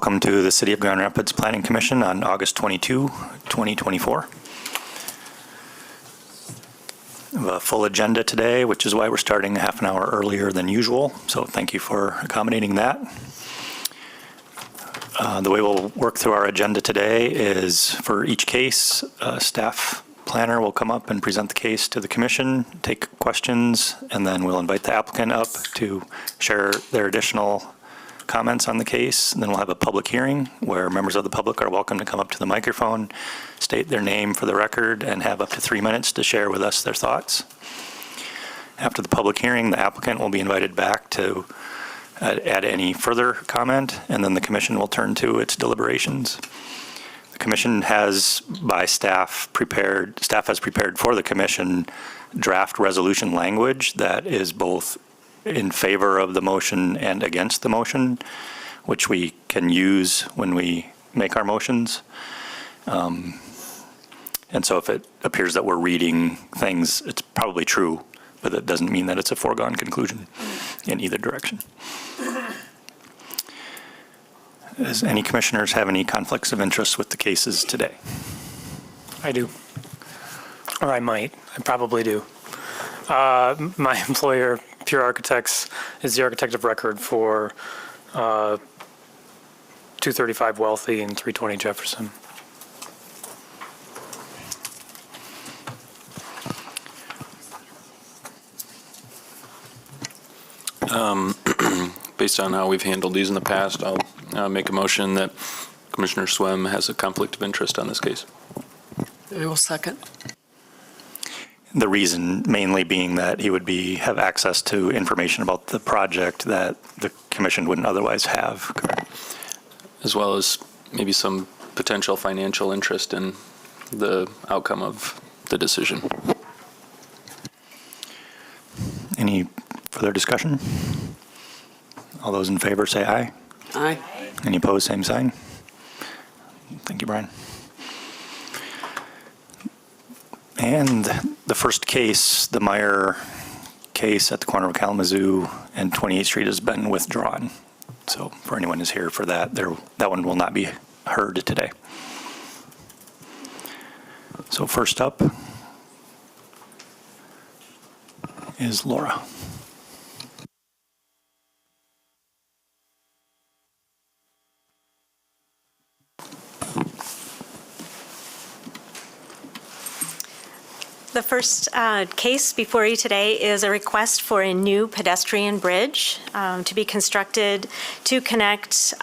Welcome to the City of Grand Rapids Planning Commission on August 22, 2024. We have a full agenda today, which is why we're starting a half an hour earlier than usual. So thank you for accommodating that. The way we'll work through our agenda today is for each case, staff planner will come up and present the case to the commission, take questions, and then we'll invite the applicant up to share their additional comments on the case. And then we'll have a public hearing where members of the public are welcome to come up to the microphone, state their name for the record, and have up to 3 minutes to share with us their thoughts. After the public hearing, the applicant will be invited back to add any further comment, and then the commission will turn to its deliberations. The commission has, by staff has prepared for the commission draft resolution language that is both in favor of the motion and against the motion, which we can use when we make our motions. And so if it appears that we're reading things, it's probably true, but that doesn't mean that it's a foregone conclusion in either direction. Does any commissioners have any conflicts of interest with the cases today? I do. Or I might. I probably do. My employer, Pure Architects, is the architect of record for 235 Wealthy and 320 Jefferson. Based on how we've handled these in the past, I'll make a motion that Commissioner Swem has a conflict of interest on this case. I will second. The reason mainly being that he would have access to information about the project that the commission wouldn't otherwise have. As well as maybe some potential financial interest in the outcome of the decision. Any further discussion? All those in favor say aye. Aye. Any opposed, same sign. Thank you, Brian. And the first case, the Meyer case at the corner of Kalamazoo and 28th Street, has been withdrawn. So for anyone who's here for that, that one will not be heard today. So first up is Laura. The first case before you today is a request for a new pedestrian bridge to be constructed to connect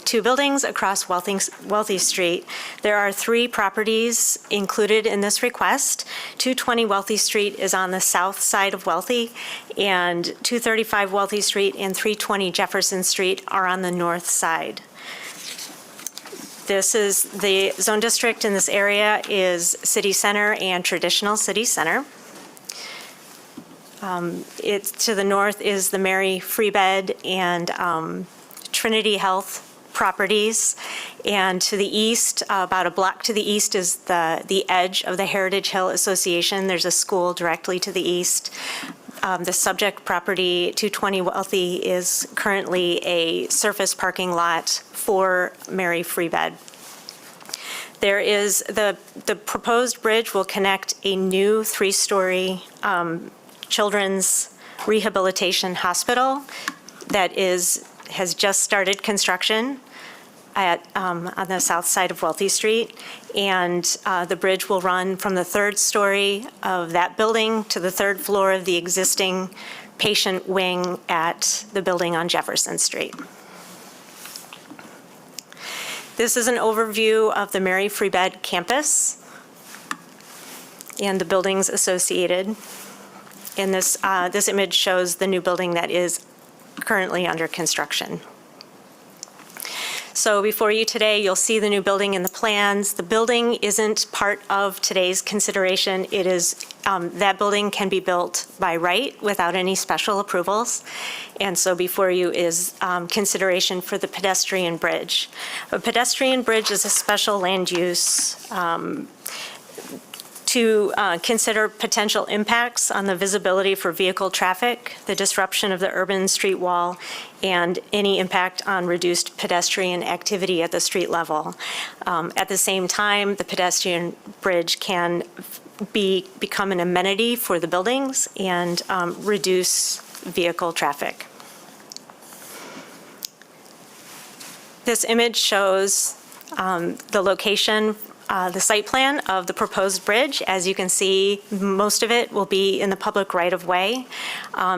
two buildings across Wealthy Street. There are 3 properties included in this request. 220 Wealthy Street is on the south side of Wealthy, and 235 Wealthy Street and 320 Jefferson Street are on the north side. This is the zone district in this area is city center and traditional city center. It's to the north is the Mary Free Bed and Trinity Health properties, and to the east, about a block to the east, is the edge of the Heritage Hill Association. There's a school directly to the east. The subject property, 220 Wealthy, is currently a surface parking lot for Mary Free Bed. There is the proposed bridge will connect a new 3-story children's rehabilitation hospital that has just started construction on the south side of Wealthy Street, and the bridge will run from the 3rd story of that building to the 3rd floor of the existing patient wing at the building on Jefferson Street. This is an overview of the Mary Free Bed campus and the buildings associated. And this image shows the new building that is currently under construction. So before you today, you'll see the new building in the plans. The building isn't part of today's consideration. It is, that building can be built by right without any special approvals. And so before you is consideration for the pedestrian bridge. A pedestrian bridge is a special land use to consider potential impacts on the visibility for vehicle traffic, the disruption of the urban street wall, and any impact on reduced pedestrian activity at the street level. At the same time, the pedestrian bridge can become an amenity for the buildings and reduce vehicle traffic. This image shows the location, the site plan of the proposed bridge. As you can see, most of it will be in the public right-of-way.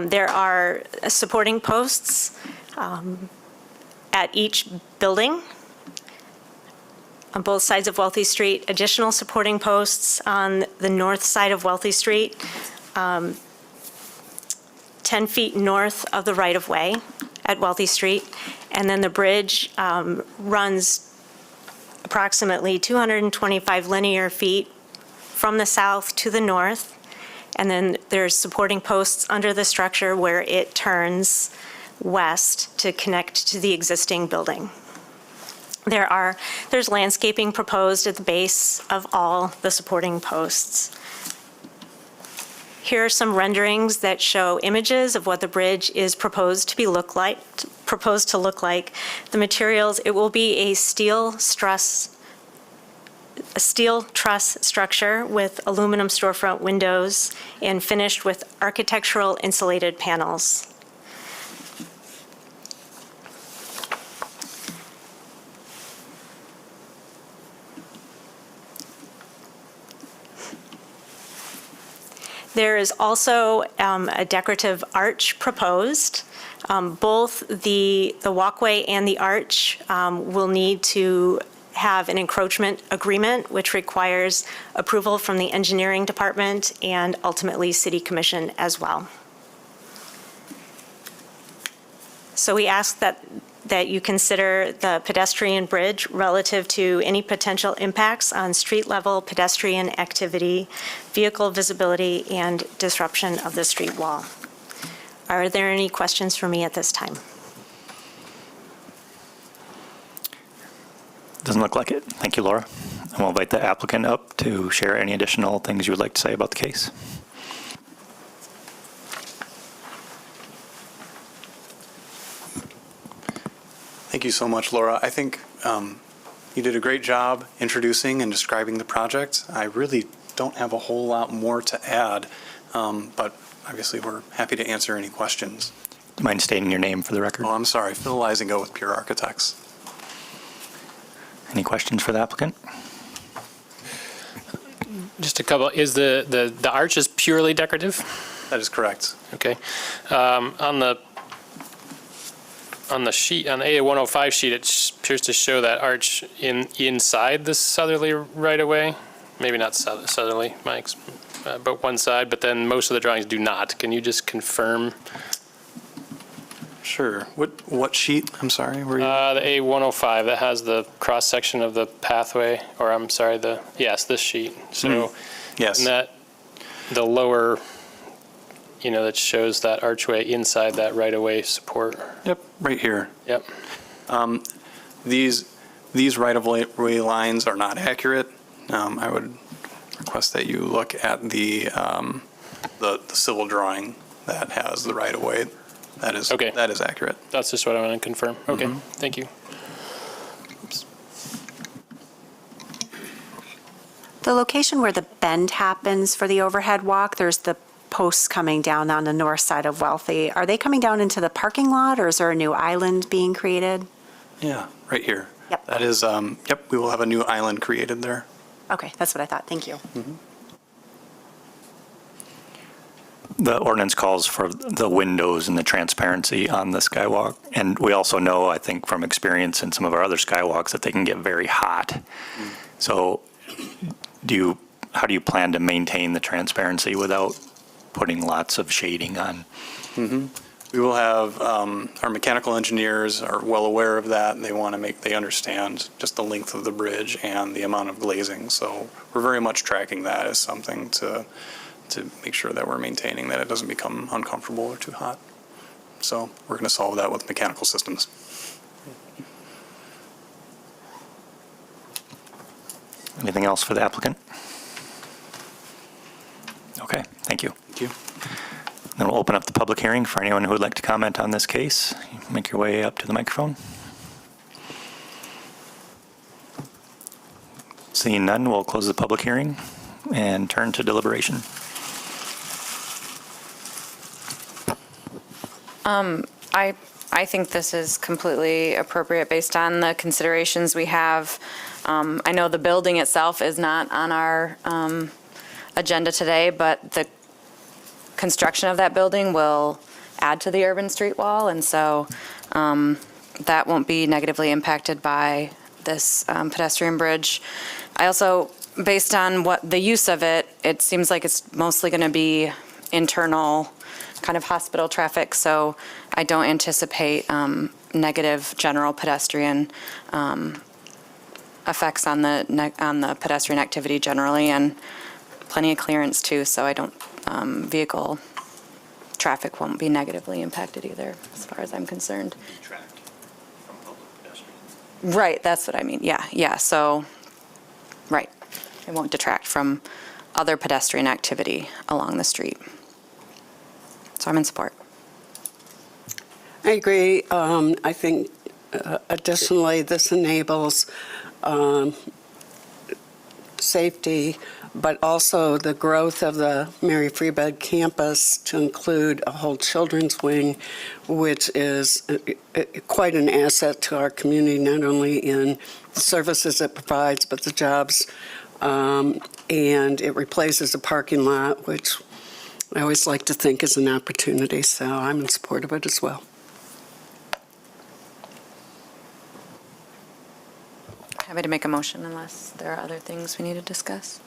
There are supporting posts at each building on both sides of Wealthy Street, additional supporting posts on the north side of Wealthy Street, 10 feet north of the right-of-way at Wealthy Street, and then the bridge runs approximately 225 linear feet from the south to the north, and then there's supporting posts under the structure where it turns west to connect to the existing building. There's landscaping proposed at the base of all the supporting posts. Here are some renderings that show images of what the bridge is proposed to look like. The materials, it will be a steel truss structure with aluminum storefront windows and finished with architectural insulated panels. There is also a decorative arch proposed. Both the walkway and the arch will need to have an encroachment agreement, which requires approval from the engineering department and ultimately City Commission as well. So we ask that you consider the pedestrian bridge relative to any potential impacts on street-level pedestrian activity, vehicle visibility, and disruption of the street wall. Are there any questions for me at this time? Doesn't look like it. Thank you, Laura. And we'll invite the applicant up to share any additional things you would like to say about the case. Thank you so much, Laura. I think you did a great job introducing and describing the project. I really don't have a whole lot more to add, but obviously we're happy to answer any questions. Do you mind stating your name for the record? Oh, I'm sorry, Phil Lysingo with Pure Architects. Any questions for the applicant? Just a couple. Is the arch is purely decorative? That is correct. Okay. On the sheet, on the A105 sheet, it appears to show that arch inside the southerly right-of-way. Maybe not southerly, Mike's, but one side, but then most of the drawings do not. Can you just confirm? Sure. What sheet? I'm sorry. Were you? The A105 that has the cross-section of the pathway, or I'm sorry, yes, this sheet. So, Yes. and that, the lower, that shows that archway inside that right-of-way support. Yep, right here. Yep. These right-of-way lines are not accurate. I would request that you look at the civil drawing that has the right-of-way. That is Okay. That is accurate. That's just what I want to confirm. Okay, thank you. The location where the bend happens for the overhead walk, there's the posts coming down on the north side of Wealthy. Are they coming down into the parking lot, or is there a new island being created? Yeah, right here. Yep. That is, yep, we will have a new island created there. Okay, that's what I thought. Thank you. The ordinance calls for the windows and the transparency on the skywalk. And we also know, I think, from experience in some of our other skywalks, that they can get very hot. So how do you plan to maintain the transparency without putting lots of shading on? We will have, our mechanical engineers are well aware of that, and they understand just the length of the bridge and the amount of glazing. So we're very much tracking that as something to make sure that we're maintaining that it doesn't become uncomfortable or too hot. So we're going to solve that with mechanical systems. Anything else for the applicant? Okay, thank you. Thank you. Then we'll open up the public hearing for anyone who would like to comment on this case. Make your way up to the microphone. Seeing none, we'll close the public hearing and turn to deliberation. I think this is completely appropriate based on the considerations we have. I know the building itself is not on our agenda today, but the construction of that building will add to the urban street wall, and so that won't be negatively impacted by this pedestrian bridge. I also, based on what the use of it, it seems like it's mostly going to be internal kind of hospital traffic, so I don't anticipate negative general pedestrian effects on the pedestrian activity generally, and plenty of clearance too, so I don't, vehicle traffic won't be negatively impacted either, as far as I'm concerned. Right, that's what I mean, yeah, so, right. It won't detract from other pedestrian activity along the street. So I'm in support. I agree. I think additionally, this enables safety, but also the growth of the Mary Free Bed campus to include a whole children's wing, which is quite an asset to our community, not only in the services it provides, but the jobs. And it replaces a parking lot, which I always like to think is an opportunity, so I'm in support of it as well. Happy to make a motion unless there are other things we need to discuss.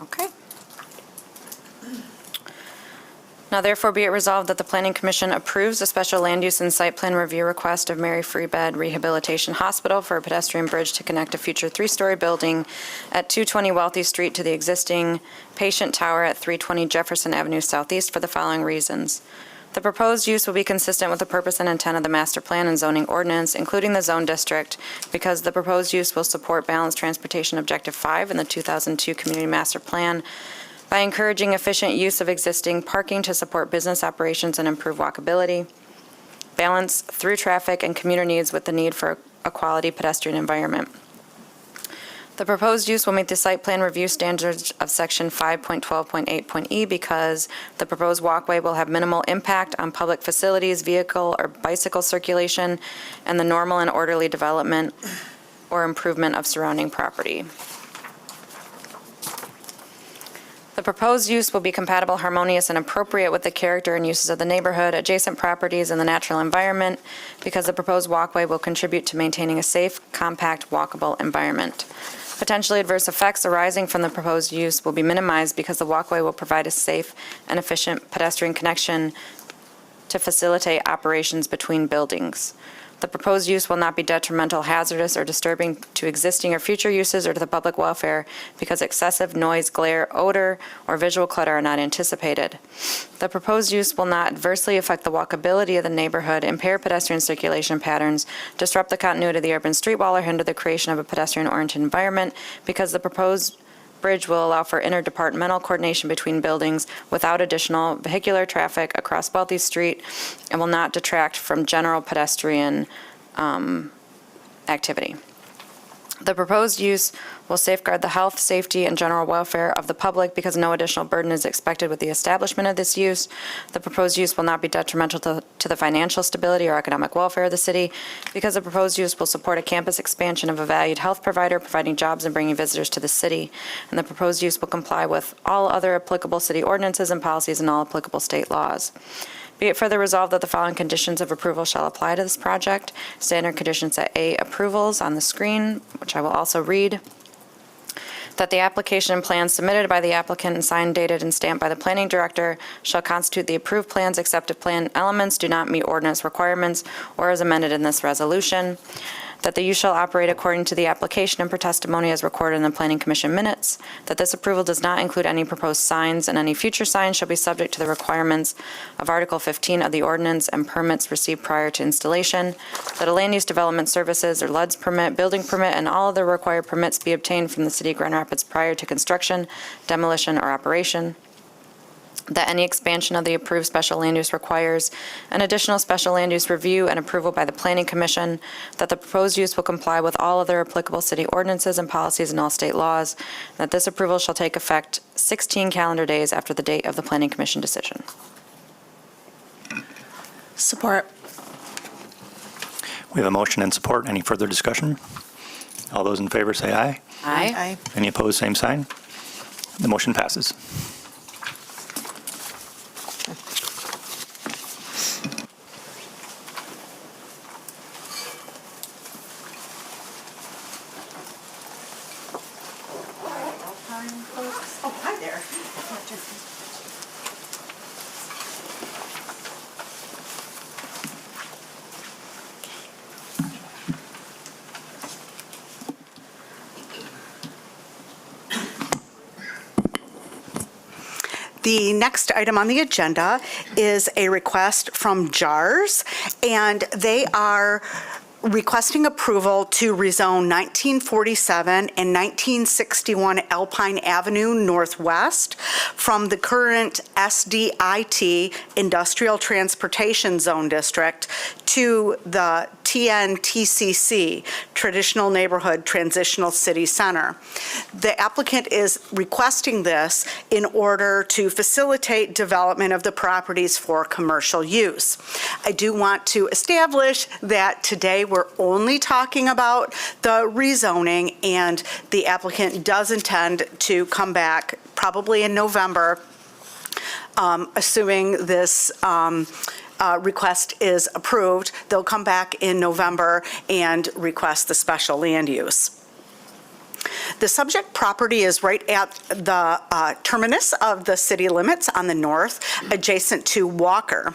Okay. Now therefore be it resolved that the Planning Commission approves a special land use and site plan review request of Mary Free Bed Rehabilitation Hospital for a pedestrian bridge to connect a future 3-story building at 220 Wealthy Street to the existing patient tower at 320 Jefferson Avenue Southeast for the following reasons. The proposed use will be consistent with the purpose and intent of the master plan and zoning ordinance, including the zone district, because the proposed use will support balanced transportation objective 5 in the 2002 community master plan by encouraging efficient use of existing parking to support business operations and improve walkability, balance through traffic and commuter needs with the need for a quality pedestrian environment. The proposed use will meet the site plan review standards of section 5.12.8.e because the proposed walkway will have minimal impact on public facilities, vehicle or bicycle circulation, and the normal and orderly development or improvement of surrounding property. The proposed use will be compatible, harmonious, and appropriate with the character and uses of the neighborhood, adjacent properties, and the natural environment because the proposed walkway will contribute to maintaining a safe, compact, walkable environment. Potentially adverse effects arising from the proposed use will be minimized because the walkway will provide a safe and efficient pedestrian connection to facilitate operations between buildings. The proposed use will not be detrimental, hazardous, or disturbing to existing or future uses or to the public welfare because excessive noise, glare, odor, or visual clutter are not anticipated. The proposed use will not adversely affect the walkability of the neighborhood, impair pedestrian circulation patterns, disrupt the continuity of the urban street wall, or hinder the creation of a pedestrian-oriented environment because the proposed bridge will allow for interdepartmental coordination between buildings without additional vehicular traffic across Wealthy Street and will not detract from general pedestrian activity. The proposed use will safeguard the health, safety, and general welfare of the public because no additional burden is expected with the establishment of this use. The proposed use will not be detrimental to the financial stability or economic welfare of the city because the proposed use will support a campus expansion of a valued health provider, providing jobs and bringing visitors to the city. And the proposed use will comply with all other applicable city ordinances and policies and all applicable state laws. Be it further resolved that the following conditions of approval shall apply to this project. Standard conditions at A, approvals on the screen, which I will also read. That the application and plans submitted by the applicant and signed, dated, and stamped by the planning director shall constitute the approved plans, except if plan elements do not meet ordinance requirements or as amended in this resolution. that the use shall operate according to the application and per testimony as recorded in the Planning Commission minutes, that this approval does not include any proposed signs, and any future signs shall be subject to the requirements of Article 15 of the ordinance and permits received prior to installation, that a land use development services or LUDS permit, building permit, and all other required permits be obtained from the City of Grand Rapids prior to construction, demolition, or operation, that any expansion of the approved special land use requires an additional special land use review and approval by the Planning Commission, that the proposed use will comply with all other applicable city ordinances and policies and all state laws, and that this approval shall take effect 16 calendar days after the date of the Planning Commission decision. Support. We have a motion and support. Any further discussion? All those in favor say aye. Aye. Any opposed, same sign. The motion passes. Oh, hi there. The next item on the agenda is a request from JARS, and they are requesting approval to rezone 1947 and 1961 Alpine Avenue Northwest from the current SDIT Industrial Transportation Zone District to the TNTCC, Traditional Neighborhood Transitional City Center. The applicant is requesting this in order to facilitate development of the properties for commercial use. I do want to establish that today we're only talking about the rezoning, and the applicant does intend to come back probably in November, assuming this request is approved. They'll come back in November and request the special land use. The subject property is right at the terminus of the city limits on the north, adjacent to Walker.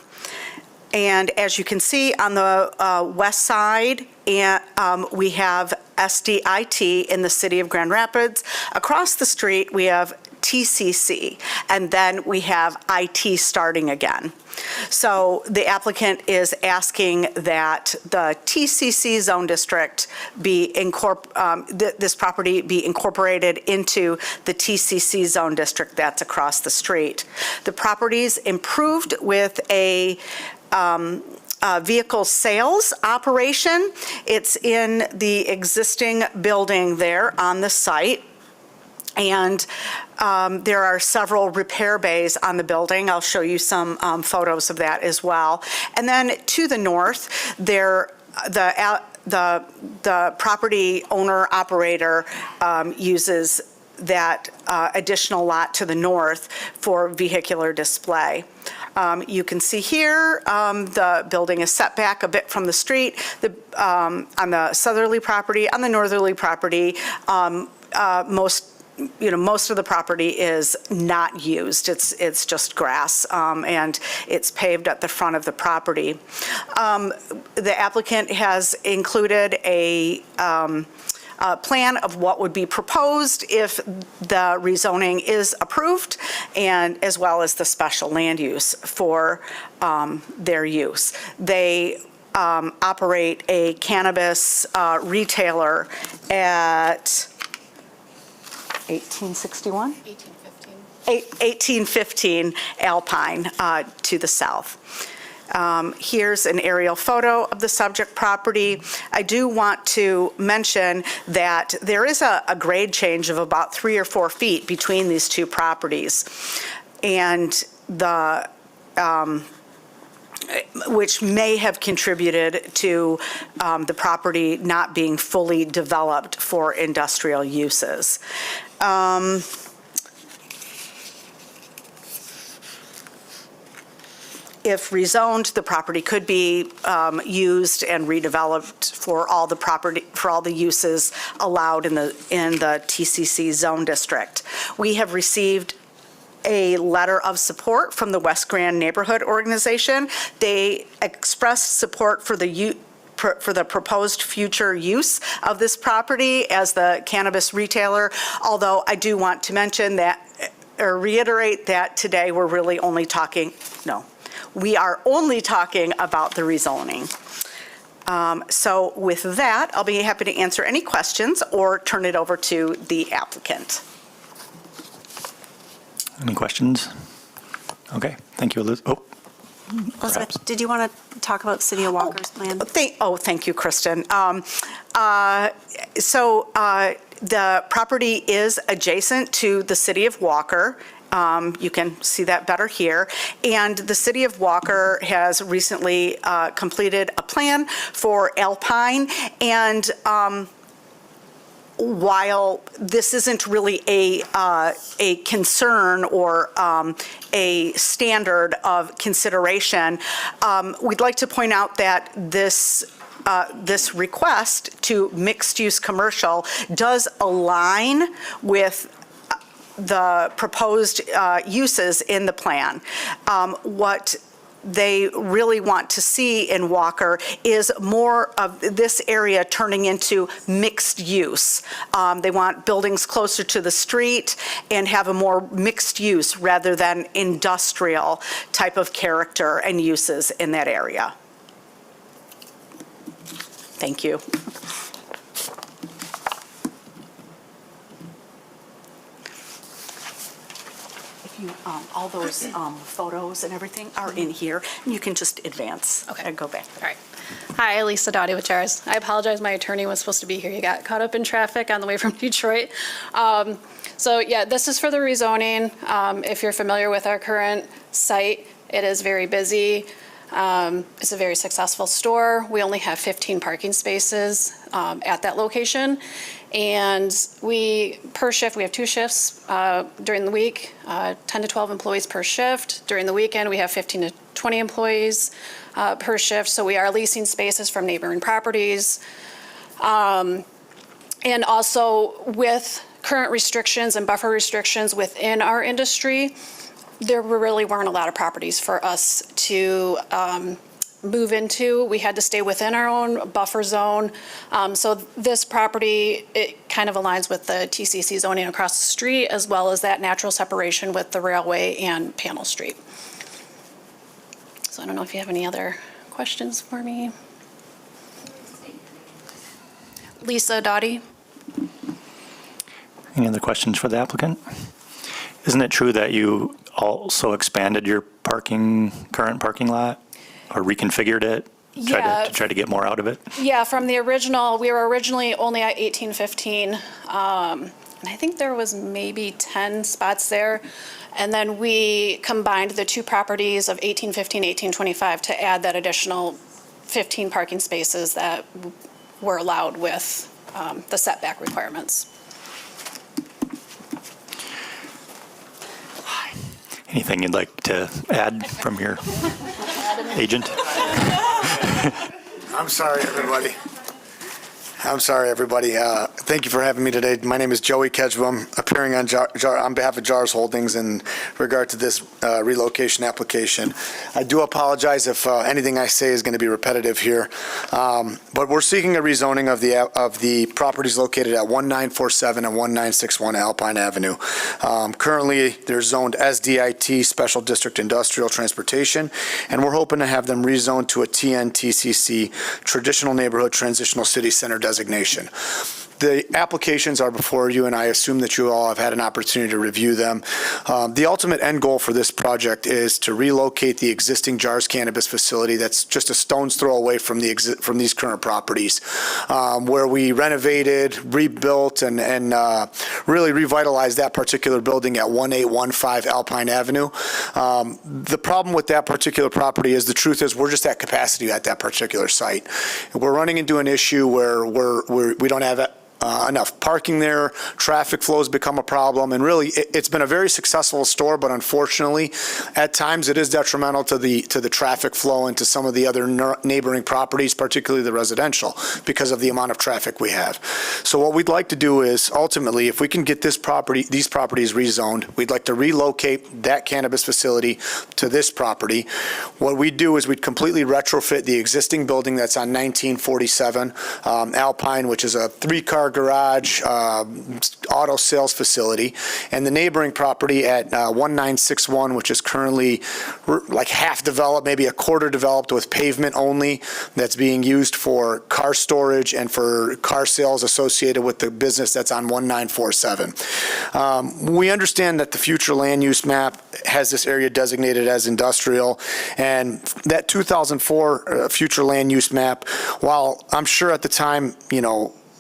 And as you can see on the west side, we have SDIT in the city of Grand Rapids. Across the street, we have TCC, and then we have IT starting again. So the applicant is asking that the TCC zone district be this property be incorporated into the TCC zone district that's across the street. The property's improved with a vehicle sales operation. It's in the existing building there on the site. And there are several repair bays on the building. I'll show you some photos of that as well. And then to the north, the property owner operator uses that additional lot to the north for vehicular display. You can see here the building is set back a bit from the street on the southerly property. On the northerly property, most of the property is not used. It's just grass, and it's paved at the front of the property. The applicant has included a plan of what would be proposed if the rezoning is approved, and as well as the special land use for their use. They operate a cannabis retailer at 1861? 1815 Alpine to the south. Here's an aerial photo of the subject property. I do want to mention that there is a grade change of about 3 or 4 feet between these two properties, and which may have contributed to the property not being fully developed for industrial uses. If rezoned, the property could be used and redeveloped for all the uses allowed in the TCC zone district. We have received a letter of support from the West Grand Neighborhood Organization. They expressed support for the for the proposed future use of this property as the cannabis retailer, although I do want to mention that, or reiterate that today we're really only talking, we are only talking about the rezoning. So with that, I'll be happy to answer any questions or turn it over to the applicant. Any questions? Okay, thank you, Elizabeth. Elizabeth, did you want to talk about City of Walker's plan? Thank you, Kristen. The property is adjacent to the City of Walker. You can see that better here. And the City of Walker has recently completed a plan for Alpine. And while this isn't really a concern or a standard of consideration, we'd like to point out that this request to mixed-use commercial does align with the proposed uses in the plan. What they really want to see in Walker is more of this area turning into mixed use. They want buildings closer to the street and have a more mixed use rather than industrial type of character and uses in that area. Thank you. All those photos and everything are in here, and you can just advance. Okay. And go back. All right. Hi, Lisa Dottie with JARS. I apologize, my attorney was supposed to be here. He got caught up in traffic on the way from Detroit. So yeah, this is for the rezoning. If you're familiar with our current site, it is very busy. It's a very successful store. We only have 15 parking spaces at that location. And per shift, we have 2 shifts during the week, 10 to 12 employees per shift. During the weekend, we have 15 to 20 employees per shift. So we are leasing spaces from neighboring properties. And also with current restrictions and buffer restrictions within our industry, there really weren't a lot of properties for us to move into. We had to stay within our own buffer zone. So this property, it kind of aligns with the TCC zoning across the street, as well as that natural separation with the railway and Panel Street. So I don't know if you have any other questions for me. Lisa Dottie. Any other questions for the applicant? Isn't it true that you also expanded your current parking lot, or reconfigured it? Yeah. To try to get more out of it? Yeah, from the original, we were originally only at 1815. And I think there was maybe 10 spots there. And then we combined the 2 properties of 1815, 1825 to add that additional 15 parking spaces that were allowed with the setback requirements. Anything you'd like to add from your agent? I'm sorry, everybody. Thank you for having me today. My name is Joey Kedgwam, appearing on behalf of JARS Holdings in regard to this relocation application. I do apologize if anything I say is going to be repetitive here, but we're seeking a rezoning of the properties located at 1947 and 1961 Alpine Avenue. Currently, they're zoned SDIT, Special District Industrial Transportation, and we're hoping to have them rezoned to a TNTCC, Traditional Neighborhood Transitional City Center designation. The applications are before you, and I assume that you all have had an opportunity to review them. The ultimate end goal for this project is to relocate the existing JARS cannabis facility that's just a stone's throw away from these current properties, where we renovated, rebuilt, and really revitalized that particular building at 1815 Alpine Avenue. The problem with that particular property is, the truth is, we're just at capacity at that particular site. We're running into an issue where we don't have enough parking there. Traffic flows become a problem, and really, it's been a very successful store, but unfortunately, at times it is detrimental to the traffic flow and to some of the other neighboring properties, particularly the residential, because of the amount of traffic we have. So what we'd like to do is, ultimately, if we can get these properties rezoned, we'd like to relocate that cannabis facility to this property. What we'd do is we'd completely retrofit the existing building that's on 1947 Alpine, which is a 3-car garage auto sales facility, and the neighboring property at 1961, which is currently like half developed, maybe a quarter developed with pavement only, that's being used for car storage and for car sales associated with the business that's on 1947. We understand that the future land use map has this area designated as industrial, and that 2004 future land use map, while I'm sure at the time,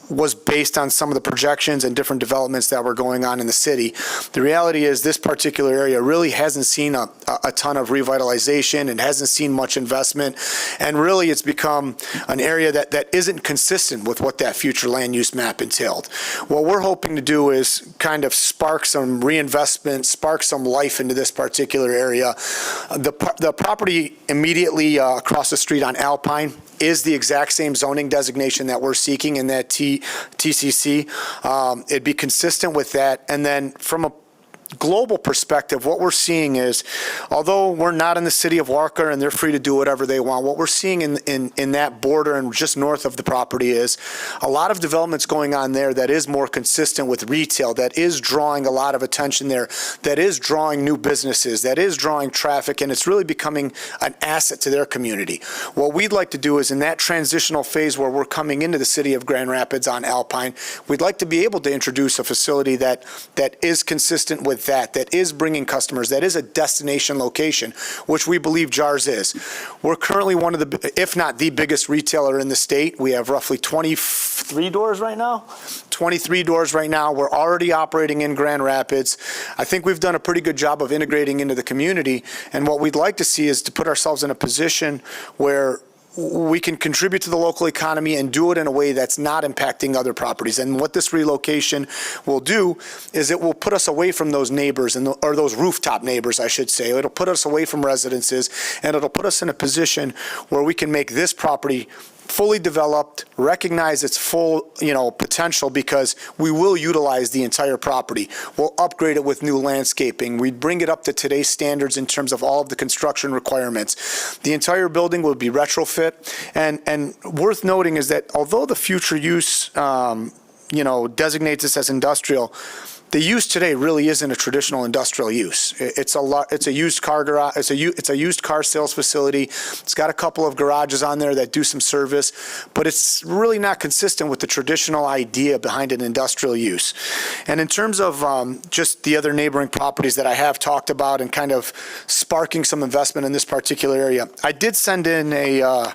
was based on some of the projections and different developments that were going on in the city. The reality is this particular area really hasn't seen a ton of revitalization and hasn't seen much investment, and really it's become an area that isn't consistent with what that future land use map entailed. What we're hoping to do is kind of spark some reinvestment, spark some life into this particular area. The property immediately across the street on Alpine is the exact same zoning designation that we're seeking in that TCC. It'd be consistent with that. And then from a global perspective, what we're seeing is, although we're not in the city of Walker and they're free to do whatever they want, what we're seeing in that border and just north of the property is a lot of developments going on there that is more consistent with retail, that is drawing a lot of attention there, that is drawing new businesses, that is drawing traffic, and it's really becoming an asset to their community. What we'd like to do is in that transitional phase where we're coming into the city of Grand Rapids on Alpine, we'd like to be able to introduce a facility that is consistent with that is bringing customers, that is a destination location, which we believe JARS is. We're currently one of the, if not the biggest retailer in the state. We have roughly 23 doors right now. 23 doors right now. We're already operating in Grand Rapids. I think we've done a pretty good job of integrating into the community, and what we'd like to see is to put ourselves in a position where we can contribute to the local economy and do it in a way that's not impacting other properties. And what this relocation will do is it will put us away from those neighbors, or those rooftop neighbors, I should say. It'll put us away from residences, and it'll put us in a position where we can make this property fully developed, recognize its full, potential, because we will utilize the entire property. We'll upgrade it with new landscaping. We'd bring it up to today's standards in terms of all of the construction requirements. The entire building will be retrofit, and worth noting is that although the future use, designates this as industrial, the use today really isn't a traditional industrial use. It's a used car garage. It's a used car sales facility. It's got a couple of garages on there that do some service, but it's really not consistent with the traditional idea behind an industrial use. And in terms of just the other neighboring properties that I have talked about and kind of sparking some investment in this particular area, I did send in a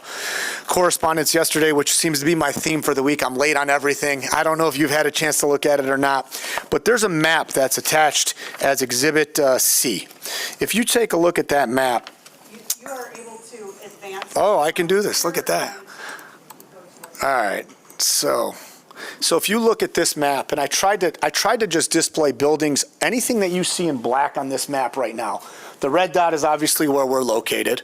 correspondence yesterday, which seems to be my theme for the week. I'm late on everything. I don't know if you've had a chance to look at it or not, but there's a map that's attached as Exhibit C. If you take a look at that map. You are able to advance. Oh, I can do this. Look at that. All right. So if you look at this map, and I tried to just display buildings, anything that you see in black on this map right now. The red dot is obviously where we're located,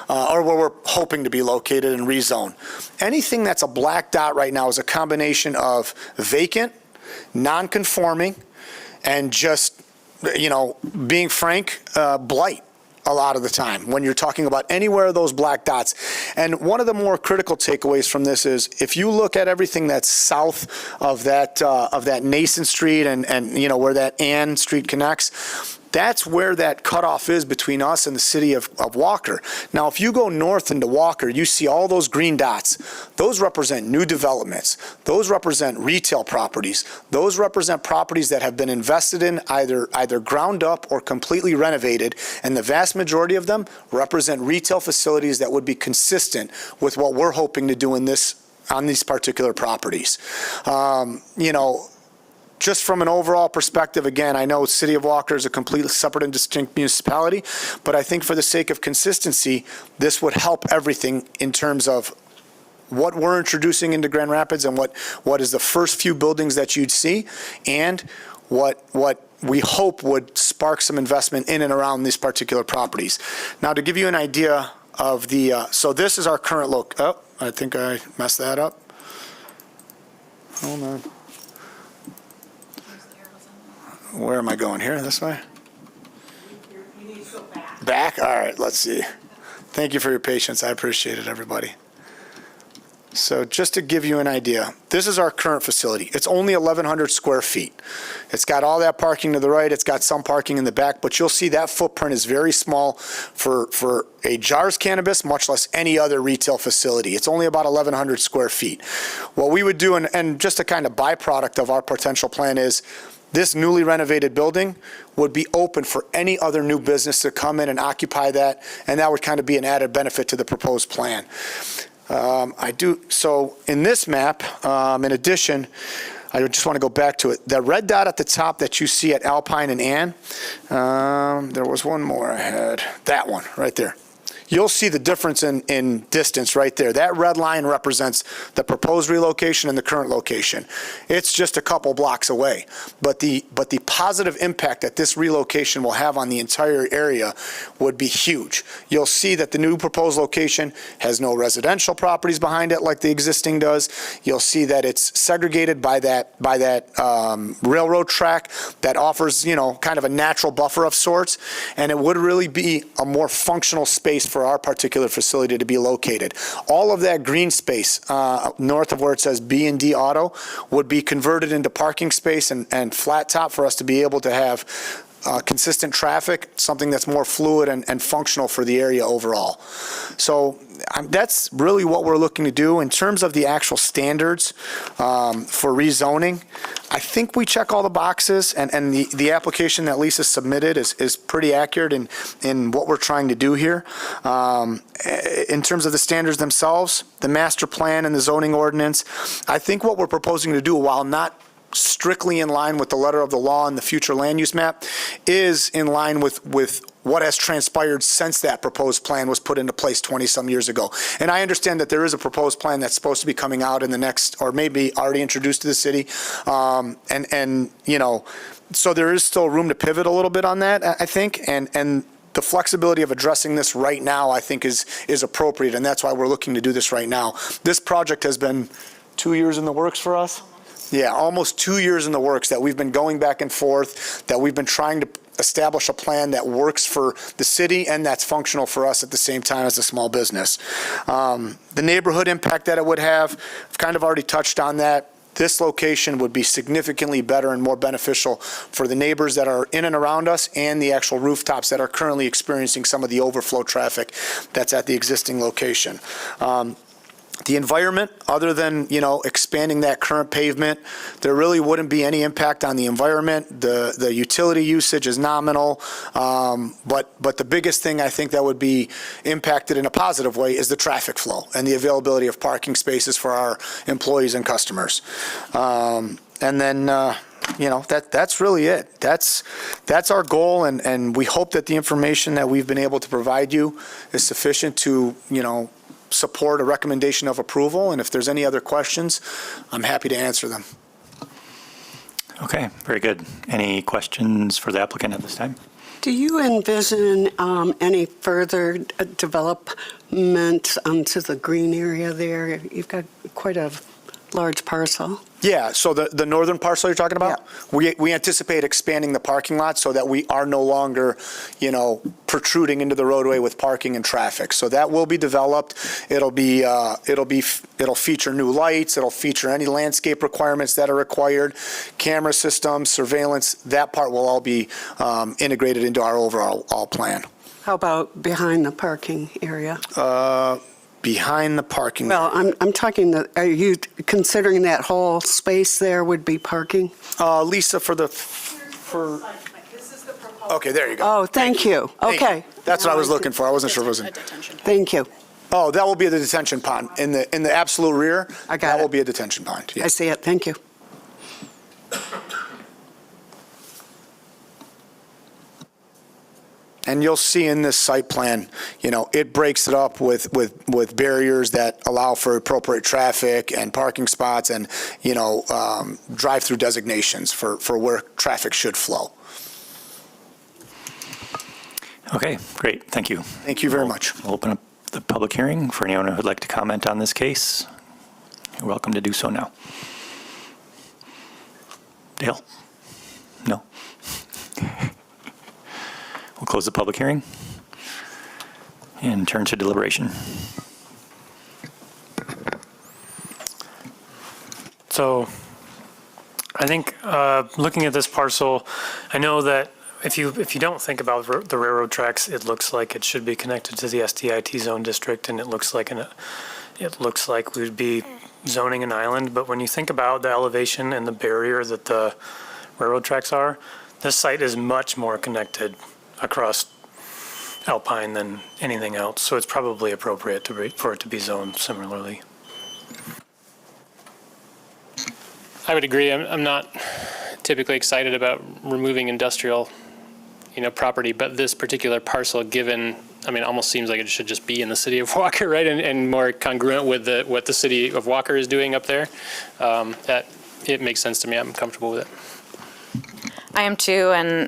or where we're hoping to be located and rezone. Anything that's a black dot right now is a combination of vacant, non-conforming, and just, being frank, blight a lot of the time when you're talking about anywhere of those black dots. And one of the more critical takeaways from this is if you look at everything that's south of that Nason Street and where that Ann Street connects, that's where that cutoff is between us and the city of Walker. Now, if you go north into Walker, you see all those green dots. Those represent new developments. Those represent retail properties. Those represent properties that have been invested in either ground up or completely renovated, and the vast majority of them represent retail facilities that would be consistent with what we're hoping to do on these particular properties. Just from an overall perspective, again, I know City of Walker is a completely separate and distinct municipality, but I think for the sake of consistency, this would help everything in terms of what we're introducing into Grand Rapids and what is the first few buildings that you'd see, and what we hope would spark some investment in and around these particular properties. Now, to give you an idea of the, so this is our current look. Oh, I think I messed that up. Hold on. Where am I going here? This way? Back? All right, let's see. Thank you for your patience. I appreciate it, everybody. So just to give you an idea, this is our current facility. It's only 1,100 square feet. It's got all that parking to the right. It's got some parking in the back, but you'll see that footprint is very small for a JARS Cannabis, much less any other retail facility. It's only about 1,100 square feet. What we would do, and just a kind of byproduct of our potential plan is, this newly renovated building would be open for any other new business to come in and occupy that, and that would kind of be an added benefit to the proposed plan. So in this map, in addition, I just want to go back to it. The red dot at the top that you see at Alpine and Ann, there was one more I had. That one right there. You'll see the difference in distance right there. That red line represents the proposed relocation and the current location. It's just a couple blocks away. But the positive impact that this relocation will have on the entire area would be huge. You'll see that the new proposed location has no residential properties behind it like the existing does. You'll see that it's segregated by that railroad track that offers, kind of a natural buffer of sorts. And it would really be a more functional space for our particular facility to be located. All of that green space north of where it says B&D Auto would be converted into parking space and flat top for us to be able to have consistent traffic, something that's more fluid and functional for the area overall. So that's really what we're looking to do. In terms of the actual standards for rezoning, I think we check all the boxes, and the application that Lisa submitted is pretty accurate in what we're trying to do here. In terms of the standards themselves, the master plan and the zoning ordinance, I think what we're proposing to do, while not strictly in line with the letter of the law and the future land use map, is in line with what has transpired since that proposed plan was put into place 20-some years ago. And I understand that there is a proposed plan that's supposed to be coming out in the next, or maybe already introduced to the city. So there is still room to pivot a little bit on that, I think, and the flexibility of addressing this right now, I think, is appropriate, and that's why we're looking to do this right now. This project has been 2 years in the works for us. Yeah, almost 2 years in the works that we've been going back and forth, that we've been trying to establish a plan that works for the city and that's functional for us at the same time as a small business. The neighborhood impact that it would have, I've kind of already touched on that. This location would be significantly better and more beneficial for the neighbors that are in and around us and the actual rooftops that are currently experiencing some of the overflow traffic that's at the existing location. The environment, other than, expanding that current pavement, there really wouldn't be any impact on the environment. The utility usage is nominal, but the biggest thing I think that would be impacted in a positive way is the traffic flow and the availability of parking spaces for our employees and customers. And then, that's really it. That's our goal, and we hope that the information that we've been able to provide you is sufficient to, support a recommendation of approval, and if there's any other questions, I'm happy to answer them. Okay, very good. Any questions for the applicant at this time? Do you envision any further development onto the green area there? You've got quite a large parcel. Yeah, so the northern parcel you're talking about? Yeah. We anticipate expanding the parking lot so that we are no longer, protruding into the roadway with parking and traffic. So that will be developed. It'll feature new lights. It'll feature any landscape requirements that are required, camera systems, surveillance. That part will all be integrated into our overall plan. How about behind the parking area? Behind the parking. Well, I'm talking, are you considering that whole space there would be parking? Lisa, okay, there you go. Oh, thank you. Okay. That's what I was looking for. I wasn't sure if it was. Thank you. Oh, that will be the detention pond. In the absolute rear, I got that it. will be a detention pond. Yeah. I see it. Thank you. And you'll see in this site plan, it breaks it up with barriers that allow for appropriate traffic and parking spots and, drive-through designations for where traffic should flow. Okay, great, thank you. Thank you very much. We'll open up the public hearing for anyone who would like to comment on this case. You're welcome to do so now. Dale? No? We'll close the public hearing and turn to deliberation. So I think looking at this parcel, I know that if you don't think about the railroad tracks, it looks like it should be connected to the SDIT zone district, and it looks like we'd be zoning an island. But when you think about the elevation and the barrier that the railroad tracks are, this site is much more connected across Alpine than anything else. So it's probably appropriate for it to be zoned similarly. I would agree. I'm not typically excited about removing industrial, property, but this particular parcel, almost seems like it should just be in the city of Walker, right? And more congruent with what the city of Walker is doing up there. That it makes sense to me. I'm comfortable with it. I am too, and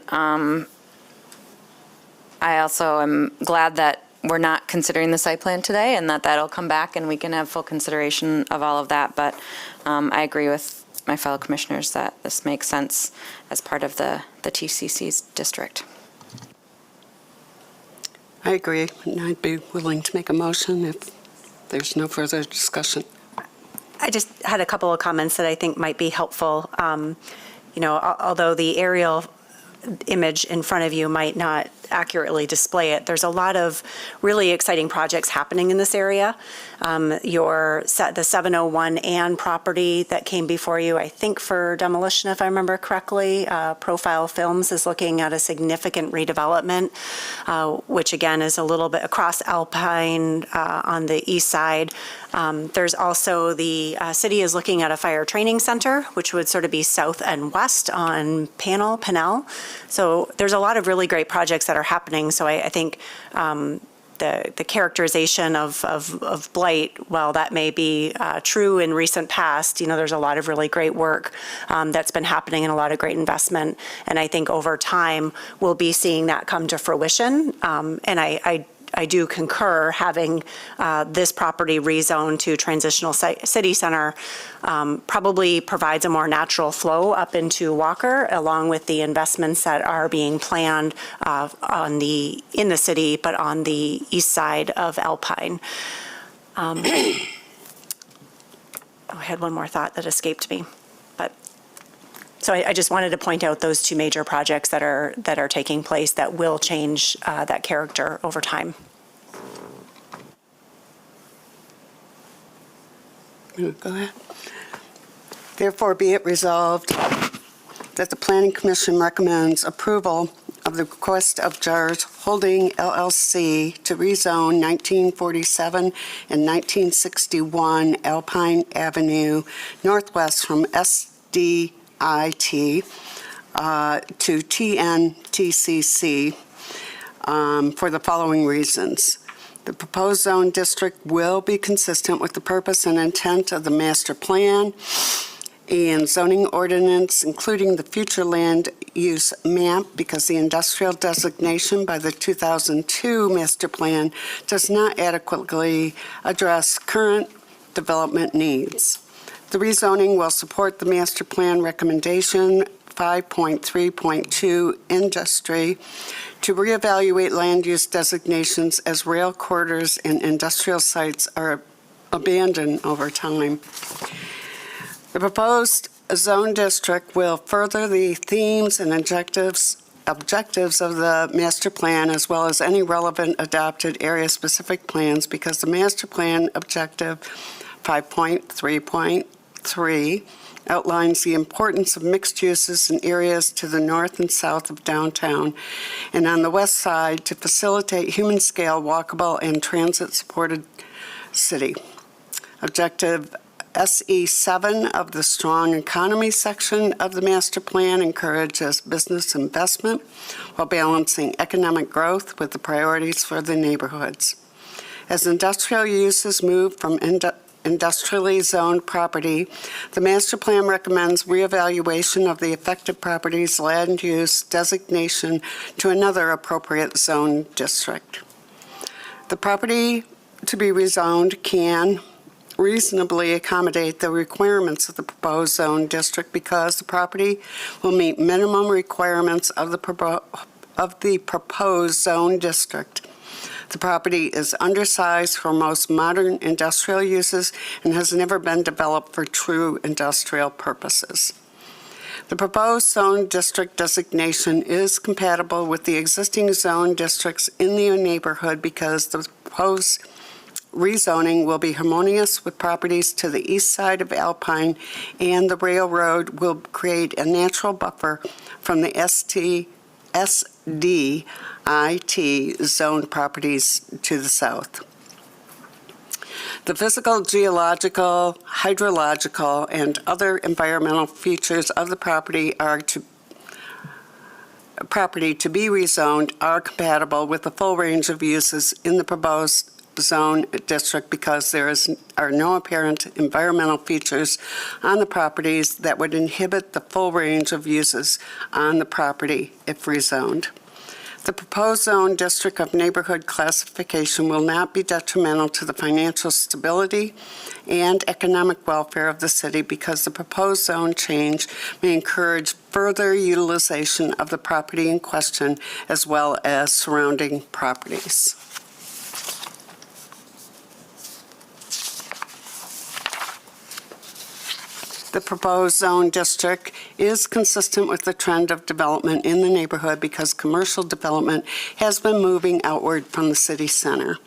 I also am glad that we're not considering the site plan today and that'll come back and we can have full consideration of all of that. But I agree with my fellow commissioners that this makes sense as part of the TCC's district. I agree, and I'd be willing to make a motion if there's no further discussion. I just had a couple of comments that I think might be helpful. Although the aerial image in front of you might not accurately display it, there's a lot of really exciting projects happening in this area. The 701 Ann property that came before you, I think for demolition, if I remember correctly, Profile Films is looking at a significant redevelopment, which again is a little bit across Alpine on the east side. There's also the city is looking at a fire training center, which would sort of be south and west on Pennell. So there's a lot of really great projects that are happening. So I think the characterization of blight, while that may be true in recent past, there's a lot of really great work that's been happening and a lot of great investment. And I think over time, we'll be seeing that come to fruition. And I do concur having this property rezoned to transitional city center probably provides a more natural flow up into Walker, along with the investments that are being planned in the city, but on the east side of Alpine. I had one more thought that escaped me, but so I just wanted to point out those two major projects that are taking place that will change that character over time. Go ahead. Therefore, be it resolved that the Planning Commission recommends approval of the request of Jars Holding LLC to rezone 1947 and 1961 Alpine Avenue Northwest from SDIT to TNTCC for the following reasons. The proposed zone district will be consistent with the purpose and intent of the master plan and zoning ordinance, including the future land use map, because the industrial designation by the 2002 master plan does not adequately address current development needs. The rezoning will support the master plan recommendation 5.3.2 industry to reevaluate land use designations as rail corridors and industrial sites are abandoned over time. The proposed zone district will further the themes and objectives of the master plan, as well as any relevant adopted area-specific plans, because the master plan objective 5.3.3 outlines the importance of mixed uses in areas to the north and south of downtown and on the west side to facilitate human-scale, walkable, and transit-supported city. Objective SE7 of the Strong Economy section of the master plan encourages business investment while balancing economic growth with the priorities for the neighborhoods. As industrial uses move from industrially zoned property, the master plan recommends reevaluation of the affected property's land use designation to another appropriate zone district. The property to be rezoned can reasonably accommodate the requirements of the proposed zone district because the property will meet minimum requirements of the proposed zone district. The property is undersized for most modern industrial uses and has never been developed for true industrial purposes. The proposed zone district designation is compatible with the existing zone districts in the neighborhood because the proposed rezoning will be harmonious with properties to the east side of Alpine, and the railroad will create a natural buffer from the SDIT zoned properties to the south. The physical, geological, hydrological, and other environmental features of the property to be rezoned are compatible with the full range of uses in the proposed zone district because there are no apparent environmental features on the properties that would inhibit the full range of uses on the property if rezoned. The proposed zone district of neighborhood classification will not be detrimental to the financial stability and economic welfare of the city because the proposed zone change may encourage further utilization of the property in question as well as surrounding properties. The proposed zone district is consistent with the trend of development in the neighborhood because commercial development has been moving outward from the city center.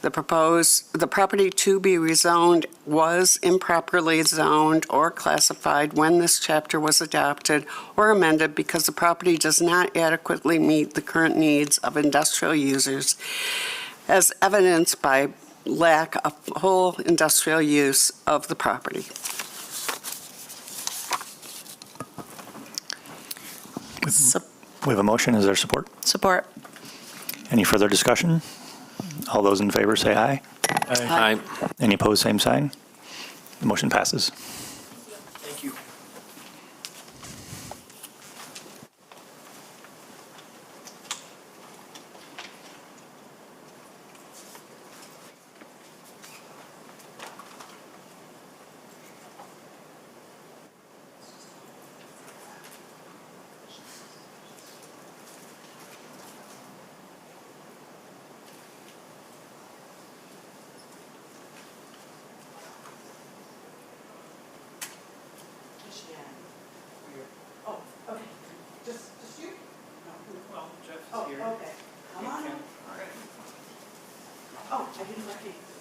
The property to be rezoned was improperly zoned or classified when this chapter was adopted or amended because the property does not adequately meet the current needs of industrial users, as evidenced by lack of full industrial use of the property. We have a motion. Is there support? Support. Any further discussion? All those in favor say aye. Aye. Any opposed, same sign. The motion passes. Thank you.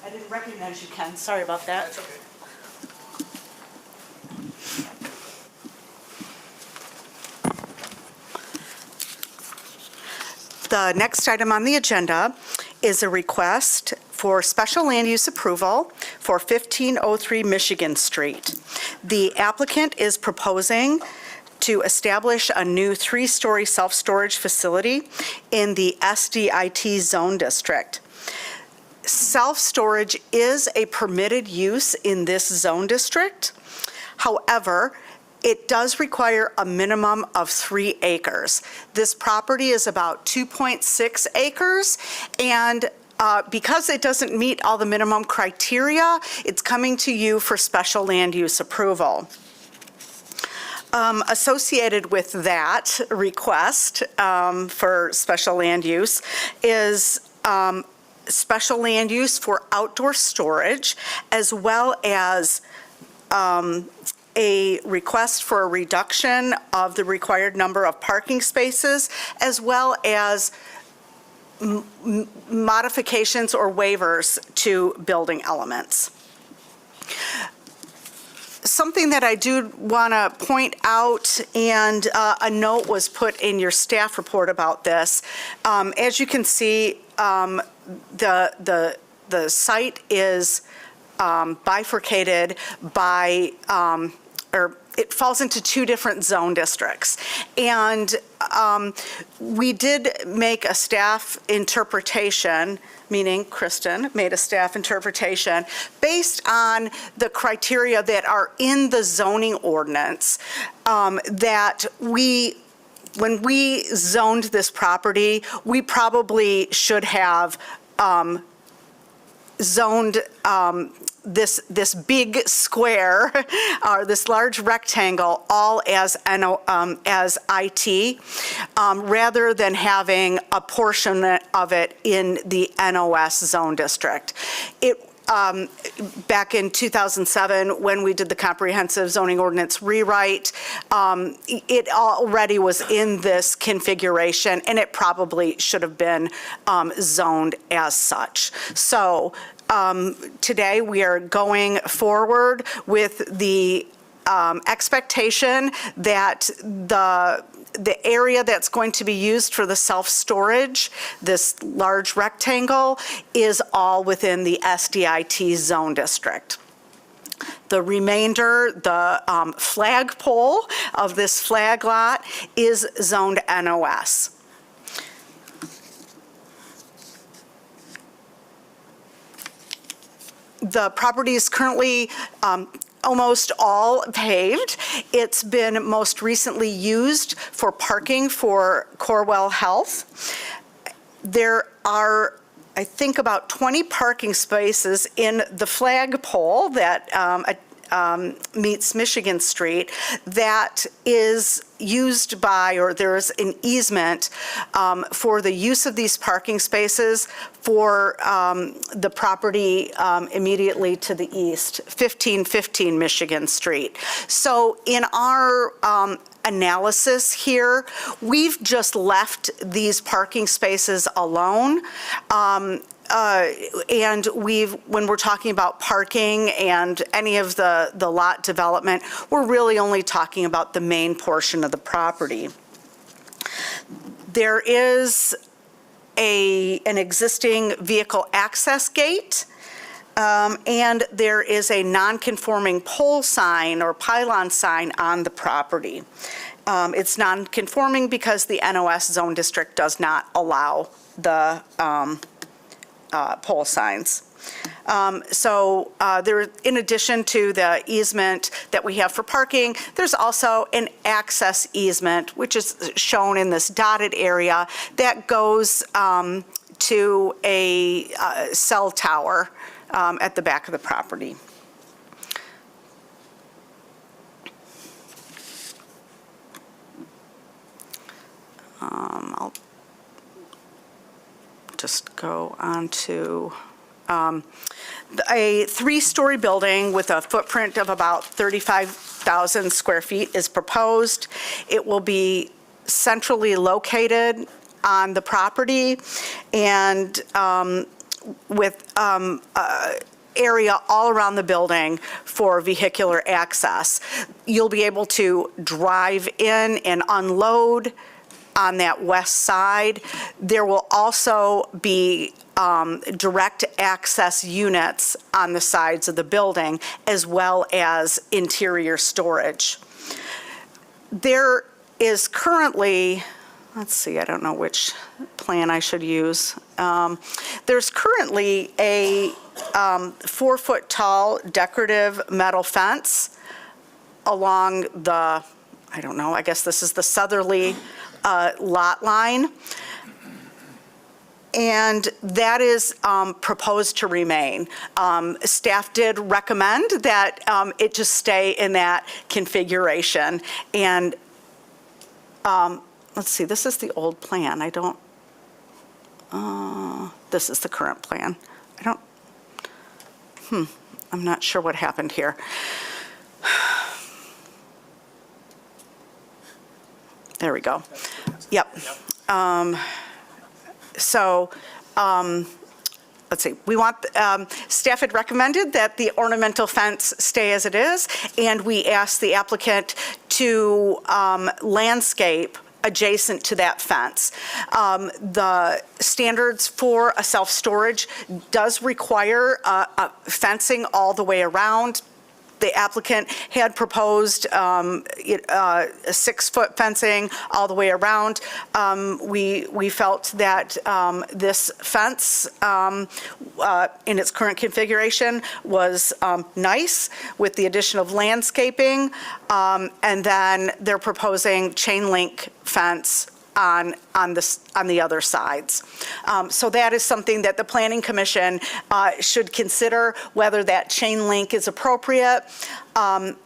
I didn't recognize you, Ken. Sorry about that. That's okay. The next item on the agenda is a request for special land use approval for 1503 Michigan Street. The applicant is proposing to establish a new 3-story self-storage facility in the SDIT zone district. Self-storage is a permitted use in this zone district. However, it does require a minimum of 3 acres. This property is about 2.6 acres, and because it doesn't meet all the minimum criteria, it's coming to you for special land use approval. Associated with that request for special land use is special land use for outdoor storage, as well as a request for a reduction of the required number of parking spaces, as well as modifications or waivers to building elements. Something that I do want to point out, and a note was put in your staff report about this. As you can see, the site is bifurcated by, or it falls into two different zone districts. And we did make a staff interpretation, meaning Kristen made a staff interpretation, based on the criteria that are in the zoning ordinance, that when we zoned this property, we probably should have zoned this big square, or this large rectangle, all as IT, rather than having a portion of it in the NOS zone district. Back in 2007, when we did the comprehensive zoning ordinance rewrite, it already was in this configuration, and it probably should have been zoned as such. So today we are going forward with the expectation that the area that's going to be used for the self-storage, this large rectangle, is all within the SDIT zone district. The remainder, the flagpole of this flag lot, is zoned NOS. The property is currently almost all paved. It's been most recently used for parking for Corewell Health. There are, I think, about 20 parking spaces in the flagpole that meets Michigan Street that is used by, or there's an easement for the use of these parking spaces for the property immediately to the east, 1515 Michigan Street. So in our analysis here, we've just left these parking spaces alone. And when we're talking about parking and any of the lot development, we're really only talking about the main portion of the property. There is an existing vehicle access gate, and there is a non-conforming pole sign or pylon sign on the property. It's non-conforming because the NOS zone district does not allow the pole signs. So there, in addition to the easement that we have for parking, there's also an access easement, which is shown in this dotted area, that goes to a cell tower at the back of the property. I'll just go on to a 3-story building with a footprint of about 35,000 square feet is proposed. It will be centrally located on the property and with area all around the building for vehicular access. You'll be able to drive in and unload on that west side. There will also be direct access units on the sides of the building, as well as interior storage. There is currently, let's see, I don't know which plan I should use. There's currently a 4-foot tall decorative metal fence along the, I don't know, I guess this is the southerly lot line. And that is proposed to remain. Staff did recommend that it just stay in that configuration. And let's see, this is the old plan. I don't, this is the current plan. I don't, I'm not sure what happened here. There we go. Yep. So, let's see, we want, staff had recommended that the ornamental fence stay as it is, and we asked the applicant to landscape adjacent to that fence. The standards for a self-storage does require fencing all the way around. The applicant had proposed a 6-foot fencing all the way around. We felt that this fence in its current configuration was nice with the addition of landscaping, and then they're proposing chain link fence on the other sides. So that is something that the Planning Commission should consider, whether that chain link is appropriate.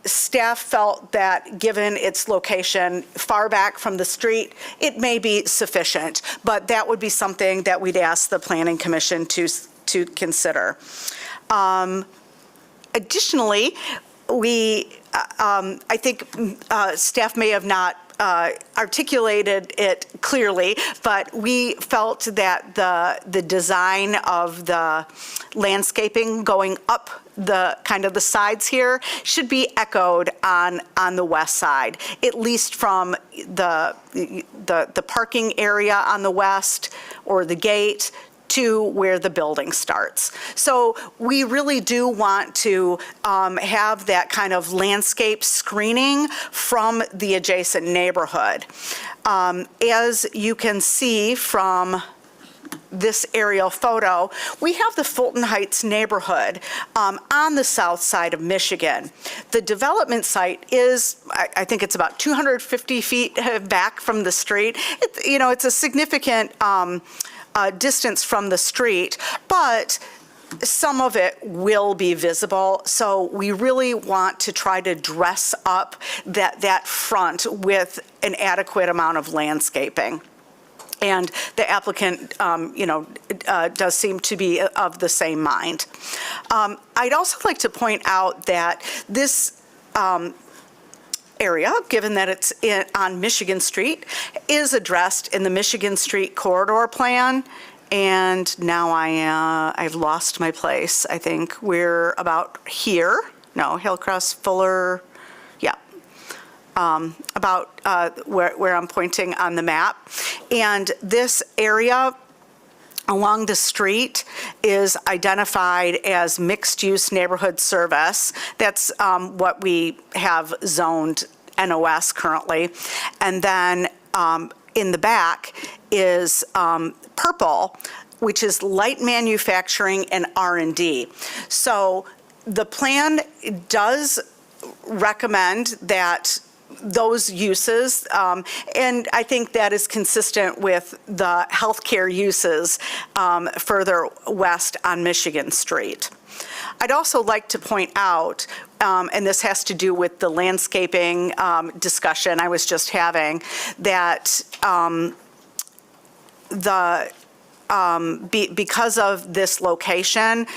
Staff felt that given its location far back from the street, it may be sufficient, but that would be something that we'd ask the Planning Commission to consider. Additionally, I think staff may have not articulated it clearly, but we felt that the design of the landscaping going up the kind of the sides here should be echoed on the west side, at least from the parking area on the west or the gate to where the building starts. So we really do want to have that kind of landscape screening from the adjacent neighborhood. As you can see from this aerial photo, we have the Fulton Heights neighborhood on the south side of Michigan. The development site is, I think it's about 250 feet back from the street. It's a significant distance from the street, but some of it will be visible. So we really want to try to dress up that front with an adequate amount of landscaping. And the applicant, does seem to be of the same mind. I'd also like to point out that this area, given that it's on Michigan Street, is addressed in the Michigan Street Corridor Plan. And now I've lost my place. I think we're about here. No, Hillcrest, Fuller, yeah. About where I'm pointing on the map. And this area along the street is identified as mixed-use neighborhood service. That's what we have zoned NOS currently. And then in the back is purple, which is light manufacturing and R&D. So the plan does recommend that those uses, and I think that is consistent with the healthcare uses further west on Michigan Street. I'd also like to point out, and this has to do with the landscaping discussion I was just having, that because of this location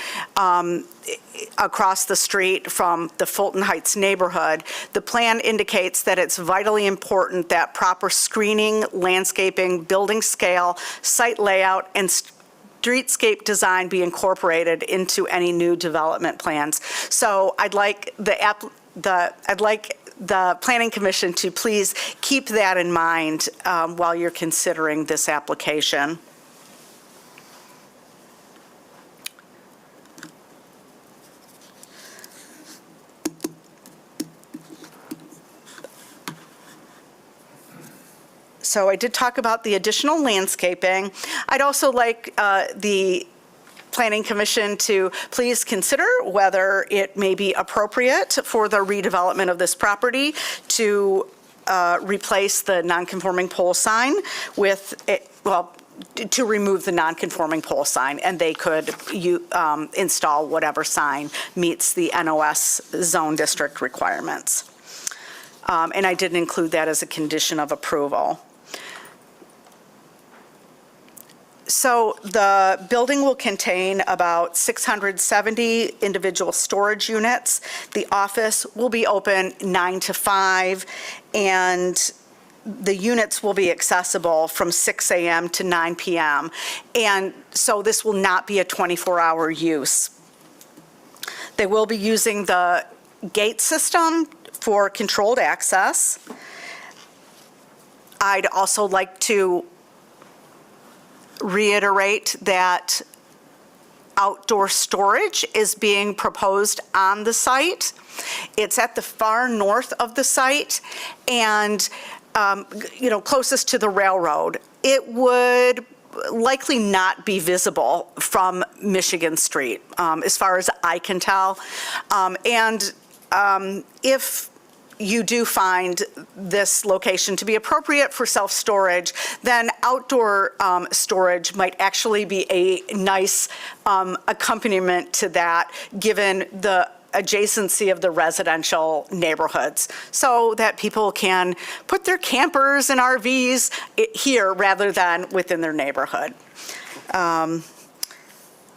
across the street from the Fulton Heights neighborhood, the plan indicates that it's vitally important that proper screening, landscaping, building scale, site layout, and streetscape design be incorporated into any new development plans. So I'd like the Planning Commission to please keep that in mind while you're considering this application. So I did talk about the additional landscaping. I'd also like the Planning Commission to please consider whether it may be appropriate for the redevelopment of this property to replace the non-conforming pole sign with, to remove the non-conforming pole sign, and they could install whatever sign meets the NOS zone district requirements. And I didn't include that as a condition of approval. So the building will contain about 670 individual storage units. The office will be open 9 to 5, and the units will be accessible from 6 a.m. to 9 p.m. And so this will not be a 24-hour use. They will be using the gate system for controlled access. I'd also like to reiterate that outdoor storage is being proposed on the site. It's at the far north of the site and, closest to the railroad. It would likely not be visible from Michigan Street, as far as I can tell. If you do find this location to be appropriate for self-storage, then outdoor storage might actually be a nice accompaniment to that, given the adjacency of the residential neighborhoods, so that people can put their campers and RVs here rather than within their neighborhood.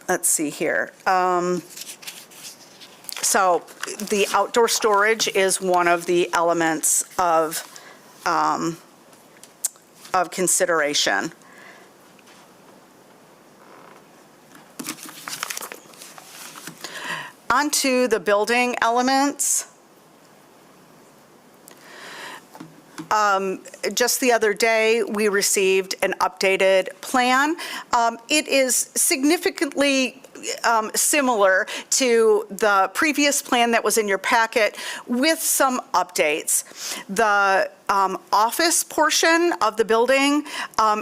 Let's see here. So the outdoor storage is one of the elements of consideration. Onto the building elements. Just the other day, we received an updated plan. It is significantly similar to the previous plan that was in your packet with some updates. The office portion of the building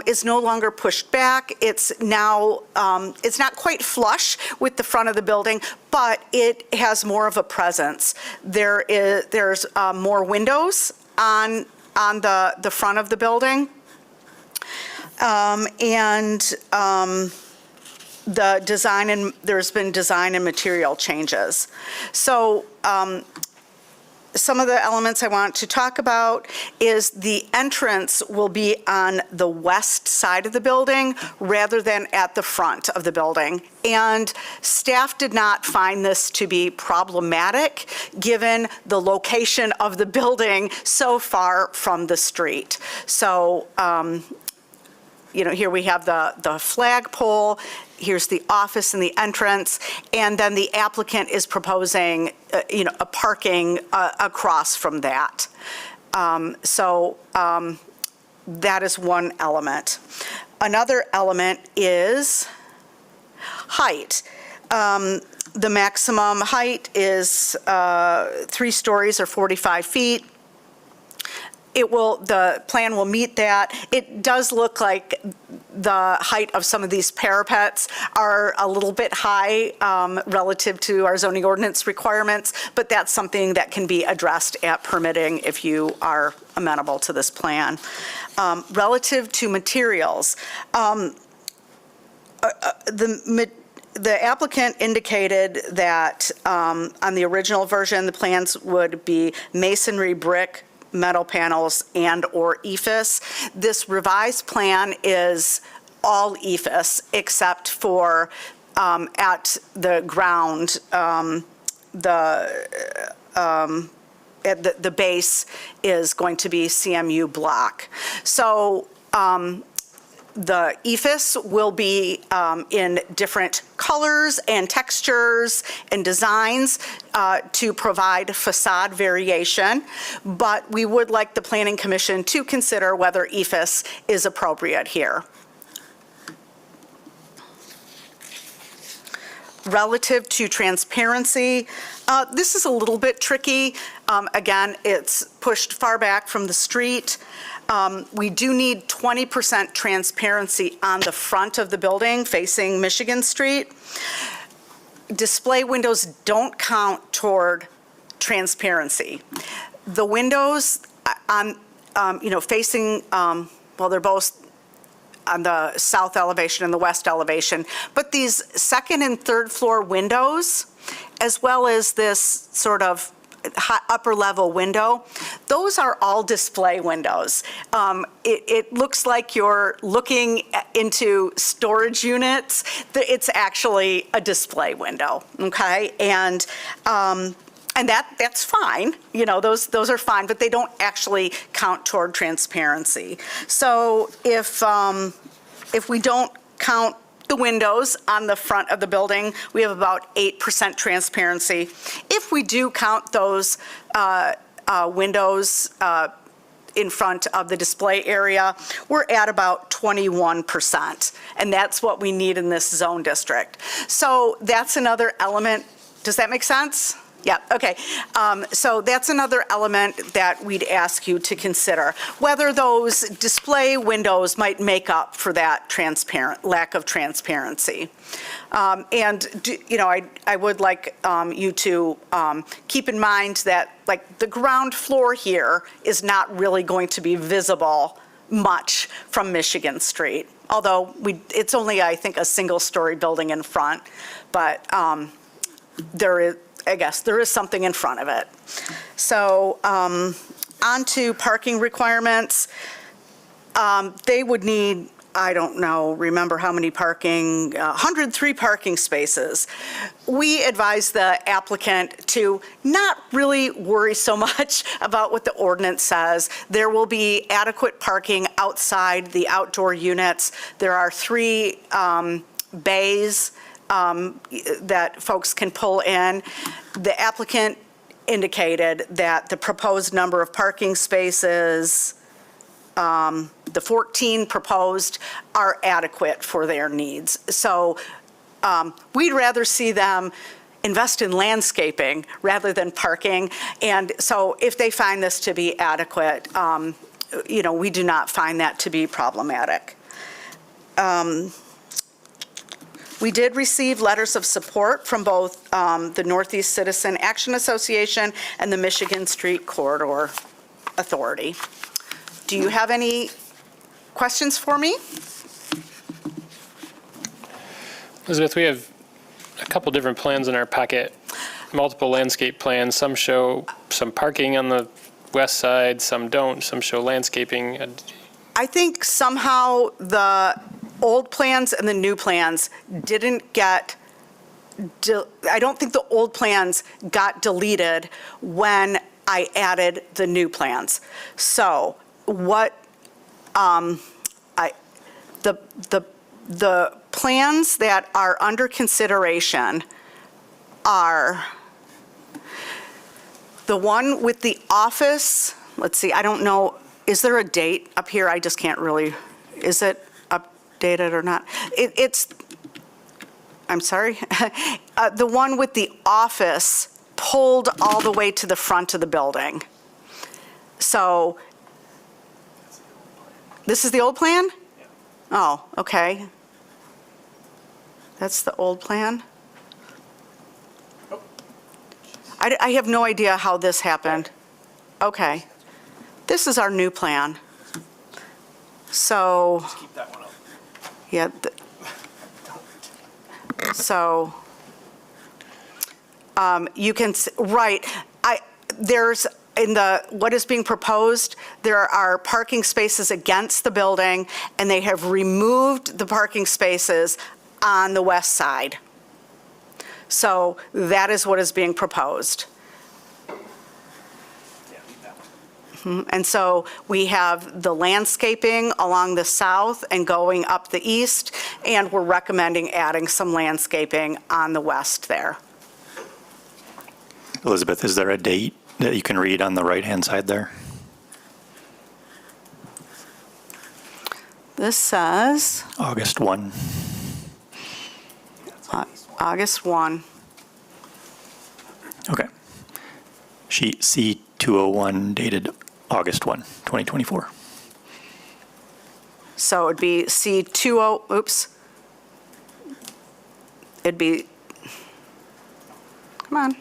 is no longer pushed back. It's now, it's not quite flush with the front of the building, but it has more of a presence. There's more windows on the front of the building. The design and there's been design and material changes. So some of the elements I want to talk about is the entrance will be on the west side of the building rather than at the front of the building. And staff did not find this to be problematic given the location of the building so far from the street. So, here we have the flagpole. Here's the office and the entrance, and then the applicant is proposing, a parking across from that. That is one element. Another element is height. The maximum height is 3 stories or 45 feet. The plan will meet that. It does look like the height of some of these parapets are a little bit high relative to our zoning ordinance requirements, but that's something that can be addressed at permitting if you are amenable to this plan. Relative to materials, the applicant indicated that on the original version, the plans would be masonry, brick, metal panels, and/or EIFS. This revised plan is all EIFS except for at the ground, the base is going to be CMU block. So the EIFS will be in different colors and textures and designs to provide facade variation, but we would like the Planning Commission to consider whether EIFS is appropriate here. Relative to transparency, this is a little bit tricky. Again, it's pushed far back from the street. We do need 20% transparency on the front of the building facing Michigan Street. Display windows don't count toward transparency. The windows on, facing, they're both on the south elevation and the west elevation, but these second and third floor windows, as well as this sort of upper level window, those are all display windows. It looks like you're looking into storage units. It's actually a display window, okay? And that's fine, those are fine, but they don't actually count toward transparency. So if we don't count the windows on the front of the building, we have about 8% transparency. If we do count those windows in front of the display area, we're at about 21%. And that's what we need in this zone district. So that's another element. Does that make sense? Yeah, okay. So that's another element that we'd ask you to consider, whether those display windows might make up for that lack of transparency. I would like you to keep in mind that, like, the ground floor here is not really going to be visible much from Michigan Street, although it's only, I think, a single-story building in front, but there is something in front of it. So on to parking requirements. They would need, I don't know, remember how many 103 parking spaces. We advise the applicant to not really worry so much about what the ordinance says. There will be adequate parking outside the outdoor units. There are 3 bays that folks can pull in. The applicant indicated that the proposed number of parking spaces, the 14 proposed, are adequate for their needs. So we'd rather see them invest in landscaping rather than parking. And so if they find this to be adequate, we do not find that to be problematic. We did receive letters of support from both the Northeast Citizen Action Association and the Michigan Street Corridor Authority. Do you have any questions for me? Elizabeth, we have a couple different plans in our packet, multiple landscape plans. Some show some parking on the west side, some don't, some show landscaping. I think somehow the old plans and the new plans didn't get, I don't think the old plans got deleted when I added the new plans. So what, the plans that are under consideration are the one with the office, let's see, I don't know, is there a date up here? I just can't really, is it updated or not? I'm sorry. The one with the office pulled all the way to the front of the building. So, this is the old plan? Oh, okay. That's the old plan? I have no idea how this happened. Okay. This is our new plan. So. Just keep that one up. Yeah. So, you can, right, there's, what is being proposed, there are parking spaces against the building, and they have removed the parking spaces on the west side. So that is what is being proposed. And so we have the landscaping along the south and going up the east, and we're recommending adding some landscaping on the west there. Elizabeth, is there a date that you can read on the right-hand side there? This says August 1. August 1. Okay. Sheet C201 dated August 1, 2024. So it'd be C20, oops. It'd be, come on.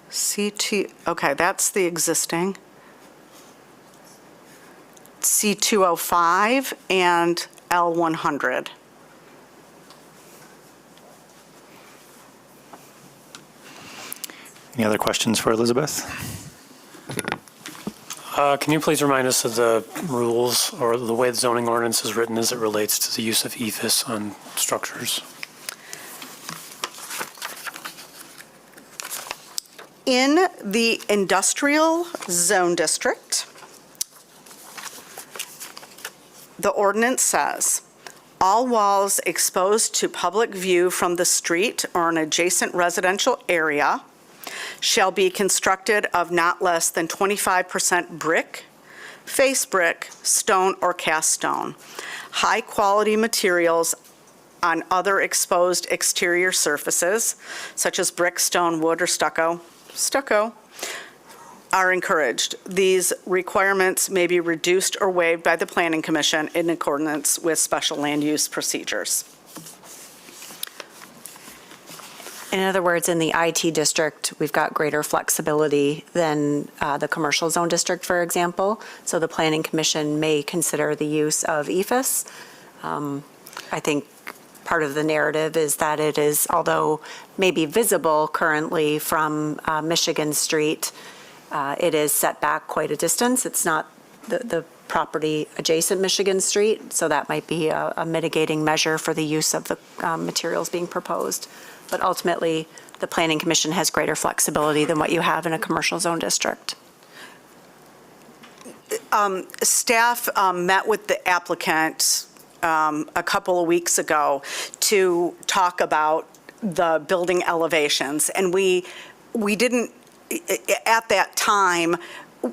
C2, okay, that's the existing. C205 and L100. Any other questions for Elizabeth? Can you please remind us of the rules or the way the zoning ordinance is written as it relates to the use of EFS on structures? In the industrial zone district, the ordinance says, All walls exposed to public view from the street or an adjacent residential area shall be constructed of not less than 25% brick, face brick, stone, or cast stone. High-quality materials on other exposed exterior surfaces, such as brick, stone, wood, or stucco, are encouraged. These requirements may be reduced or waived by the Planning Commission in accordance with special land use procedures. In other words, in the IT district, we've got greater flexibility than the commercial zone district, for example. So the Planning Commission may consider the use of EFS. I think part of the narrative is that it is, although maybe visible currently from Michigan Street, it is set back quite a distance. It's not the property adjacent Michigan Street, so that might be a mitigating measure for the use of the materials being proposed. But ultimately, the Planning Commission has greater flexibility than what you have in a commercial zone district. Staff met with the applicant a couple of weeks ago to talk about the building elevations, and we didn't, at that time,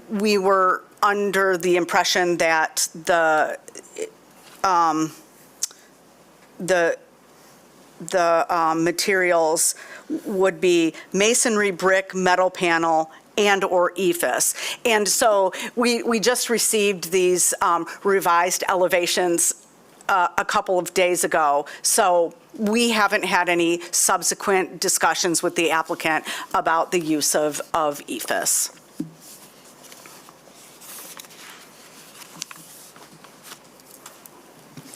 we were under the impression that the materials would be masonry, brick, metal panel, and/or EFS. And so we just received these revised elevations a couple of days ago. So we haven't had any subsequent discussions with the applicant about the use of EFS.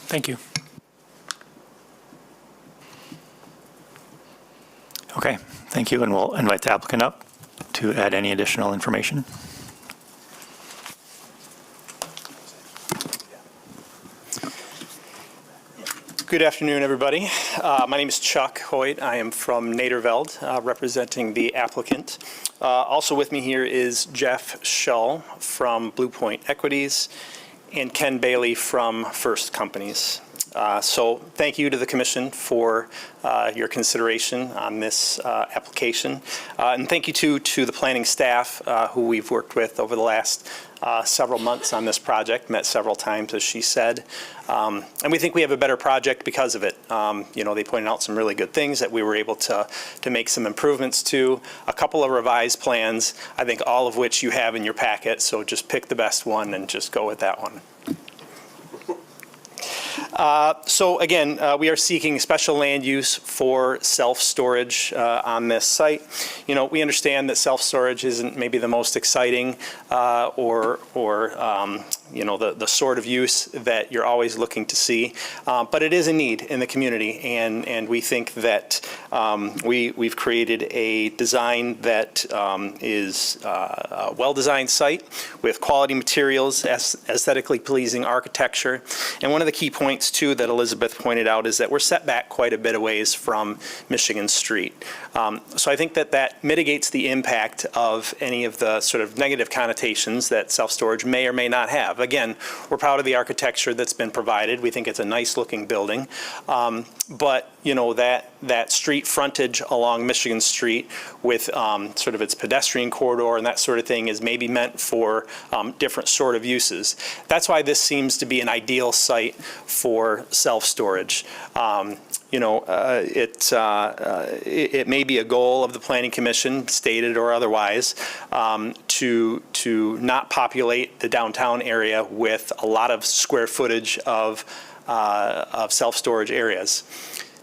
Thank you. Okay, thank you, and we'll invite the applicant up to add any additional information. Good afternoon, everybody. My name is Chuck Hoyt. I am from Naderveld, representing the applicant. Also with me here is Jeff Shull from Blue Point Equities and Ken Bailey from First Companies. So thank you to the Commission for your consideration on this application. And thank you to the planning staff who we've worked with over the last several months on this project, met several times, as she said. And we think we have a better project because of it. You know, they pointed out some really good things that we were able to make some improvements to. A couple of revised plans, I think all of which you have in your packet, so just pick the best one and just go with that one. So again, we are seeking special land use for self-storage on this site. You know, we understand that self-storage isn't maybe the most exciting or you know, the sort of use that you're always looking to see, but it is a need in the community, and we think that we've created a design that is a well-designed site with quality materials, aesthetically pleasing architecture, and one of the key points too that Elizabeth pointed out is that we're set back quite a bit of ways from Michigan Street. So I think that mitigates the impact of any of the sort of negative connotations that self-storage may or may not have. Again, we're proud of the architecture that's been provided. We think it's a nice looking building. But you know, that street frontage along Michigan Street with sort of its pedestrian corridor and that sort of thing is maybe meant for different sort of uses. That's why this seems to be an ideal site for self-storage. You know, it may be a goal of the Planning Commission, stated or otherwise, to not populate the downtown area with a lot of square footage of self-storage areas.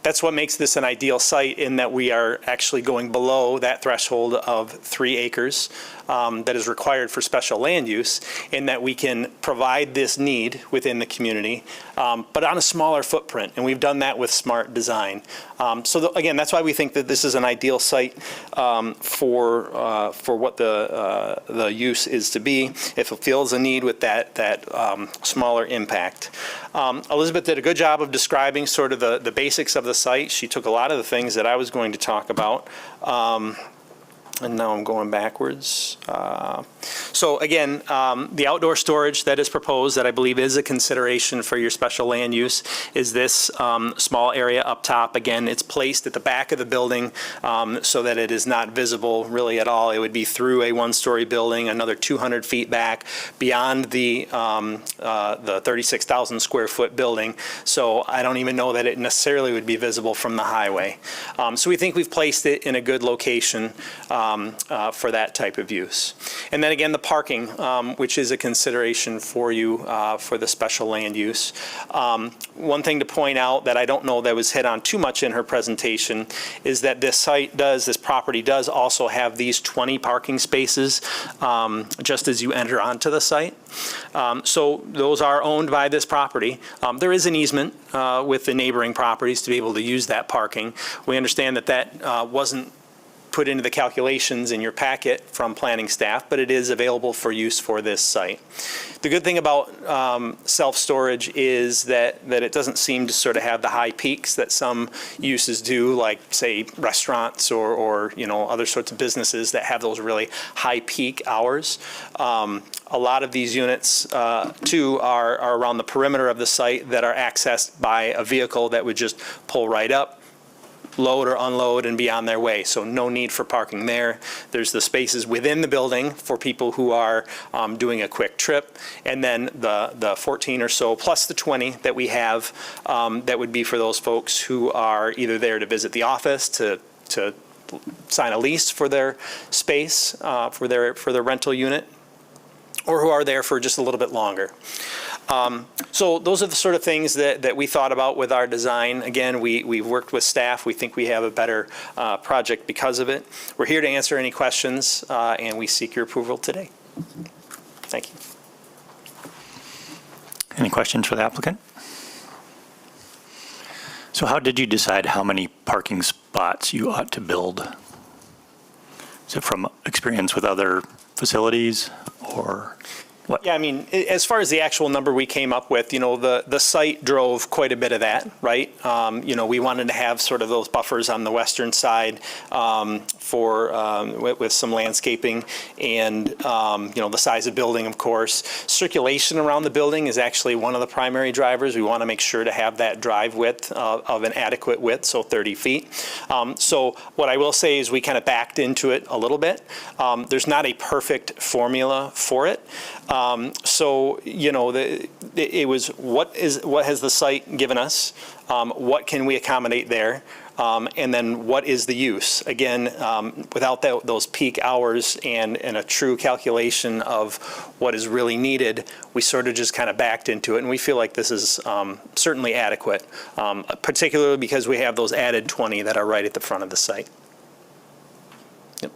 That's what makes this an ideal site, in that we are actually going below that threshold of 3 acres that is required for special land use, in that we can provide this need within the community, but on a smaller footprint, and we've done that with smart design. So again, that's why we think that this is an ideal site for what the use is to be. It fulfills a need with that smaller impact. Elizabeth did a good job of describing sort of the basics of the site. She took a lot of the things that I was going to talk about. And now I'm going backwards. So again, the outdoor storage that is proposed, that I believe is a consideration for your special land use, is this small area up top. Again, it's placed at the back of the building so that it is not visible really at all. It would be through a one-story building, another 200 feet back beyond the 36,000 square foot building. So I don't even know that it necessarily would be visible from the highway. So we think we've placed it in a good location for that type of use. And then again, the parking, which is a consideration for you for the special land use. One thing to point out that I don't know that was hit on too much in her presentation is that this property does also have these 20 parking spaces just as you enter onto the site. So those are owned by this property. There is an easement with the neighboring properties to be able to use that parking. We understand that that wasn't put into the calculations in your packet from planning staff, but it is available for use for this site. The good thing about self-storage is that it doesn't seem to sort of have the high peaks that some uses do, like say restaurants or you know, other sorts of businesses that have those really high peak hours. A lot of these units too are around the perimeter of the site that are accessed by a vehicle that would just pull right up, load or unload, and be on their way. So no need for parking there. There's the spaces within the building for people who are doing a quick trip. And then the 14 or so, plus the 20 that we have, that would be for those folks who are either there to visit the office, to sign a lease for their space, for their rental unit, or who are there for just a little bit longer. So those are the sort of things that we thought about with our design. Again, we've worked with staff. We think we have a better project because of it. We're here to answer any questions, and we seek your approval today. Thank you. Any questions for the applicant? So how did you decide how many parking spots you ought to build? Is it from experience with other facilities, or what? Yeah, I mean, as far as the actual number we came up with, you know, the site drove quite a bit of that, right? You know, we wanted to have sort of those buffers on the western side with some landscaping and, you know, the size of building, of course. Circulation around the building is actually one of the primary drivers. We want to make sure to have that drive width of an adequate width, so 30 feet. So what I will say is we kind of backed into it a little bit. There's not a perfect formula for it. So, you know, it was what has the site given us? What can we accommodate there? And then what is the use? Again, without those peak hours and a true calculation of what is really needed, we sort of just kind of backed into it. And we feel like this is certainly adequate, particularly because we have those added 20 that are right at the front of the site. Yep.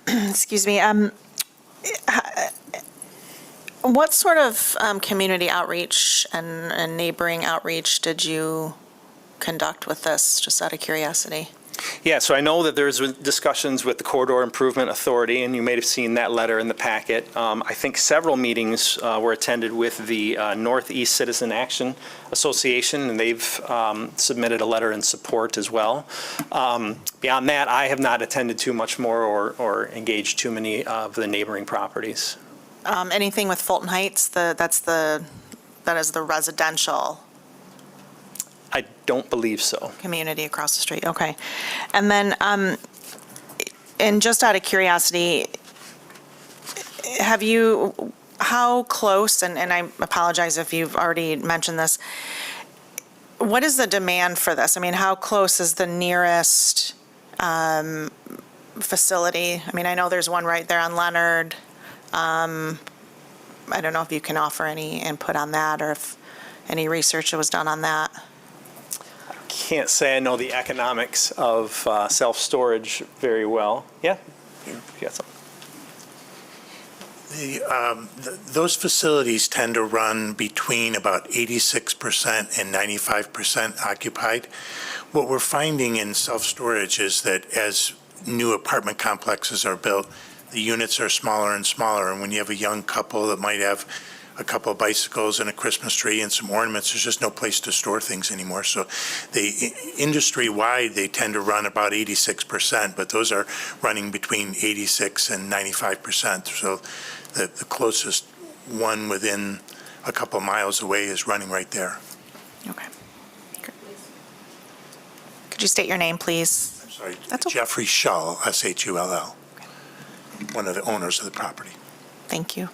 Excuse me. What sort of community outreach and neighboring outreach did you conduct with this, just out of curiosity? Yeah, so I know that there's discussions with the Corridor Improvement Authority, and you may have seen that letter in the packet. I think several meetings were attended with the Northeast Citizen Action Association, and they've submitted a letter in support as well. Beyond that, I have not attended too much more or engaged too many of the neighboring properties. Anything with Fulton Heights? That is the residential I don't believe so. community across the street. Okay. And then, and just out of curiosity, how close, and I apologize if you've already mentioned this, what is the demand for this? I mean, how close is the nearest facility? I mean, I know there's one right there on Leonard. I don't know if you can offer any input on that, or if any research was done on that. Can't say I know the economics of self-storage very well. Yeah? You got something? Those facilities tend to run between about 86% and 95% occupied. What we're finding in self-storage is that as new apartment complexes are built, the units are smaller and smaller, and when you have a young couple that might have a couple of bicycles and a Christmas tree and some ornaments. There's just no place to store things anymore. So industry-wide, they tend to run about 86%, but those are running between 86 and 95%. So the closest one within a couple of miles away is running right there. Okay. Could you state your name, please? I'm sorry, That's okay. Jeffrey Shull, S-H-U-L-L, one of the owners of the property. Thank you.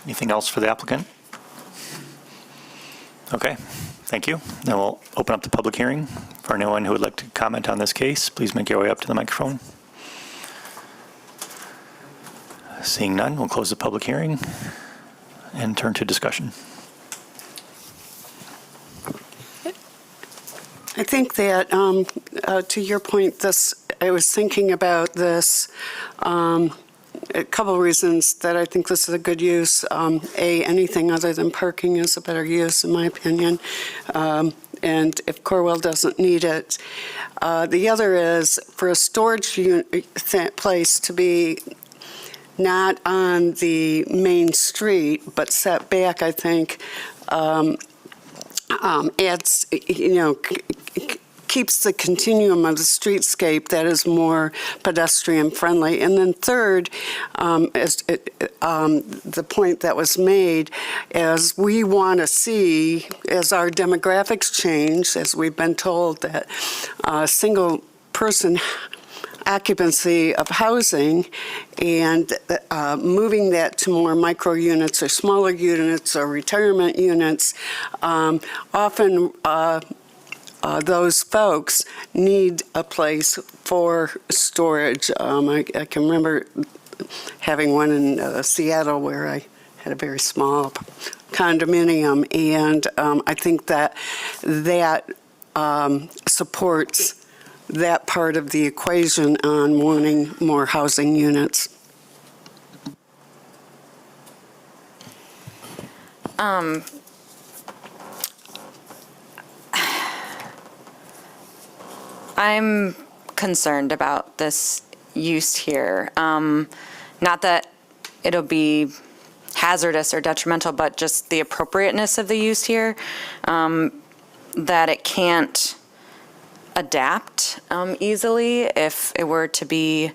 Anything else for the applicant? Okay, thank you. Then we'll open up the public hearing. For anyone who would like to comment on this case, please make your way up to the microphone. Seeing none, we'll close the public hearing and turn to discussion. I think that, to your point, I was thinking about this, a couple of reasons that I think this is a good use. Anything other than parking is a better use, in my opinion. And if Corwell doesn't need it. The other is for a storage place to be not on the main street, but set back, I think, adds, keeps the continuum of the streetscape that is more pedestrian friendly. And then third, the point that was made, as we want to see, as our demographics change, as we've been told that single person occupancy of housing and moving that to more micro units or smaller units or retirement units, often those folks need a place for storage. I can remember having one in Seattle where I had a very small condominium, and I think that supports that part of the equation on wanting more housing units. I'm concerned about this use here. Not that it'll be hazardous or detrimental, but just the appropriateness of the use here, that it can't adapt easily if it were to be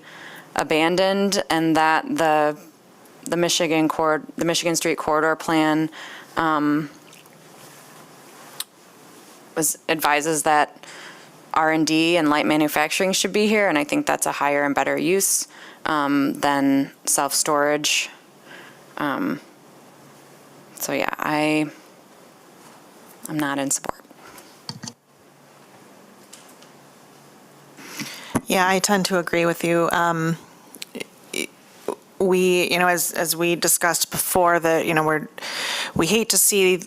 abandoned, and that the Michigan Street Corridor Plan advises that R&D and light manufacturing should be here, and I think that's a higher and better use than self-storage. So yeah, I'm not in support. Yeah, I tend to agree with you. We, as we discussed before, we hate to see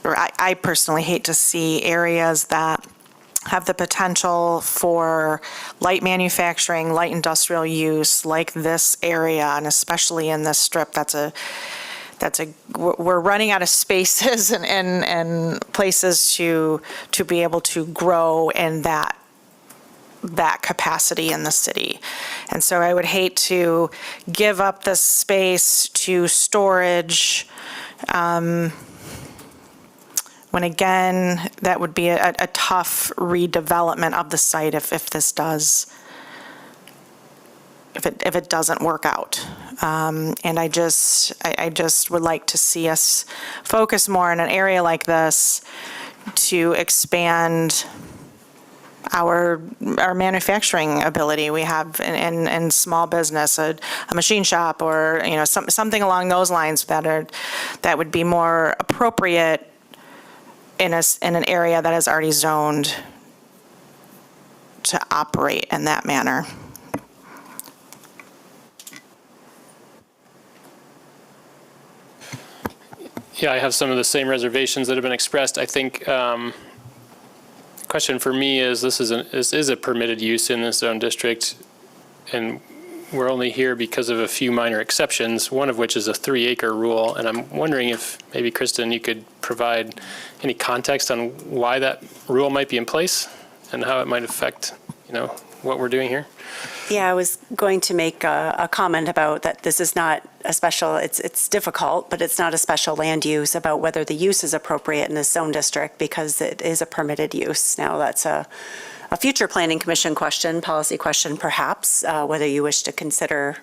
I personally hate to see areas that have the potential for light manufacturing, light industrial use, like this area, and especially in this strip. We're running out of spaces and places to be able to grow in that capacity in the city. And so I would hate to give up the space to storage, when again, that would be a tough redevelopment of the site if it doesn't work out. And I just would like to see us focus more in an area like this to expand our manufacturing ability. We have in small business a machine shop, or something along those lines that would be more appropriate in an area that is already zoned to operate in that manner. Yeah, I have some of the same reservations that have been expressed. I think the question for me is, this is a permitted use in this zone district, and we're only here because of a few minor exceptions, one of which is a 3-acre rule. And I'm wondering if maybe, Kristen, you could provide any context on why that rule might be in place and how it might affect, what we're doing here? Yeah, I was going to make a comment about that this is not a special, it's difficult, but it's not a special land use about whether the use is appropriate in this zone district because it is a permitted use. Now, that's a future planning commission question, policy question perhaps, whether you wish to consider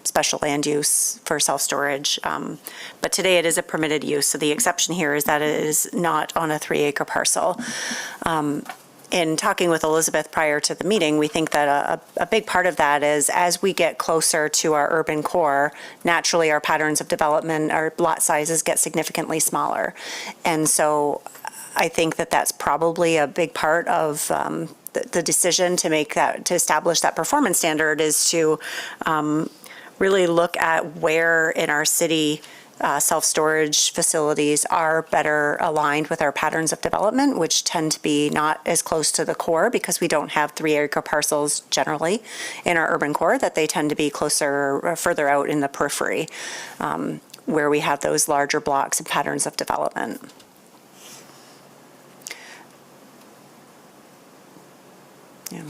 special land use for self-storage. But today it is a permitted use, so the exception here is that it is not on a 3-acre parcel. In talking with Elizabeth prior to the meeting, we think that a big part of that is as we get closer to our urban core, naturally our patterns of development, our lot sizes get significantly smaller. And so I think that that's probably a big part of the decision to make that, to establish that performance standard is to really look at where in our city self-storage facilities are better aligned with our patterns of development, which tend to be not as close to the core because we don't have 3-acre parcels generally in our urban core, that they tend to be closer or further out in the periphery where we have those larger blocks and patterns of development. Yeah.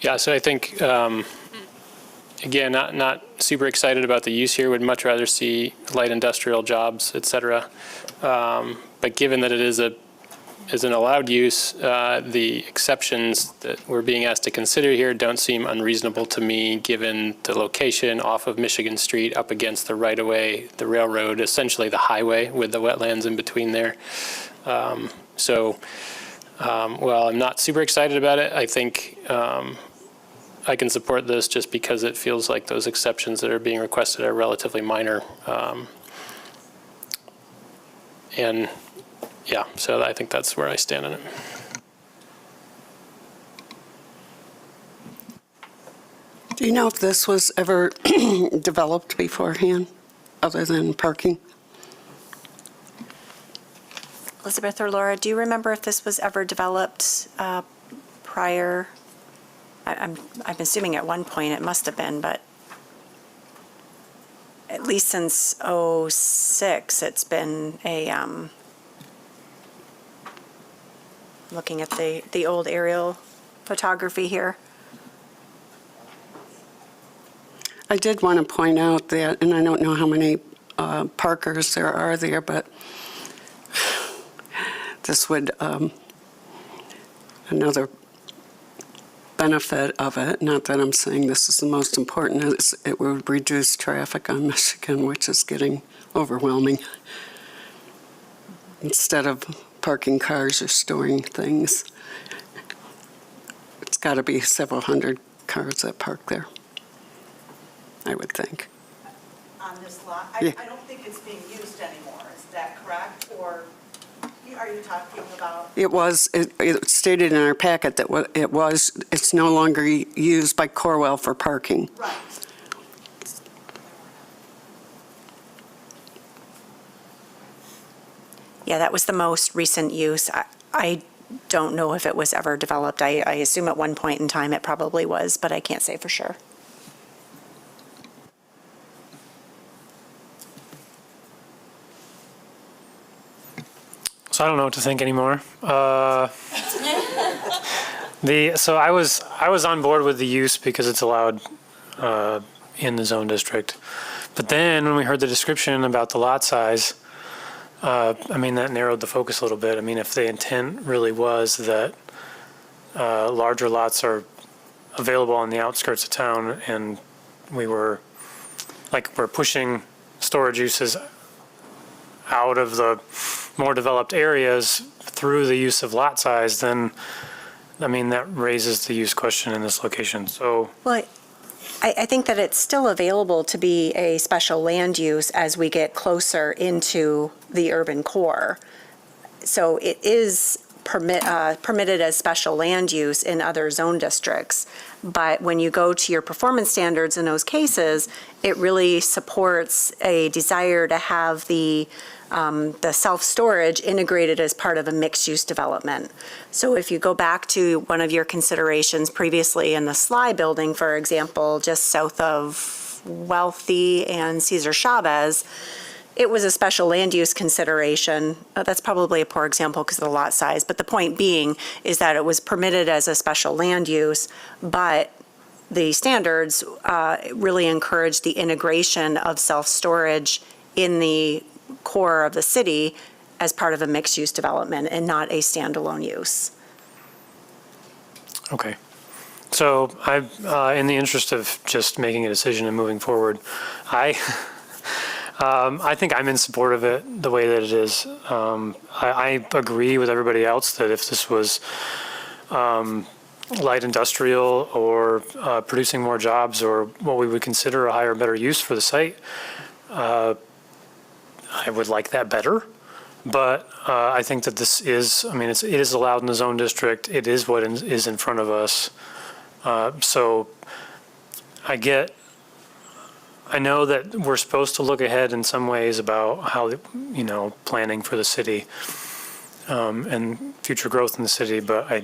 Yeah, so I think, again, not super excited about the use here, would much rather see light industrial jobs, et cetera. But given that it is an allowed use, the exceptions that we're being asked to consider here don't seem unreasonable to me, given the location off of Michigan Street up against the right-of-way, the railroad, essentially the highway with the wetlands in between there. While I'm not super excited about it, I think I can support this just because it feels like those exceptions that are being requested are relatively minor. And yeah, so I think that's where I stand on it. Do you know if this was ever developed beforehand, other than parking? Elizabeth or Laura, do you remember if this was ever developed prior? I'm assuming at one point it must have been, but at least since '06, it's been a, looking at the old aerial photography here. I did want to point out that, and I don't know how many parkers there are there, but this would, another benefit of it, not that I'm saying this is the most important, is it would reduce traffic on Michigan, which is getting overwhelming. Instead of parking cars or storing things, it's got to be several hundred cars that park there, I would think. On this lot, Yeah. I don't think it's being used anymore, is that correct? Or are you talking about? It stated in our packet that it's no longer used by Corwell for parking. Right. Yeah, that was the most recent use. I don't know if it was ever developed. I assume at one point in time it probably was, but I can't say for sure. So I don't know what to think anymore. So I was on board with the use because it's allowed in the zone district. But then when we heard the description about the lot size, that narrowed the focus a little bit. If the intent really was that larger lots are available on the outskirts of town and we're pushing storage uses out of the more developed areas through the use of lot size, then, that raises the use question in this location. So, Well, I think that it's still available to be a special land use as we get closer into the urban core. So it is permitted as special land use in other zone districts. But when you go to your performance standards in those cases, it really supports a desire to have the self-storage integrated as part of a mixed-use development. So if you go back to one of your considerations previously in the Sly building, for example, just south of Wealthy and Cesar Chavez, it was a special land use consideration. That's probably a poor example because of the lot size, but the point being is that it was permitted as a special land use, but the standards really encourage the integration of self-storage in the core of the city as part of a mixed-use development and not a standalone use. Okay. So in the interest of just making a decision and moving forward, I think I'm in support of it the way that it is. I agree with everybody else that if this was light industrial or producing more jobs or what we would consider a higher, better use for the site, I would like that better. But I think that this is, it is allowed in the zone district. It is what is in front of us. So I know that we're supposed to look ahead in some ways about how, planning for the city and future growth in the city, but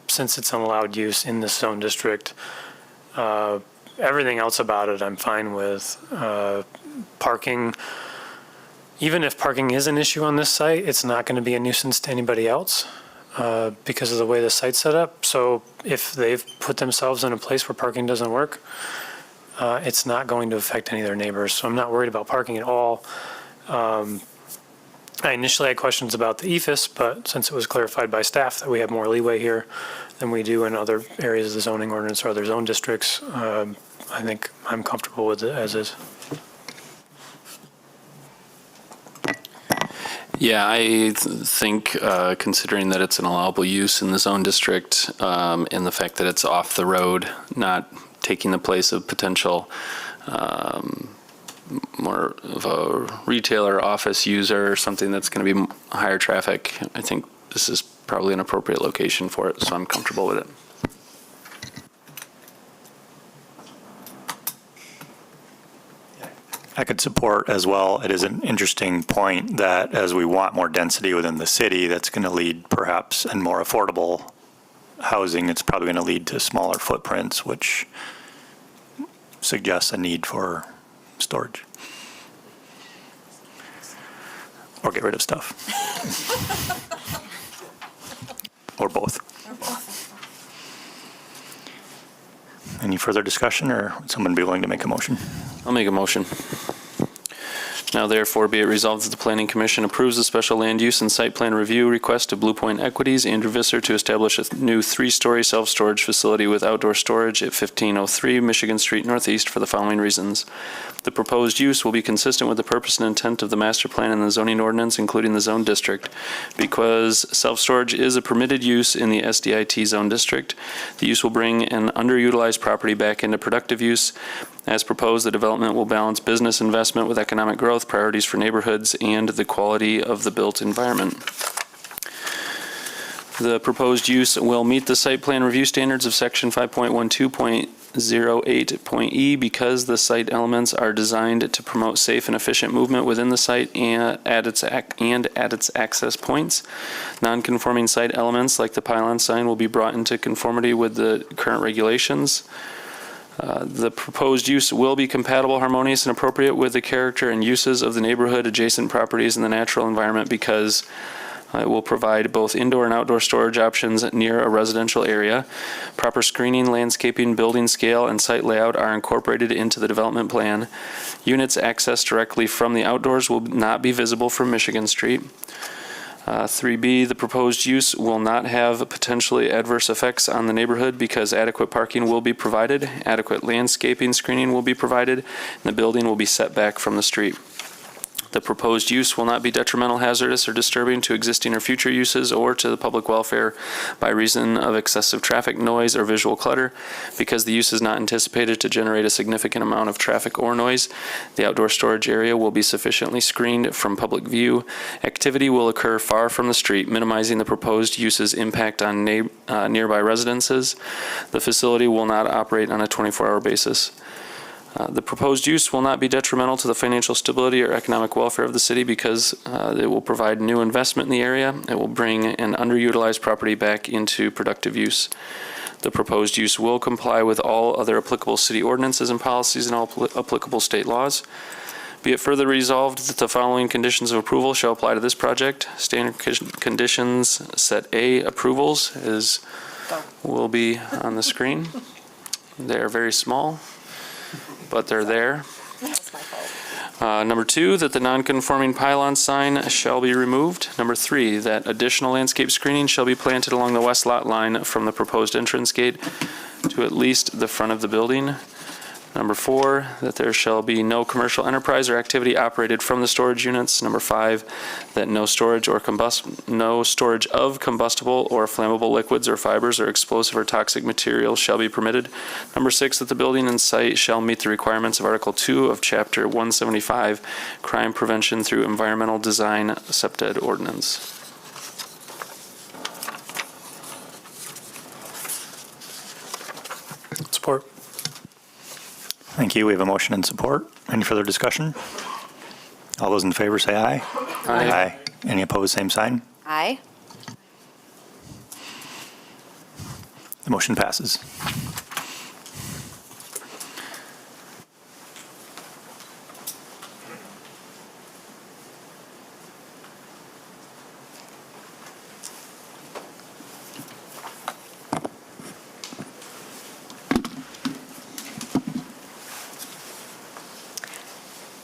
since it's an allowed use in this zone district, everything else about it I'm fine with. Parking, even if parking is an issue on this site, it's not going to be a nuisance to anybody else because of the way the site's set up. So if they've put themselves in a place where parking doesn't work, it's not going to affect any of their neighbors. So I'm not worried about parking at all. I initially had questions about the EFS, but since it was clarified by staff that we have more leeway here than we do in other areas of the zoning ordinance or other zone districts, I think I'm comfortable with it as is. Yeah, I think considering that it's an allowable use in the zone district and the fact that it's off the road, not taking the place of potential more of a retailer office user or something that's going to be higher traffic, I think this is probably an appropriate location for it, so I'm comfortable with it. I could support as well. It is an interesting point that as we want more density within the city, that's going to lead perhaps and more affordable housing. It's probably going to lead to smaller footprints, which suggests a need for storage. Or get rid of stuff. Or both. Any further discussion, or would someone be willing to make a motion? I'll make a motion. Now therefore be it resolved that the Planning Commission approves the special land use and site plan review request of Blue Point Equities, Andrew Visser, to establish a new 3-story self-storage facility with outdoor storage at 1503 Michigan Street Northeast for the following reasons. The proposed use will be consistent with the purpose and intent of the master plan and the zoning ordinance, including the zone district. Because self-storage is a permitted use in the SDIT zone district, the use will bring an underutilized property back into productive use. As proposed, the development will balance business investment with economic growth, priorities for neighborhoods, and the quality of the built environment. The proposed use will meet the site plan review standards of section 5.12.08.e because the site elements are designed to promote safe and efficient movement within the site and at its access points. Non-conforming site elements like the pylon sign will be brought into conformity with the current regulations. The proposed use will be compatible, harmonious, and appropriate with the character and uses of the neighborhood, adjacent properties, and the natural environment because it will provide both indoor and outdoor storage options near a residential area. Proper screening, landscaping, building scale, and site layout are incorporated into the development plan. Units accessed directly from the outdoors will not be visible from Michigan Street. 3B, the proposed use will not have potentially adverse effects on the neighborhood because adequate parking will be provided, adequate landscaping screening will be provided, and the building will be set back from the street. The proposed use will not be detrimental, hazardous, or disturbing to existing or future uses or to the public welfare by reason of excessive traffic, noise, or visual clutter. Because the use is not anticipated to generate a significant amount of traffic or noise, the outdoor storage area will be sufficiently screened from public view. Activity will occur far from the street, minimizing the proposed use's impact on nearby residences. The facility will not operate on a 24-hour basis. The proposed use will not be detrimental to the financial stability or economic welfare of the city because it will provide new investment in the area. It will bring an underutilized property back into productive use. The proposed use will comply with all other applicable city ordinances and policies and all applicable state laws. Be it further resolved that the following conditions of approval shall apply to this project. Standard conditions set A, approvals, will be on the screen. They're very small, but they're there. Number 2, that the non-conforming pylon sign shall be removed. Number 3, that additional landscape screening shall be planted along the west lot line from the proposed entrance gate to at least the front of the building. Number 4, that there shall be no commercial enterprise or activity operated from the storage units. Number 5, that no storage of combustible or flammable liquids or fibers or explosive or toxic materials shall be permitted. Number 6, that the building and site shall meet the requirements of Article 2 of Chapter 175, Crime Prevention through Environmental Design, SEPTED Ordinance. Support. Thank you. We have a motion and support. Any further discussion? All those in favor say aye. Aye. Any opposed, same sign. Aye. The motion passes.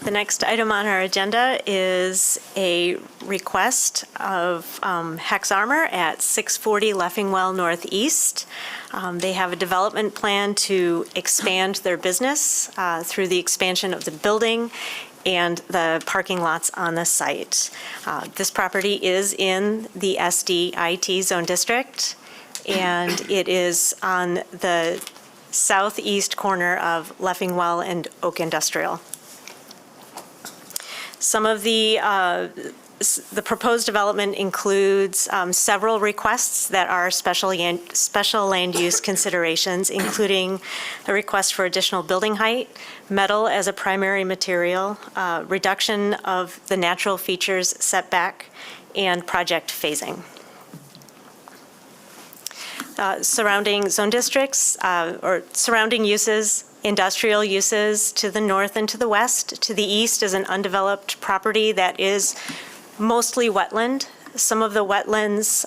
The next item on our agenda is a request of Hex Armor at 640 Leffingwell Northeast. They have a development plan to expand their business through the expansion of the building and the parking lots on the site. This property is in the SDIT zone district, and it is on the southeast corner of Leffingwell and Oak Industrial. Some of the proposed development includes several requests that are special land use considerations, including a request for additional building height, metal as a primary material, reduction of the natural features setback, and project phasing. Surrounding zone districts or surrounding uses, industrial uses to the north and to the west. To the east is an undeveloped property that is mostly wetland. Some of the wetlands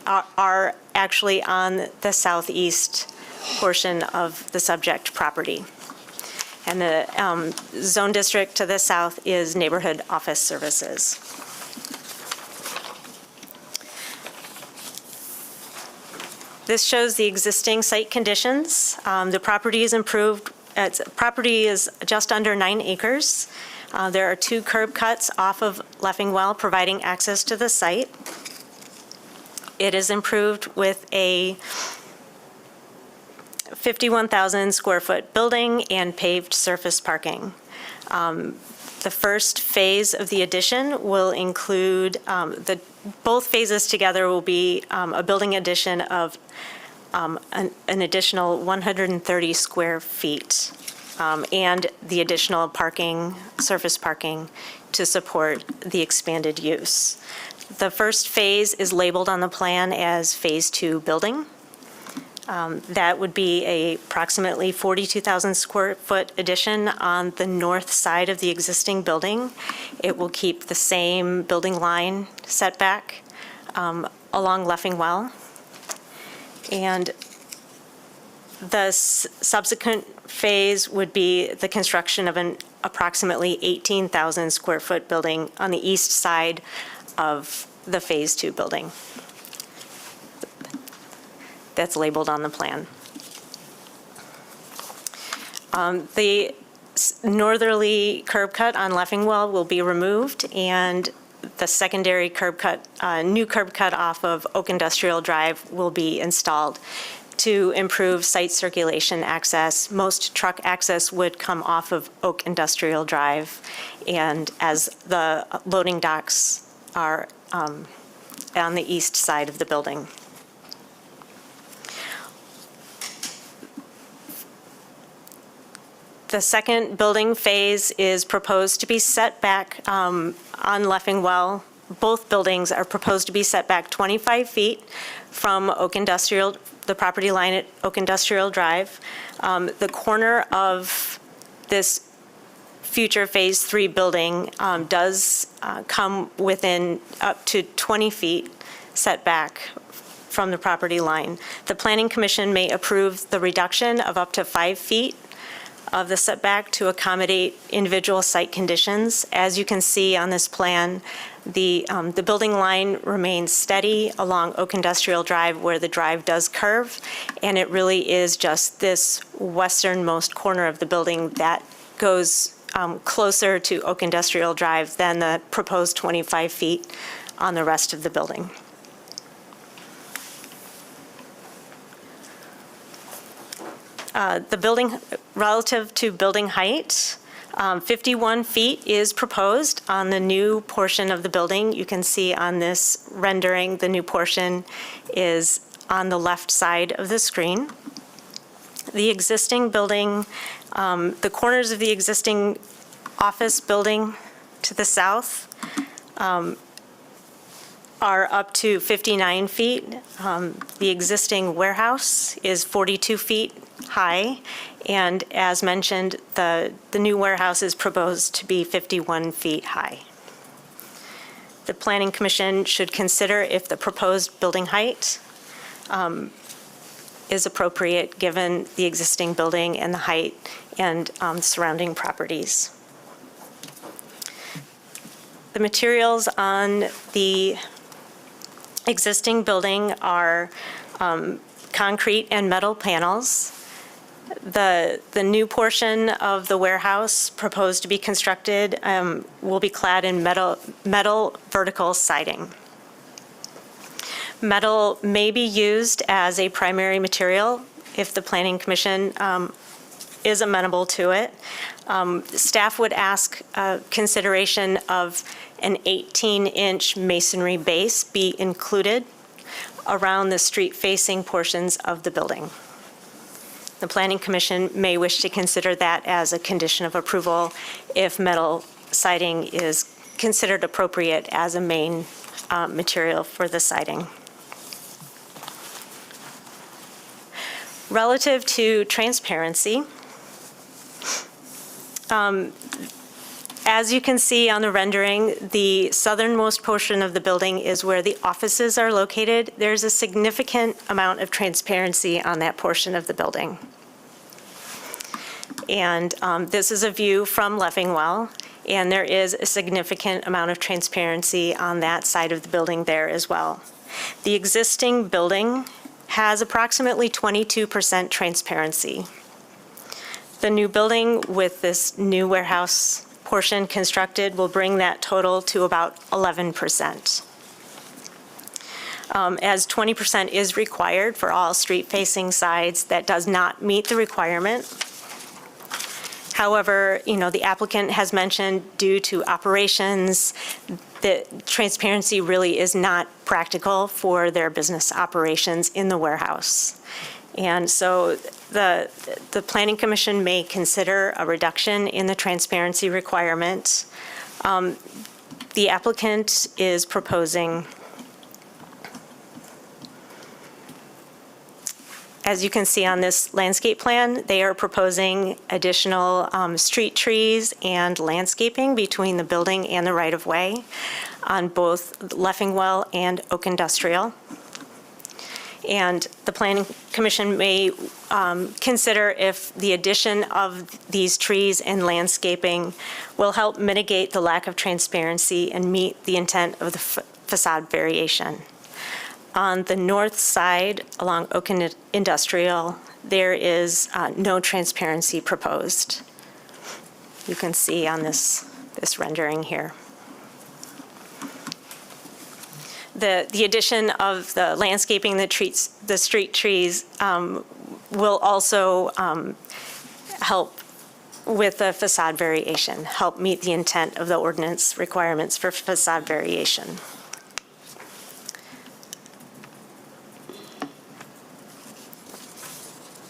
are actually on the southeast portion of the subject property. And the zone district to the south is neighborhood office services. This shows the existing site conditions. The property is improved. Property is just under 9 acres. There are 2 curb cuts off of Leffingwell providing access to the site. It is improved with a 51,000 square foot building and paved surface parking. The first phase of the addition will include, both phases together will be a building addition of an additional 130 square feet and the additional parking, surface parking to support the expanded use. The first phase is labeled on the plan as Phase 2 building. That would be a approximately 42,000 square foot addition on the north side of the existing building. It will keep the same building line setback along Leffingwell. And the subsequent phase would be the construction of an approximately 18,000 square foot building on the east side of the Phase 2 building. That's labeled on the plan. The northerly curb cut on Leffingwell will be removed, and the secondary curb cut, new curb cut off of Oak Industrial Drive will be installed to improve site circulation access. Most truck access would come off of Oak Industrial Drive, and as the loading docks are on the east side of the building. The second building phase is proposed to be set back on Leffingwell. Both buildings are proposed to be set back 25 feet from Oak Industrial, the property line at Oak Industrial Drive. The corner of this future Phase 3 building does come within up to 20 feet setback from the property line. The Planning Commission may approve the reduction of up to 5 feet of the setback to accommodate individual site conditions. As you can see on this plan, the building line remains steady along Oak Industrial Drive where the drive does curve, and it really is just this westernmost corner of the building that goes closer to Oak Industrial Drive than the proposed 25 feet on the rest of the building. The building, relative to building height, 51 feet is proposed on the new portion of the building. You can see on this rendering, the new portion is on the left side of the screen. The existing building, the corners of the existing office building to the south are up to 59 feet. The existing warehouse is 42 feet high, and as mentioned, the new warehouse is proposed to be 51 feet high. The Planning Commission should consider if the proposed building height is appropriate given the existing building and the height and surrounding properties. The materials on the existing building are concrete and metal panels. The new portion of the warehouse proposed to be constructed will be clad in metal vertical siding. Metal may be used as a primary material if the Planning Commission is amenable to it. Staff would ask consideration of an 18-inch masonry base be included around the street-facing portions of the building. The Planning Commission may wish to consider that as a condition of approval if metal siding is considered appropriate as a main material for the siding. Relative to transparency, as you can see on the rendering, the southernmost portion of the building is where the offices are located. There's a significant amount of transparency on that portion of the building. And this is a view from Leffingwell, and there is a significant amount of transparency on that side of the building there as well. The existing building has approximately 22% transparency. The new building with this new warehouse portion constructed will bring that total to about 11%. As 20% is required for all street-facing sides, that does not meet the requirement. However, the applicant has mentioned due to operations that transparency really is not practical for their business operations in the warehouse. And so the Planning Commission may consider a reduction in the transparency requirement. The applicant is proposing, as you can see on this landscape plan, they are proposing additional street trees and landscaping between the building and the right-of-way on both Leffingwell and Oak Industrial. And the Planning Commission may consider if the addition of these trees and landscaping will help mitigate the lack of transparency and meet the intent of the facade variation. On the north side, along Oak Industrial, there is no transparency proposed. You can see on this rendering here. The addition of the landscaping, the street trees will also help with the facade variation, help meet the intent of the ordinance requirements for facade variation.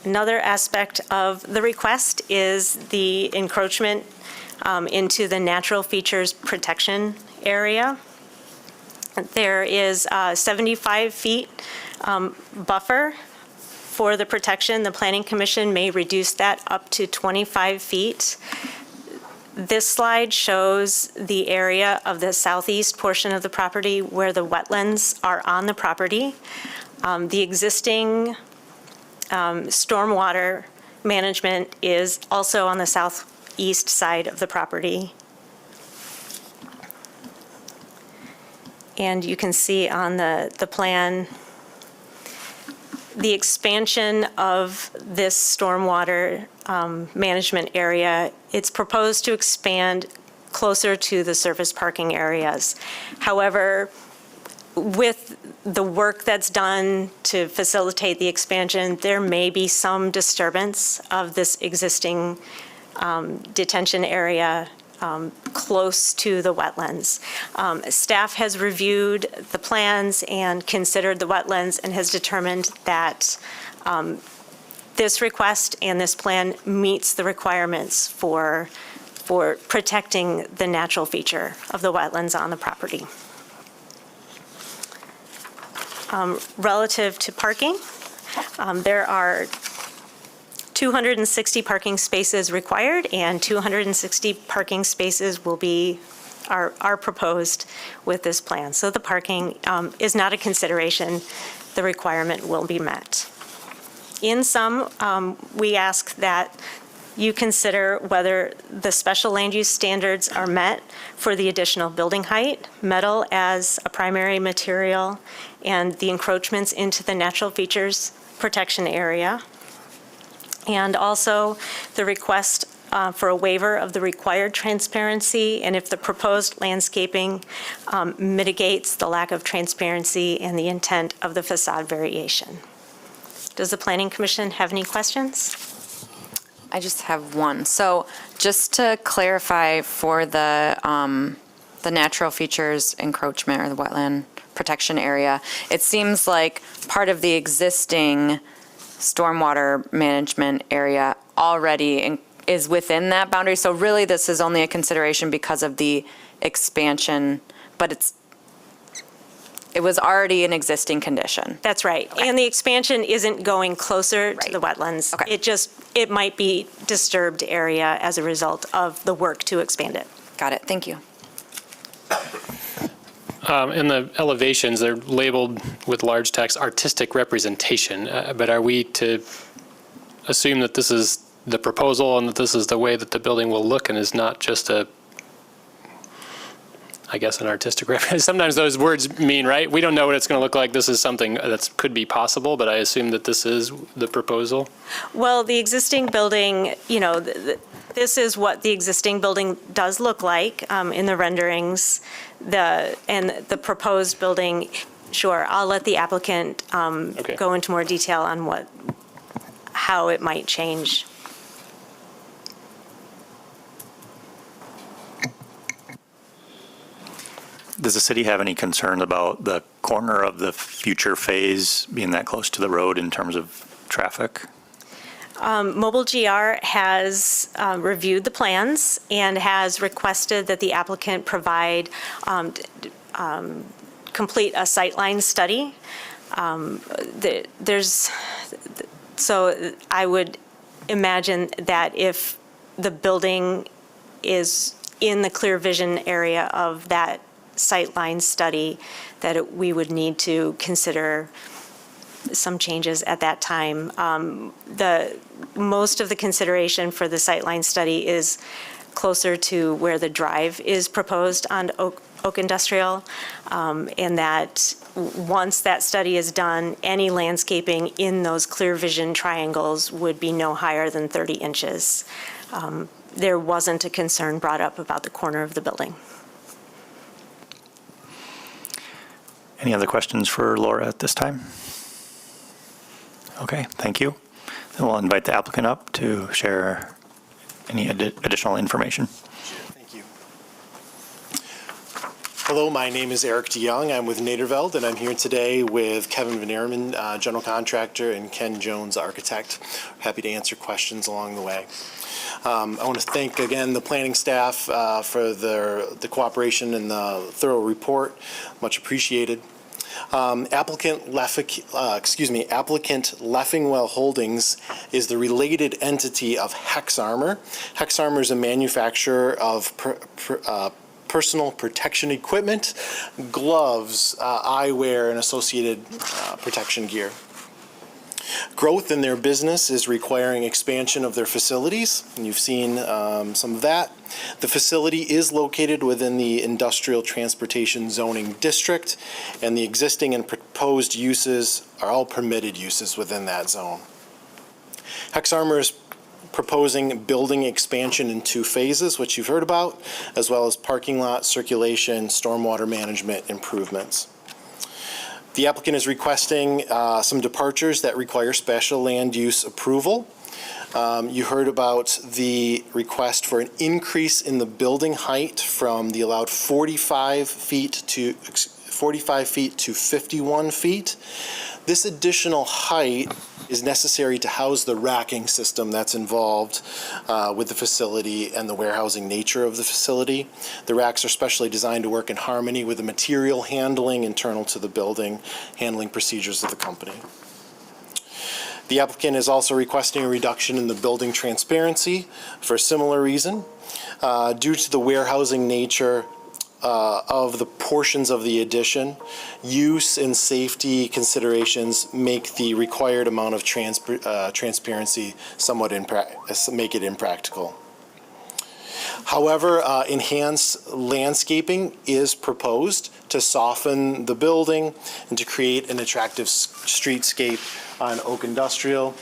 Another aspect of the request is the encroachment into the natural features protection area. There is a 75 feet buffer for the protection. The Planning Commission may reduce that up to 25 feet. This slide shows the area of the southeast portion of the property where the wetlands are on the property. The existing stormwater management is also on the southeast side of the property. And you can see on the plan, the expansion of this stormwater management area, it's proposed to expand closer to the surface parking areas. However, with the work that's done to facilitate the expansion, there may be some disturbance of this existing detention area close to the wetlands. Staff has reviewed the plans and considered the wetlands and has determined that this request and this plan meets the requirements for protecting the natural feature of the wetlands on the property. Relative to parking, there are 260 parking spaces required, and 260 parking spaces are proposed with this plan. So the parking is not a consideration. The requirement will be met. In sum, we ask that you consider whether the special land use standards are met for the additional building height, metal as a primary material, and the encroachments into the natural features protection area. And also the request for a waiver of the required transparency, and if the proposed landscaping mitigates the lack of transparency and the intent of the facade variation. Does the Planning Commission have any questions? I just have one. So just to clarify for the natural features encroachment or the wetland protection area, it seems like part of the existing stormwater management area already is within that boundary. So really this is only a consideration because of the expansion, but it was already an existing condition. That's right. Okay. And the expansion isn't going closer to the wetlands. Okay. It might be disturbed area as a result of the work to expand it. Got it. Thank you. In the elevations, they're labeled with large text, artistic representation, but are we to assume that this is the proposal and that this is the way that the building will look and is not just an artistic representation? Sometimes those words mean, right? We don't know what it's going to look like. This is something that could be possible, but I assume that this is the proposal. Well, the existing building, this is what the existing building does look like in the renderings. And the proposed building, sure, I'll let the applicant go into more detail on how it might change. Does the city have any concern about the corner of the future phase being that close to the road in terms of traffic? Mobile GR has reviewed the plans and has requested that the applicant provide, complete a sightline study. So I would imagine that if the building is in the clear vision area of that sightline study, that we would need to consider some changes at that time. Most of the consideration for the sightline study is closer to where the drive is proposed on Oak Industrial, and that once that study is done, any landscaping in those clear vision triangles would be no higher than 30 inches. There wasn't a concern brought up about the corner of the building. Any other questions for Laura at this time? Okay, thank you. Then we'll invite the applicant up to share any additional information. Thank you. Hello, my name is Eric DeYoung. I'm with Naderveld, and I'm here today with Kevin Van Eerman, general contractor, and Ken Jones, architect. Happy to answer questions along the way. I want to thank again the planning staff for the cooperation and the thorough report. Much appreciated. Applicant Leffingwell Holdings is the related entity of Hex Armor. Hex Armor is a manufacturer of personal protection equipment, gloves, eyewear, and associated protection gear. Growth in their business is requiring expansion of their facilities, and you've seen some of that. The facility is located within the Industrial Transportation Zoning District, and the existing and proposed uses are all permitted uses within that zone. Hex Armor is proposing building expansion in 2 phases, which you've heard about, as well as parking lot, circulation, stormwater management improvements. The applicant is requesting some departures that require special land use approval. You heard about the request for an increase in the building height from the allowed 45 feet to 51 feet. This additional height is necessary to house the racking system that's involved with the facility and the warehousing nature of the facility. The racks are specially designed to work in harmony with the material handling internal to the building, handling procedures of the company. The applicant is also requesting a reduction in the building transparency for a similar reason. Due to the warehousing nature of the portions of the addition, use and safety considerations make the required amount of transparency somewhat make it impractical. However, enhanced landscaping is proposed to soften the building and to create an attractive streetscape on Oak Industrial.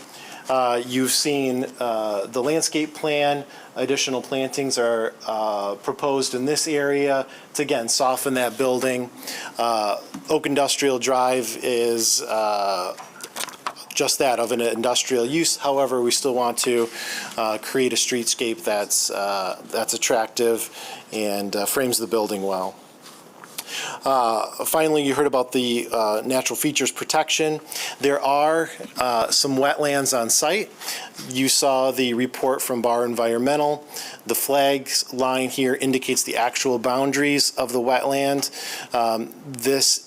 You've seen the landscape plan. Additional plantings are proposed in this area to, again, soften that building. Oak Industrial Drive is just that, of an industrial use. However, we still want to create a streetscape that's attractive and frames the building well. Finally, you heard about the natural features protection. There are some wetlands on site. You saw the report from Bar Environmental. The flag line here indicates the actual boundaries of the wetland. This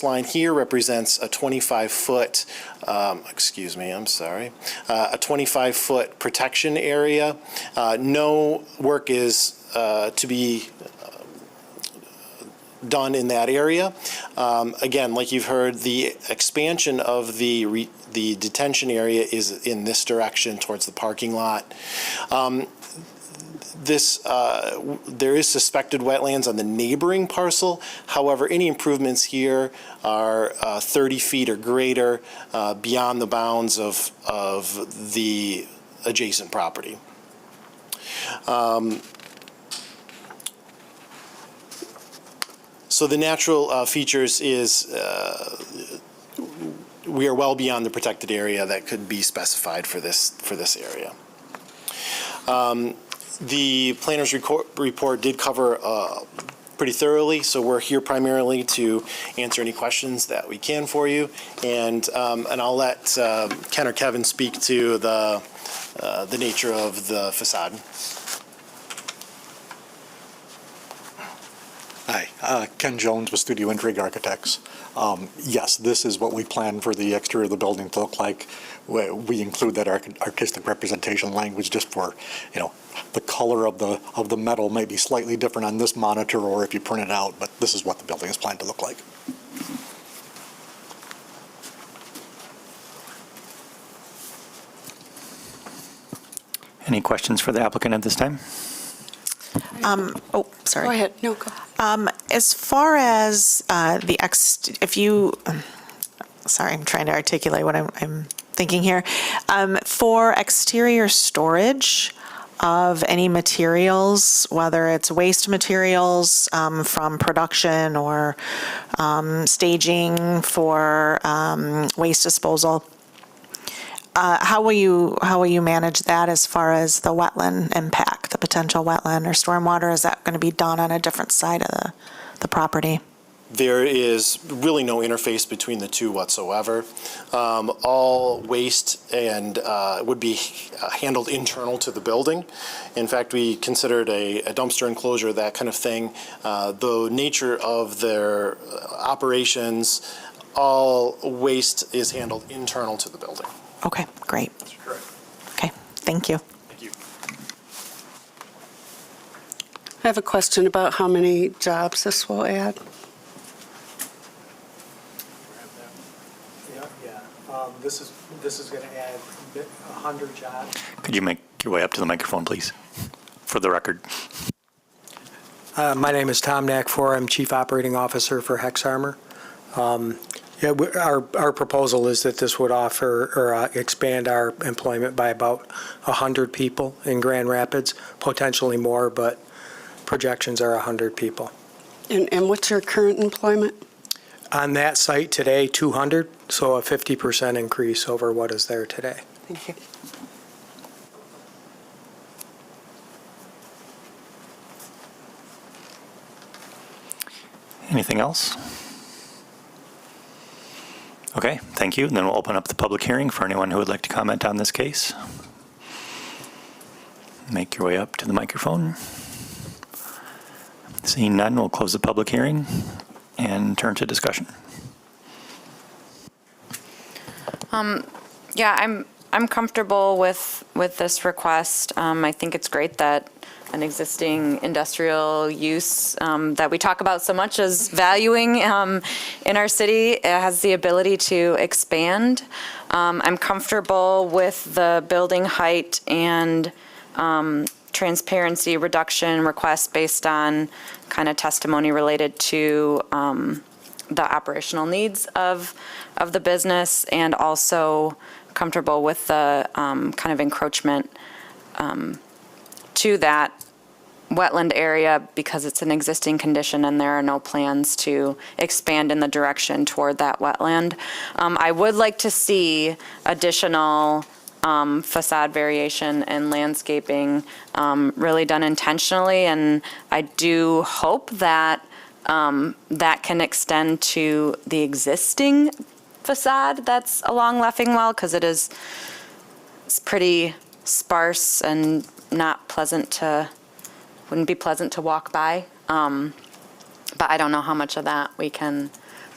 line here represents a 25-foot, a 25-foot protection area. No work is to be done in that area. Again, like you've heard, the expansion of the detention area is in this direction towards the parking lot. There is suspected wetlands on the neighboring parcel. However, any improvements here are 30 feet or greater beyond the bounds of the adjacent property. So the natural features is we are well beyond the protected area that could be specified for this area. The planner's report did cover pretty thoroughly, so we're here primarily to answer any questions that we can for you, and I'll let Ken or Kevin speak to the nature of the facade. Hi, Ken Jones with Studio Intrigue Architects. Yes, this is what we plan for the exterior of the building to look like. We include that artistic representation language just for, the color of the metal may be slightly different on this monitor or if you print it out, but this is what the building is planned to look like. Any questions for the applicant at this time? Sorry. Go ahead. No, go. As far as sorry, I'm trying to articulate what I'm thinking here. For exterior storage of any materials, whether it's waste materials from production or staging for waste disposal, how will you manage that as far as the wetland impact, the potential wetland or stormwater? Is that going to be done on a different side of the property? There is really no interface between the two whatsoever. All waste and would be handled internal to the building. In fact, we considered a dumpster enclosure, that kind of thing. The nature of their operations, all waste is handled internal to the building. Okay, great. That's correct. Okay, thank you. Thank you. I have a question about how many jobs this will add. This is going to add 100 jobs. Could you make your way up to the microphone, please, for the record? My name is Tom Nakfor. I'm Chief Operating Officer for Hexarmor. Our proposal is that this would offer or expand our employment by about 100 people in Grand Rapids, potentially more, but projections are 100 people. And what's your current employment? On that site today, 200, so a 50% increase over what is there today. Thank you. Anything else? Okay, thank you. Then we'll open up the public hearing for anyone who would like to comment on this case. Make your way up to the microphone. Seeing none, we'll close the public hearing and turn to discussion. Yeah, I'm comfortable with this request. I think it's great that an existing industrial use that we talk about so much as valuing in our city has the ability to expand. I'm comfortable with the building height and transparency reduction request based on kind of testimony related to the operational needs of the business, and also comfortable with the kind of encroachment to that wetland area because it's an existing condition and there are no plans to expand in the direction toward that wetland. I would like to see additional facade variation and landscaping really done intentionally, and I do hope that that can extend to the existing facade that's along Leffingwell, because it's pretty sparse and not pleasant to, wouldn't be pleasant to walk by. But I don't know how much of that we can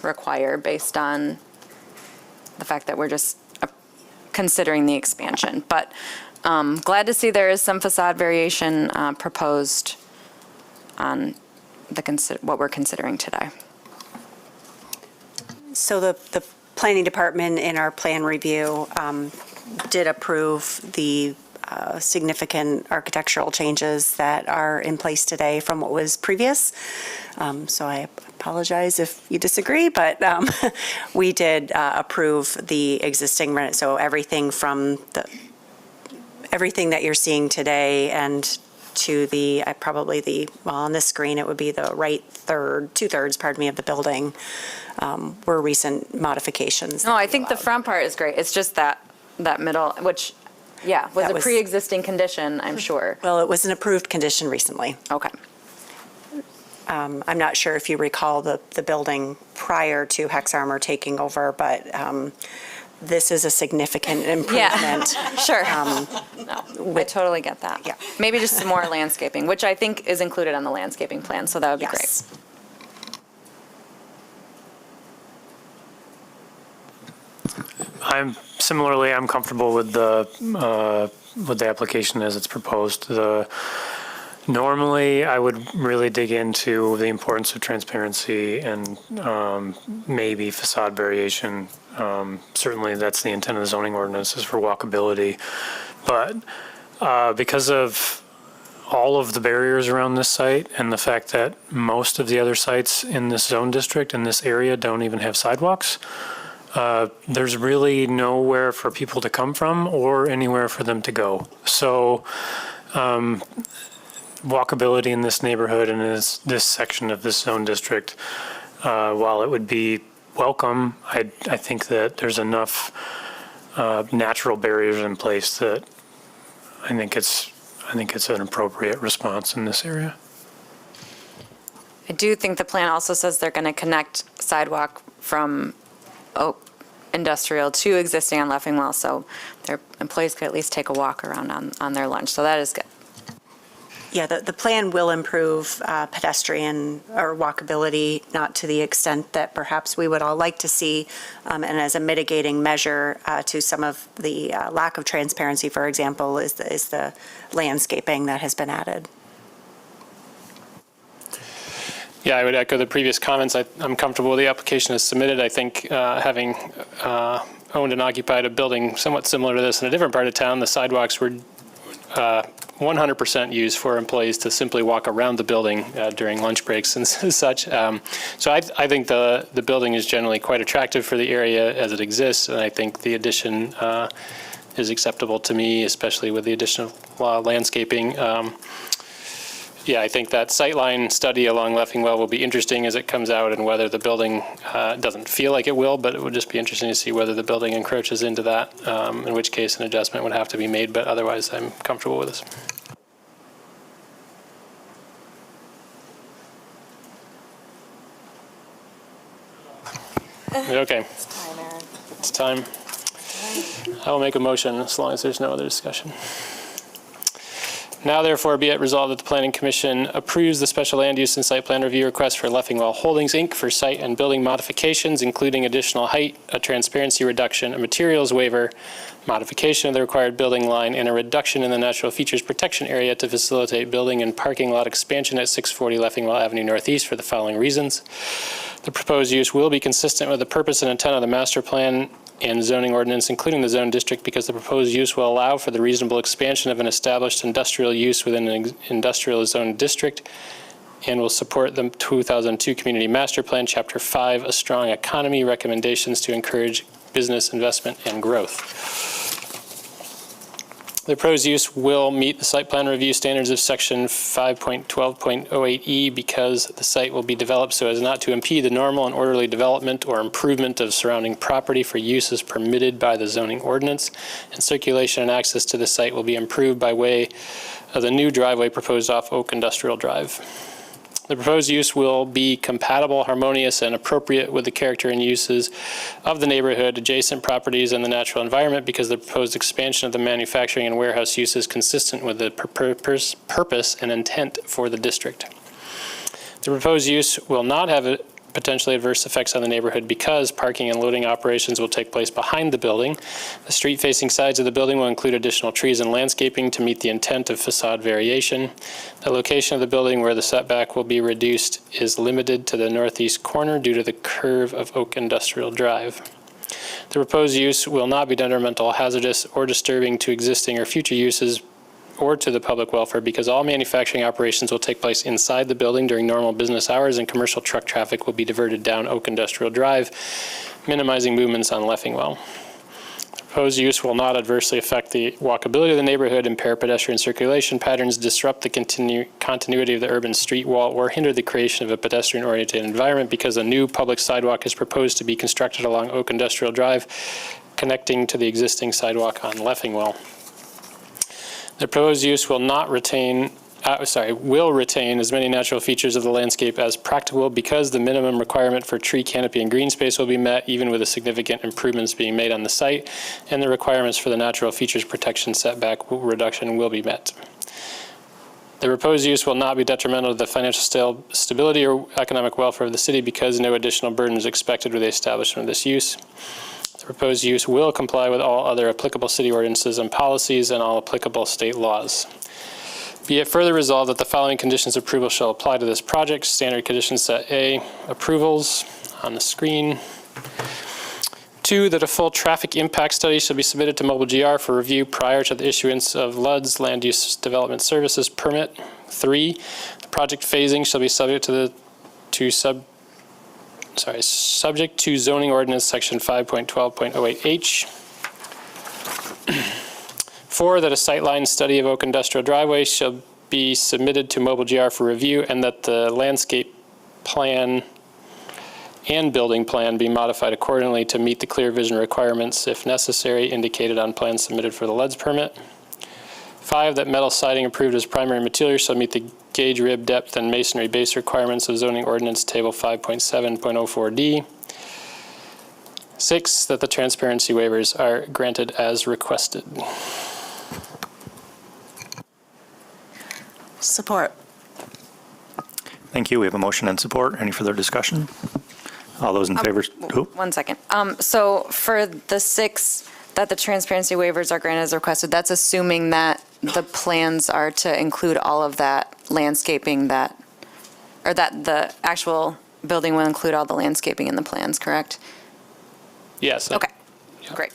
require based on the fact that we're just considering the expansion. But glad to see there is some facade variation proposed on what we're considering today. So the planning department in our plan review did approve the significant architectural changes that are in place today from what was previous. So I apologize if you disagree, but we did approve the existing, so everything from everything that you're seeing today and to the, well, on this screen, it would be the right two-thirds, of the building were recent modifications. No, I think the front part is great. It's just that middle, which, yeah, was a pre-existing condition, I'm sure. Well, it was an approved condition recently. Okay. I'm not sure if you recall the building prior to Hexarmor taking over, but this is a significant improvement. Yeah, sure. No, I totally get that. Yeah. Maybe just some more landscaping, which I think is included on the landscaping plan, so that would be great. I'm comfortable with the application as it's proposed. Normally, I would really dig into the importance of transparency and maybe facade variation. Certainly, that's the intent of the zoning ordinance, is for walkability. But because of all of the barriers around this site and the fact that most of the other sites in this zone district in this area don't even have sidewalks, there's really nowhere for people to come from or anywhere for them to go. So walkability in this neighborhood and this section of this zone district, while it would be welcome, I think that there's enough natural barriers in place that I think it's an appropriate response in this area. I do think the plan also says they're going to connect sidewalk from Oak Industrial to existing on Leffingwell, so their employees could at least take a walk around on their lunch, so that is good. Yeah, the plan will improve pedestrian or walkability, not to the extent that perhaps we would all like to see, and as a mitigating measure to some of the lack of transparency, for example, is the landscaping that has been added. Yeah, I would echo the previous comments. I'm comfortable with the application as submitted. I think having owned and occupied a building somewhat similar to this in a different part of town, the sidewalks were 100% used for employees to simply walk around the building during lunch breaks and such. So I think the building is generally quite attractive for the area as it exists, and I think the addition is acceptable to me, especially with the additional landscaping. Yeah, I think that sightline study along Leffingwell will be interesting as it comes out, and whether the building doesn't feel like it will, but it would just be interesting to see whether the building encroaches into that, in which case an adjustment would have to be made, but otherwise I'm comfortable with this. Okay. It's time. I will make a motion as long as there's no other discussion. Now therefore be it resolved that the Planning Commission approves the special land use and site plan review request for Leffingwell Holdings, Inc. for site and building modifications, including additional height, a transparency reduction, a materials waiver, modification of the required building line, and a reduction in the natural features protection area to facilitate building and parking lot expansion at 640 Leffingwell Avenue Northeast for the following reasons. The proposed use will be consistent with the purpose and intent of the master plan and zoning ordinance, including the zone district, because the proposed use will allow for the reasonable expansion of an established industrial use within an industrial zone district, and will support the 2002 Community Master Plan, Chapter 5, A Strong Economy, recommendations to encourage business investment and growth. The proposed use will meet the site plan review standards of Section 5.12.08E because the site will be developed so as not to impede the normal and orderly development or improvement of surrounding property for uses permitted by the zoning ordinance, and circulation and access to the site will be improved by way of the new driveway proposed off Oak Industrial Drive. The proposed use will be compatible, harmonious, and appropriate with the character and uses of the neighborhood, adjacent properties, and the natural environment because the proposed expansion of the manufacturing and warehouse use is consistent with the purpose and intent for the district. The proposed use will not have potentially adverse effects on the neighborhood because parking and loading operations will take place behind the building. The street-facing sides of the building will include additional trees and landscaping to meet the intent of facade variation. The location of the building where the setback will be reduced is limited to the northeast corner due to the curve of Oak Industrial Drive. The proposed use will not be detrimental, hazardous, or disturbing to existing or future uses or to the public welfare because all manufacturing operations will take place inside the building during normal business hours, and commercial truck traffic will be diverted down Oak Industrial Drive, minimizing movements on Leffingwell. The proposed use will not adversely affect the walkability of the neighborhood, impair pedestrian circulation patterns, disrupt the continuity of the urban street wall, or hinder the creation of a pedestrian-oriented environment because a new public sidewalk is proposed to be constructed along Oak Industrial Drive, connecting to the existing sidewalk on Leffingwell. The proposed use will retain as many natural features of the landscape as practicable because the minimum requirement for tree canopy and green space will be met even with the significant improvements being made on the site, and the requirements for the natural features protection setback reduction will be met. The proposed use will not be detrimental to the financial stability or economic welfare of the city because no additional burden is expected with the establishment of this use. The proposed use will comply with all other applicable city ordinances and policies and all applicable state laws. Be it further resolved that the following conditions of approval shall apply to this project. Standard condition set A, approvals on the screen. 2, that a full traffic impact study shall be submitted to Mobile GR for review prior to the issuance of LUD's Land Use Development Services Permit. 3, the project phasing shall be subject to zoning ordinance section 5.12.08H. 4, that a sightline study of Oak Industrial Driveway shall be submitted to Mobile GR for review, and that the landscape plan and building plan be modified accordingly to meet the clear vision requirements, if necessary, indicated on plans submitted for the LUD's permit. 5, that metal siding approved as primary material shall meet the gauge rib depth and masonry base requirements of zoning ordinance table 5.7.04D. 6, that the transparency waivers are granted as requested. Support. Thank you. We have a motion and support. Any further discussion? All those in favor? Oop. 1 second. So for the 6, that the transparency waivers are granted as requested, that's assuming that the plans are to include all of that landscaping that, or that the actual building will include all the landscaping in the plans, correct? Yes. Okay, great.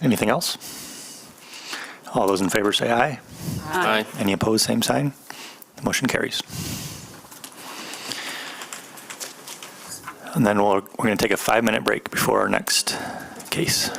Anything else? All those in favor say aye. Aye. Any opposed, same sign. The motion carries. And then we're going to take a 5-minute break before our next case.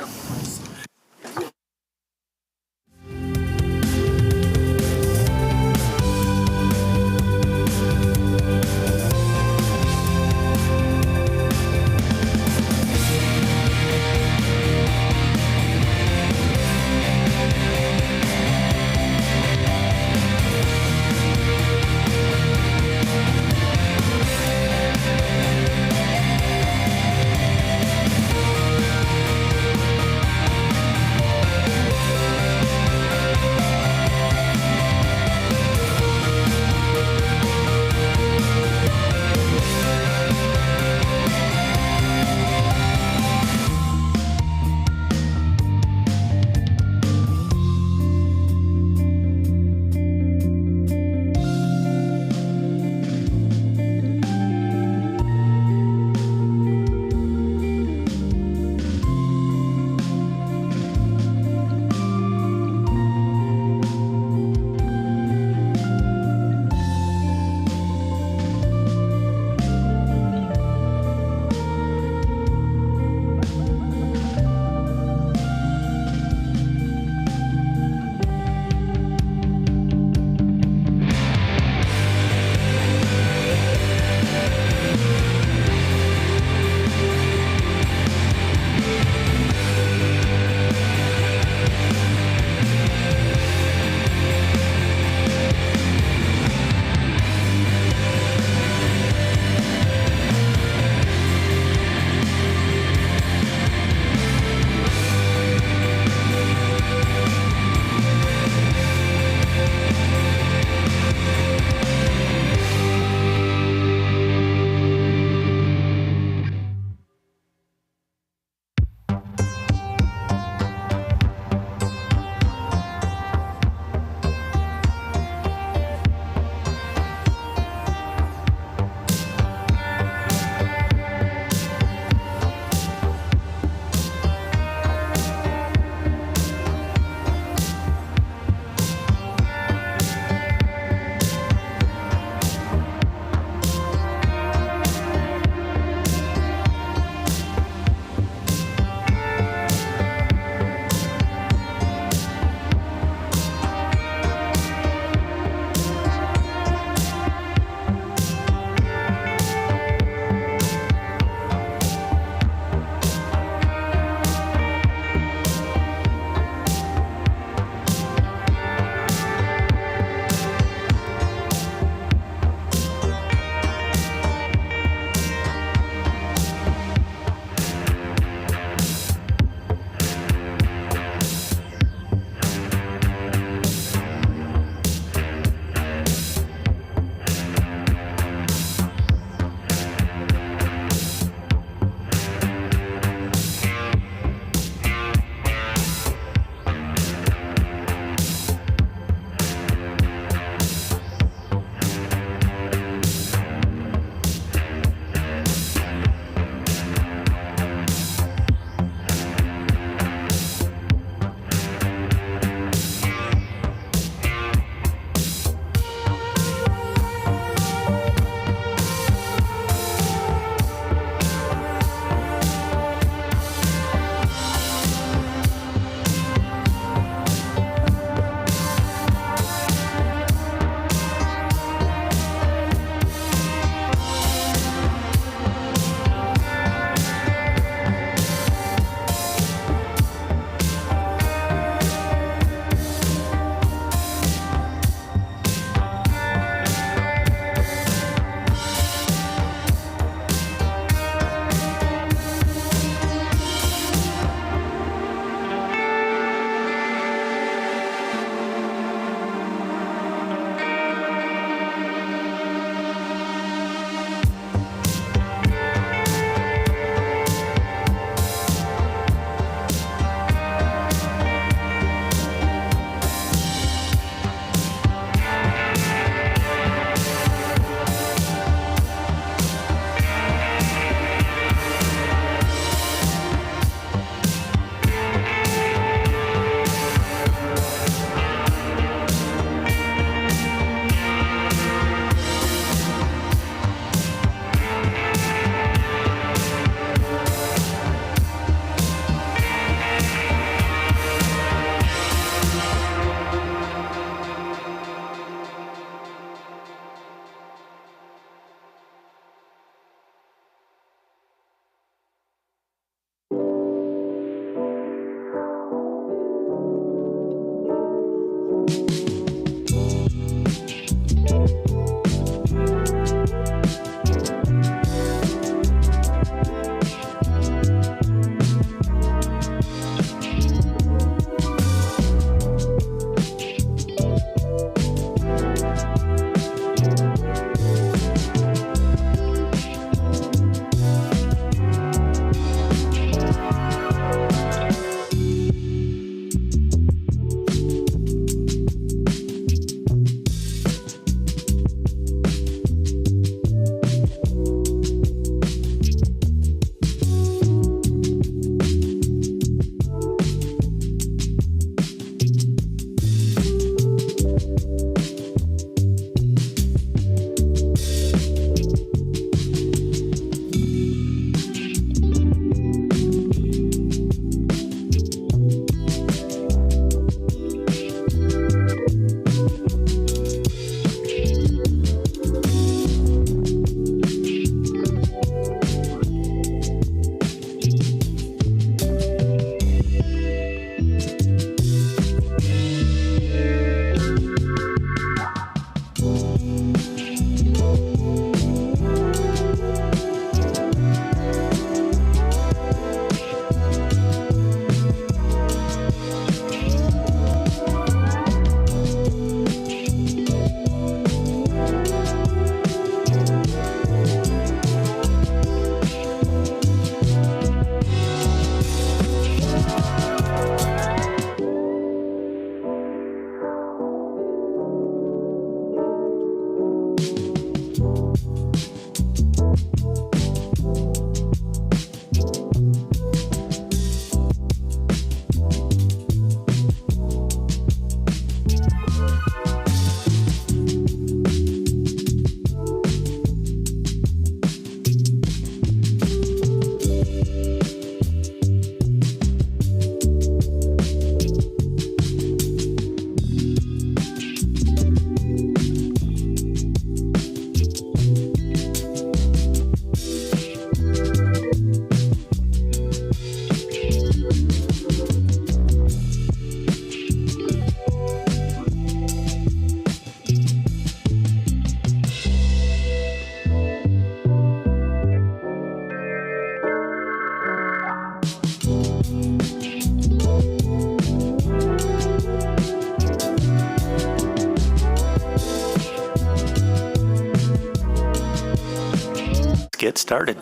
get started,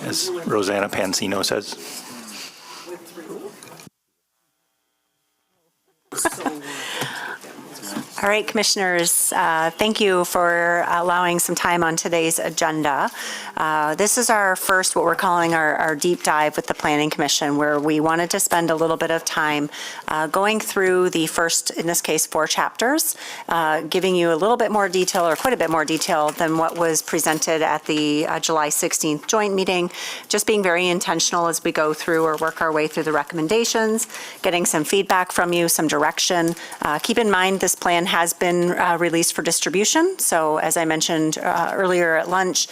as Rosanna Pansino says. All right, Commissioners, thank you for allowing some time on today's agenda. This is our first, what we're calling our deep dive with the Planning Commission, where we wanted to spend a little bit of time going through the first, in this case, 4 chapters, giving you a little bit more detail, or quite a bit more detail than what was presented at the July 16th joint meeting, just being very intentional as we go through or work our way through the recommendations, getting some feedback from you, some direction. Keep in mind, this plan has been released for distribution. So as I mentioned earlier at lunch,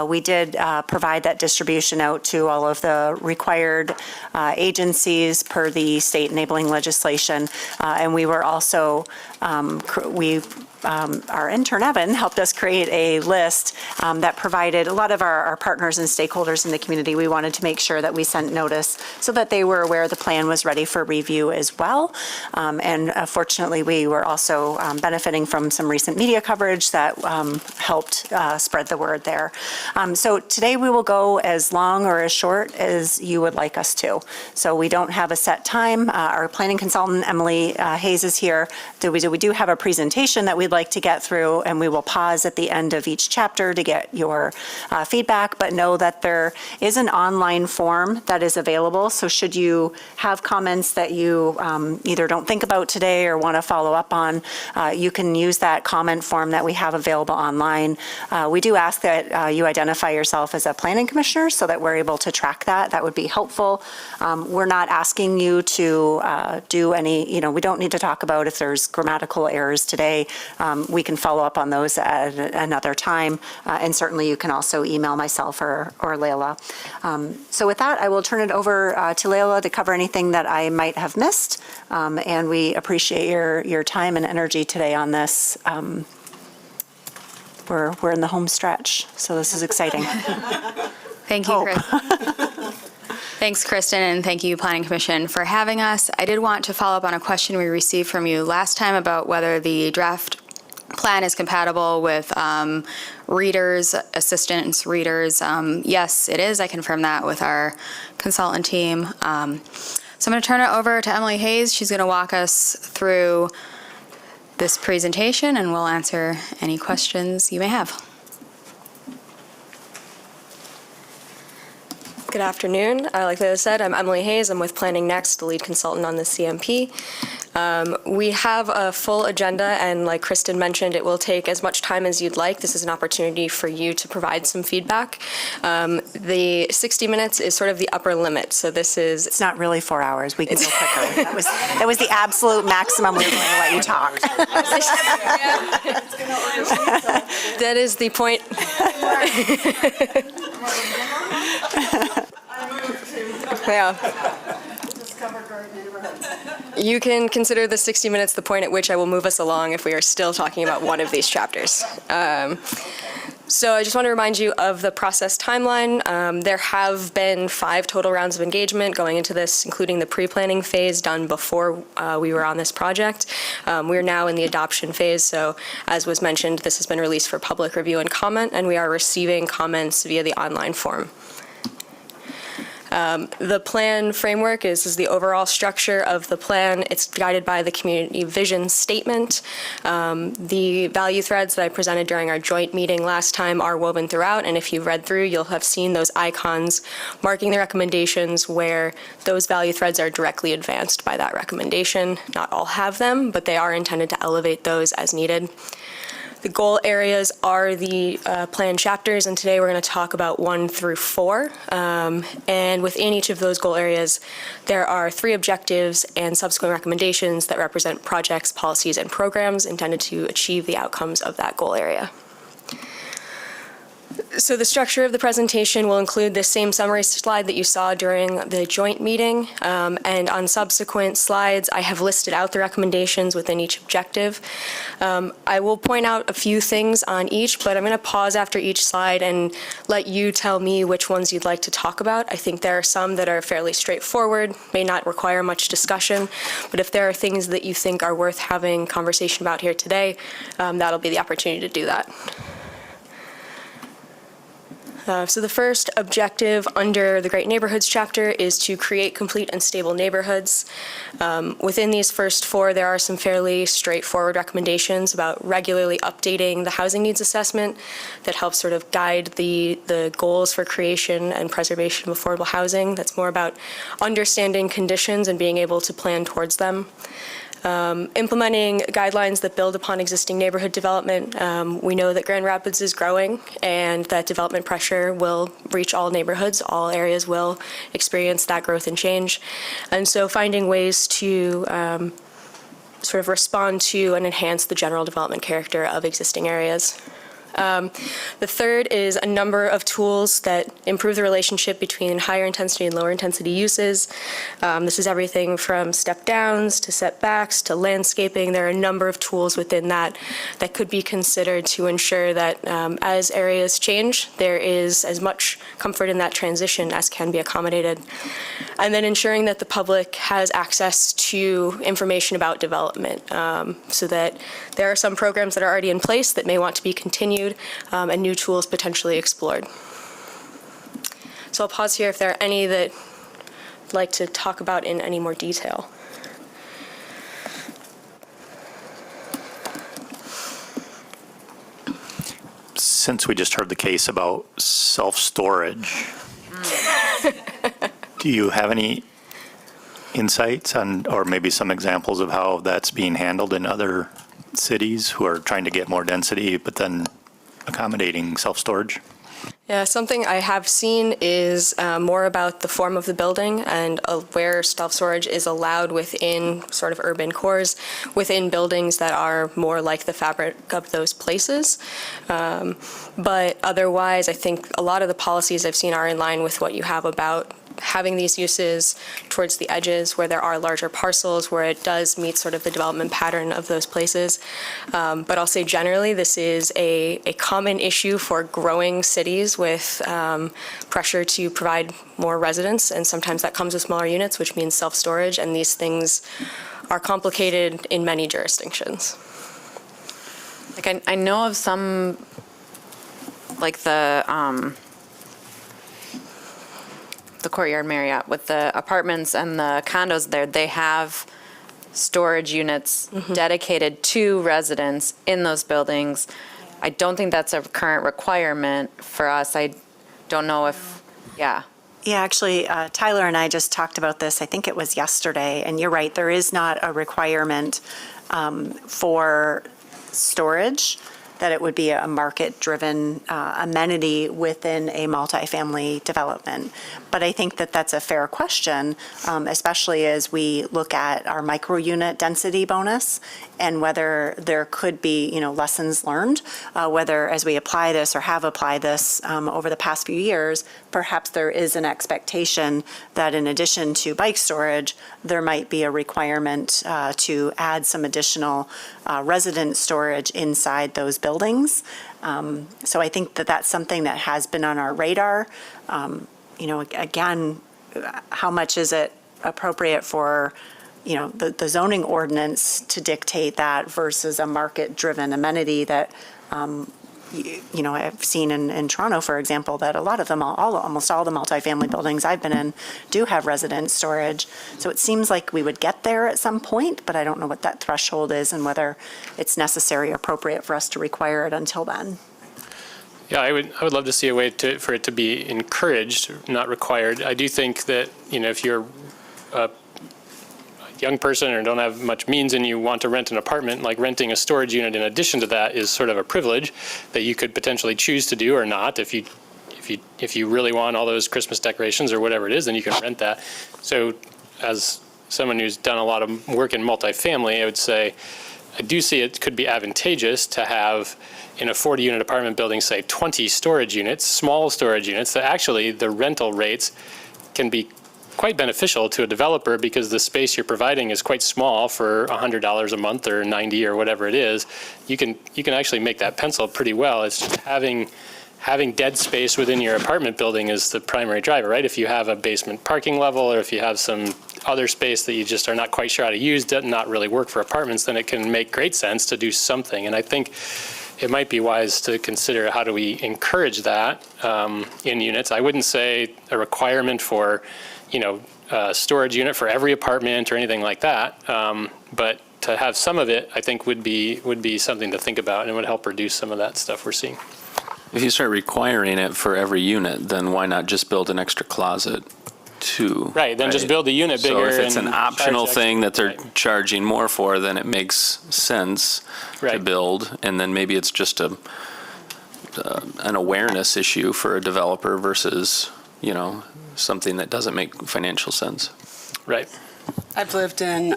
we did provide that distribution out to all of the required agencies per the state enabling legislation. And we were also, our intern Evan helped us create a list that provided a lot of our partners and stakeholders in the community. We wanted to make sure that we sent notice so that they were aware the plan was ready for review as well. And fortunately, we were also benefiting from some recent media coverage that helped spread the word there. So today we will go as long or as short as you would like us to. So we don't have a set time. Our planning consultant, Emily Hayes, is here. We do have a presentation that we'd like to get through, and we will pause at the end of each chapter to get your feedback, but know that there is an online form that is available. So should you have comments that you either don't think about today or want to follow up on, you can use that comment form that we have available online. We do ask that you identify yourself as a planning commissioner so that we're able to track that. That would be helpful. We're not asking you to do any, we don't need to talk about if there's grammatical errors today. We can follow up on those at another time. And certainly you can also email myself or Leila. So with that, I will turn it over to Leila to cover anything that I might have missed. And we appreciate your time and energy today on this. We're in the home stretch, so this is exciting. Thank you, Chris. Thanks, Kristen, and thank you, Planning Commission, for having us. I did want to follow up on a question we received from you last time about whether the draft plan is compatible with readers, assistants, readers. Yes, it is. I confirmed that with our consultant team. So I'm going to turn it over to Emily Hayes. She's going to walk us through this presentation, and we'll answer any questions you may have. Good afternoon. Like Leila said, I'm Emily Hayes. I'm with Planning Next, the lead consultant on the CMP. We have a full agenda, and like Kristen mentioned, it will take as much time as you'd like. This is an opportunity for you to provide some feedback. The 60 minutes is sort of the upper limit, so this is... It's not really 4 hours. We can go quicker. That was the absolute maximum we were going to let you talk. That is the point. Yeah. You can consider the 60 minutes the point at which I will move us along if we are still talking about one of these chapters. So I just want to remind you of the process timeline. There have been 5 total rounds of engagement going into this, including the pre-planning phase done before we were on this project. We're now in the adoption phase, so as was mentioned, this has been released for public review and comment, and we are receiving comments via the online form. The plan framework is the overall structure of the plan. It's guided by the community vision statement. The value threads that I presented during our joint meeting last time are woven throughout, and if you've read through, you'll have seen those icons marking the recommendations where those value threads are directly advanced by that recommendation. Not all have them, but they are intended to elevate those as needed. The goal areas are the plan chapters, and today we're going to talk about 1 through 4. And within each of those goal areas, there are 3 objectives and subsequent recommendations that represent projects, policies, and programs intended to achieve the outcomes of that goal area. So the structure of the presentation will include the same summary slide that you saw during the joint meeting, and on subsequent slides I have listed out the recommendations within each objective. I will point out a few things on each, but I'm going to pause after each slide and let you tell me which ones you'd like to talk about. I think there are some that are fairly straightforward, may not require much discussion, but if there are things that you think are worth having conversation about here today, that'll be the opportunity to do that. So the first objective under the Great Neighborhoods chapter is to create complete and stable neighborhoods. Within these first four, there are some fairly straightforward recommendations about regularly updating the housing needs assessment that helps sort of guide the goals for creation and preservation of affordable housing. That's more about understanding conditions and being able to plan towards them. Implementing guidelines that build upon existing neighborhood development. We know that Grand Rapids is growing and that development pressure will reach all neighborhoods. All areas will experience that growth and change. And so finding ways to sort of respond to and enhance the general development character of existing areas. The third is a number of tools that improve the relationship between higher intensity and lower intensity uses. This is everything from step downs to setbacks to landscaping. There are a number of tools within that that could be considered to ensure that as areas change, there is as much comfort in that transition as can be accommodated. And then ensuring that the public has access to information about development so that there are some programs that are already in place that may want to be continued and new tools potentially explored. So I'll pause here if there are any that I'd like to talk about in any more detail. Since we just heard the case about self-storage, do you have any insights on, or maybe some examples of how that's being handled in other cities who are trying to get more density, but then accommodating self-storage? Yeah, something I have seen is more about the form of the building and where self-storage is allowed within sort of urban cores, within buildings that are more like the fabric of those places. But otherwise, I think a lot of the policies I've seen are in line with what you have about having these uses towards the edges where there are larger parcels, where it does meet sort of the development pattern of those places. But I'll say generally this is a common issue for growing cities with pressure to provide more residents, and sometimes that comes with smaller units, which means self-storage, and these things are complicated in many jurisdictions. Like I know of some, like the Courtyard Marriott with the apartments and the condos there, they have storage units dedicated to residents in those buildings. I don't think that's a current requirement for us. I don't know if, yeah. Yeah, actually, Tyler and I just talked about this, I think it was yesterday, and you're right, there is not a requirement for storage, that it would be a market-driven amenity within a multifamily development. But I think that that's a fair question, especially as we look at our micro-unit density bonus and whether there could be, lessons learned, whether as we apply this or have applied this over the past few years, perhaps there is an expectation that in addition to bike storage, there might be a requirement to add some additional resident storage inside those buildings. So I think that that's something that has been on our radar. Again, how much is it appropriate for, the zoning ordinance to dictate that versus a market-driven amenity that, I've seen in Toronto, for example, that a lot of them, almost all the multifamily buildings I've been in do have resident storage. So it seems like we would get there at some point, but I don't know what that threshold is and whether it's necessary or appropriate for us to require it until then. Yeah, I would love to see a way for it to be encouraged, not required. I do think that, if you're a young person or don't have much means and you want to rent an apartment, like renting a storage unit in addition to that is sort of a privilege that you could potentially choose to do or not. If you really want all those Christmas decorations or whatever it is, then you can rent that. So as someone who's done a lot of work in multifamily, I would say I do see it could be advantageous to have in a 40-unit apartment building, say 20 storage units, small storage units, that actually the rental rates can be quite beneficial to a developer because the space you're providing is quite small for $100 a month or $90 or whatever it is. You can actually make that pencil pretty well. It's just having dead space within your apartment building is the primary driver, right? If you have a basement parking level or if you have some other space that you just are not quite sure how to use, does not really work for apartments, then it can make great sense to do something. And I think it might be wise to consider how do we encourage that in units. I wouldn't say a requirement for, a storage unit for every apartment or anything like that, but to have some of it, I think would be something to think about, and it would help reduce some of that stuff we're seeing. If you start requiring it for every unit, then why not just build an extra closet too? Right, then just build the unit bigger. So if it's an and optional charge thing that extra, they're charging more for, then it makes sense to build. And then maybe it's just an awareness issue for a developer versus, something that doesn't make financial sense. Right. I've lived in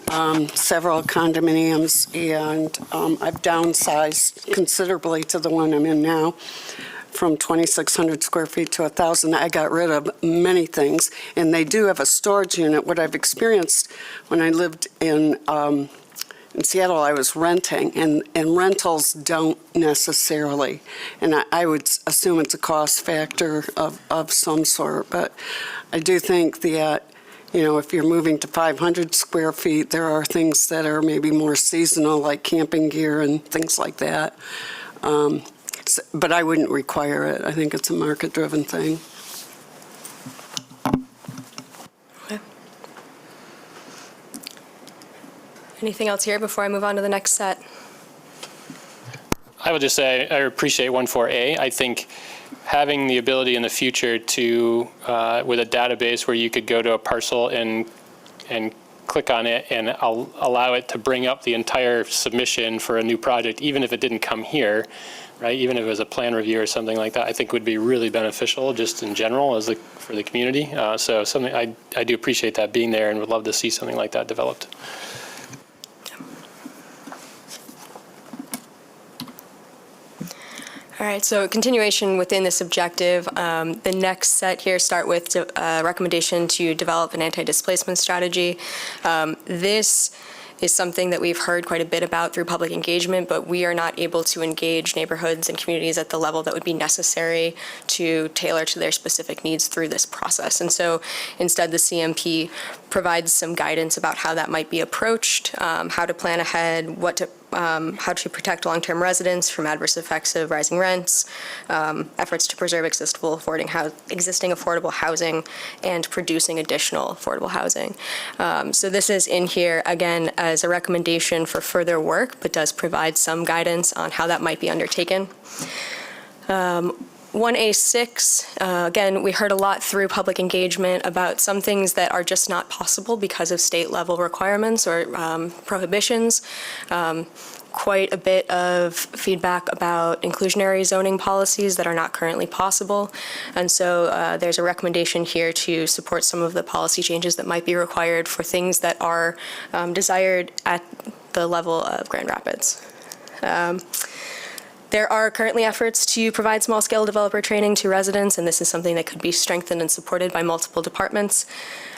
several condominiums, and I've downsized considerably to the one I'm in now, from 2,600 square feet to 1,000. I got rid of many things, and they do have a storage unit. What I've experienced when I lived in Seattle, I was renting, and rentals don't necessarily, and I would assume it's a cost factor of some sort, but I do think that if you're moving to 500 square feet, there are things that are maybe more seasonal, like camping gear and things like that. But I wouldn't require it. I think it's a market-driven thing. Okay. Anything else here before I move on to the next set? I will just say I appreciate 14A. I think having the ability in the future to, with a database where you could go to a parcel and click on it and allow it to bring up the entire submission for a new project, even if it didn't come here, right? Even if it was a plan review or something like that, I think would be really beneficial just in general for the community. So something I do appreciate that being there and would love to see something like that developed. All right, so continuation within this objective, the next set here start with a recommendation to develop an anti-displacement strategy. This is something that we've heard quite a bit about through public engagement, but we are not able to engage neighborhoods and communities at the level that would be necessary to tailor to their specific needs through this process. And so instead, the CMP provides some guidance about how that might be approached, how to plan ahead, how to protect long-term residents from adverse effects of rising rents, efforts to preserve existing affordable housing, and producing additional affordable housing. So this is in here, again, as a recommendation for further work, but does provide some guidance on how that might be undertaken. 1A6, again, we heard a lot through public engagement about some things that are just not possible because of state level requirements or prohibitions. Quite a bit of feedback about inclusionary zoning policies that are not currently possible. And so there's a recommendation here to support some of the policy changes that might be required for things that are desired at the level of Grand Rapids. There are currently efforts to provide small-scale developer training to residents, and this is something that could be strengthened and supported by multiple departments.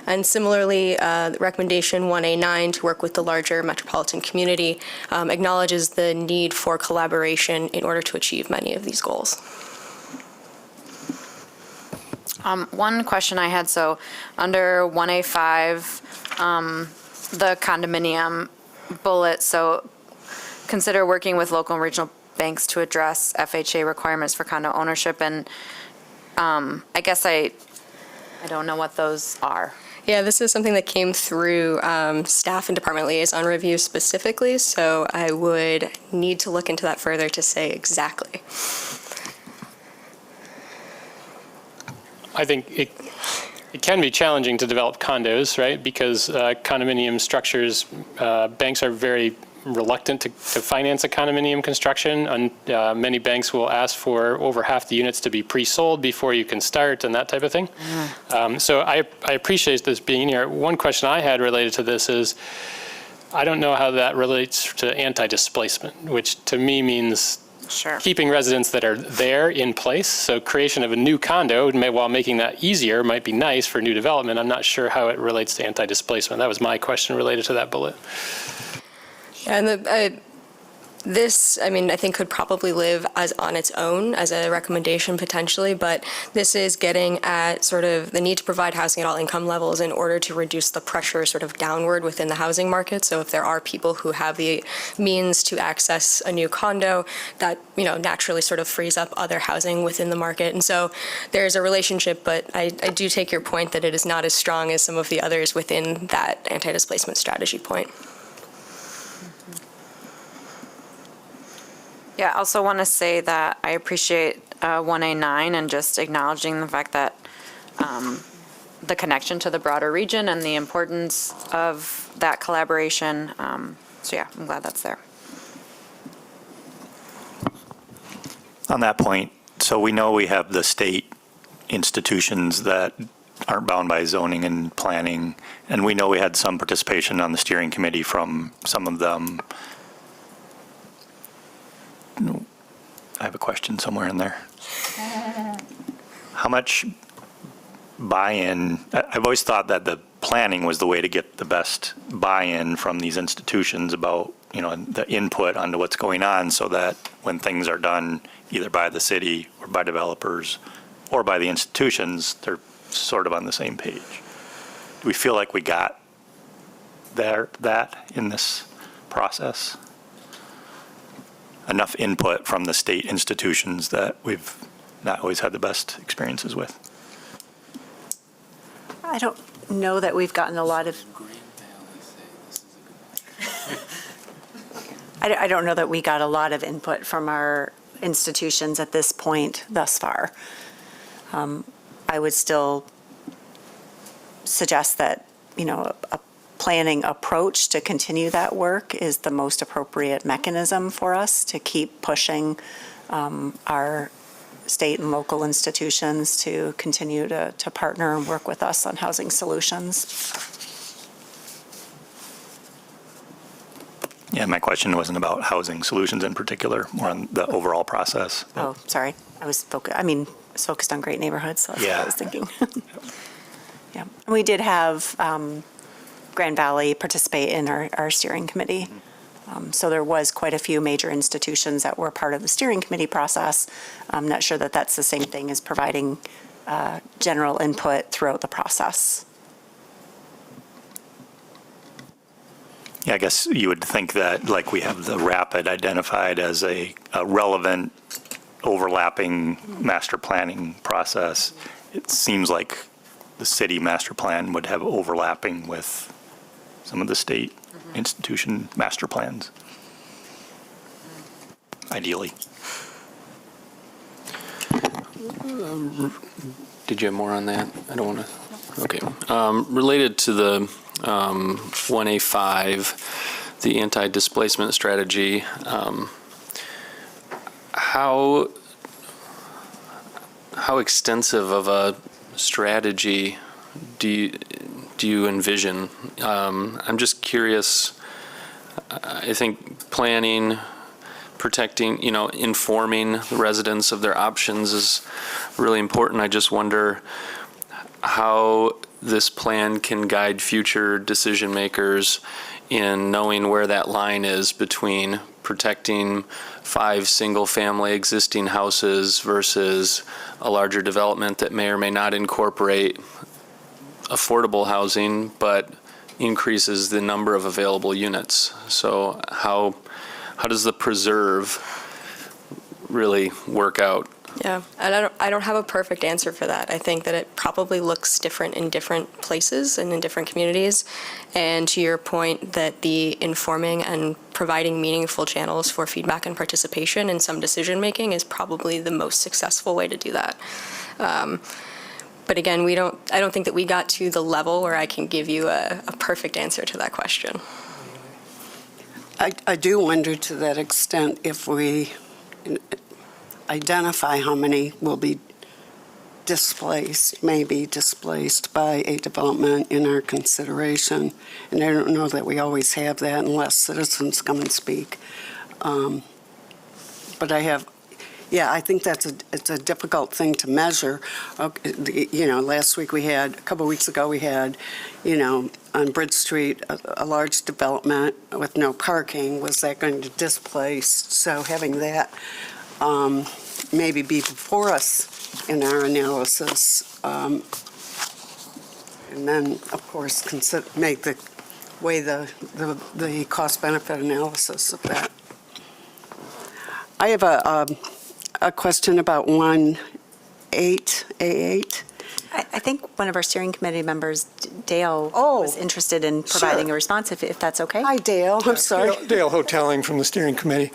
And similarly, recommendation 1A9 to work with the larger metropolitan community acknowledges the need for collaboration in order to achieve many of these goals. One question I had, so under 1A5, the condominium bullet, so consider working with local and regional banks to address FHA requirements for condo ownership, and I guess I don't know what those are. Yeah, this is something that came through staff and department liaison review specifically, so I would need to look into that further to say exactly. I think it can be challenging to develop condos, right? Because condominium structures, banks are very reluctant to finance a condominium construction. And many banks will ask for over half the units to be pre-sold before you can start and that type of thing. So I appreciate this being here. One question I had related to this is, I don't know how that relates to anti-displacement, which to me means keeping residents that are there in place. So creation of a new condo, while making that easier, might be nice for new development. I'm not sure how it relates to anti-displacement. That was my question related to that bullet. And This, I mean, I think could probably live as on its own as a recommendation potentially, but this is getting at sort of the need to provide housing at all income levels in order to reduce the pressure sort of downward within the housing market. So if there are people who have the means to access a new condo, that, you know, naturally sort of frees up other housing within the market. And so there's a relationship, but I do take your point that it is not as strong as some of the others within that anti-displacement strategy point. Yeah, I also want to say that I appreciate 1A9 and just acknowledging the fact that the connection to the broader region and the importance of that collaboration. So yeah, I'm glad that's there. On that point, so we know we have the state institutions that aren't bound by zoning and planning, and we know we had some participation on the steering committee from some of them. I have a question somewhere in there. How much buy-in? I've always thought that the planning was the way to get the best buy-in from these institutions about, you know, the input onto what's going on, so that when things are done either by the city or by developers or by the institutions, they're sort of on the same page. Do we feel like we got that in this process? Enough input from the state institutions that we've not always had the best experiences with? I don't know that we've gotten a lot of. I don't know that we got a lot of input from our institutions at this point thus far. I would still suggest that, you know, a planning approach to continue that work is the most appropriate mechanism for us to keep pushing our state and local institutions to continue to partner and work with us on housing solutions. Yeah, my question wasn't about housing solutions in particular, more on the overall process. Oh, sorry. I was focused on great neighborhoods, so that's what I was thinking. Yeah. And we did have Grand Valley participate in our steering committee. So there was quite a few major institutions that were part of the steering committee process. I'm not sure that that's the same thing as providing general input throughout the process. Yeah, I guess you would think that, like, we have the RAPID identified as a relevant overlapping master planning process. It seems like the city master plan would have overlapping with some of the state institution master plans, ideally. Did you have more on that? I don't want to. Okay. Related to the 1A5, the anti-displacement strategy, how extensive of a strategy do you envision? I'm just curious. I think planning, protecting, you know, informing the residents of their options is really important. I just wonder how this plan can guide future decision makers in knowing where that line is between protecting 5 single-family existing houses versus a larger development that may or may not incorporate affordable housing, but increases the number of available units. So how does the preserve really work out? Yeah, and I don't have a perfect answer for that. I think that it probably looks different in different places and in different communities. And to your point that the informing and providing meaningful channels for feedback and participation in some decision making is probably the most successful way to do that. But again, I don't think that we got to the level where I can give you a perfect answer to that question. I do wonder to that extent if we identify how many will be displaced, may be displaced by a development in our consideration. And I don't know that we always have that unless citizens come and speak. But I have, Yeah, I think it's a difficult thing to measure. Last week a couple of weeks ago, we had, on Bridge Street, a large development with no parking. Was that going to displace? So having that maybe be before us in our analysis, and then, of course, weigh the cost-benefit analysis of that. I have a question about 1.8A8. I think one of our steering committee members, Dale, was interested in providing a response, if that's okay. Hi, Dale. I'm sorry. Dale Hoteling from the steering committee.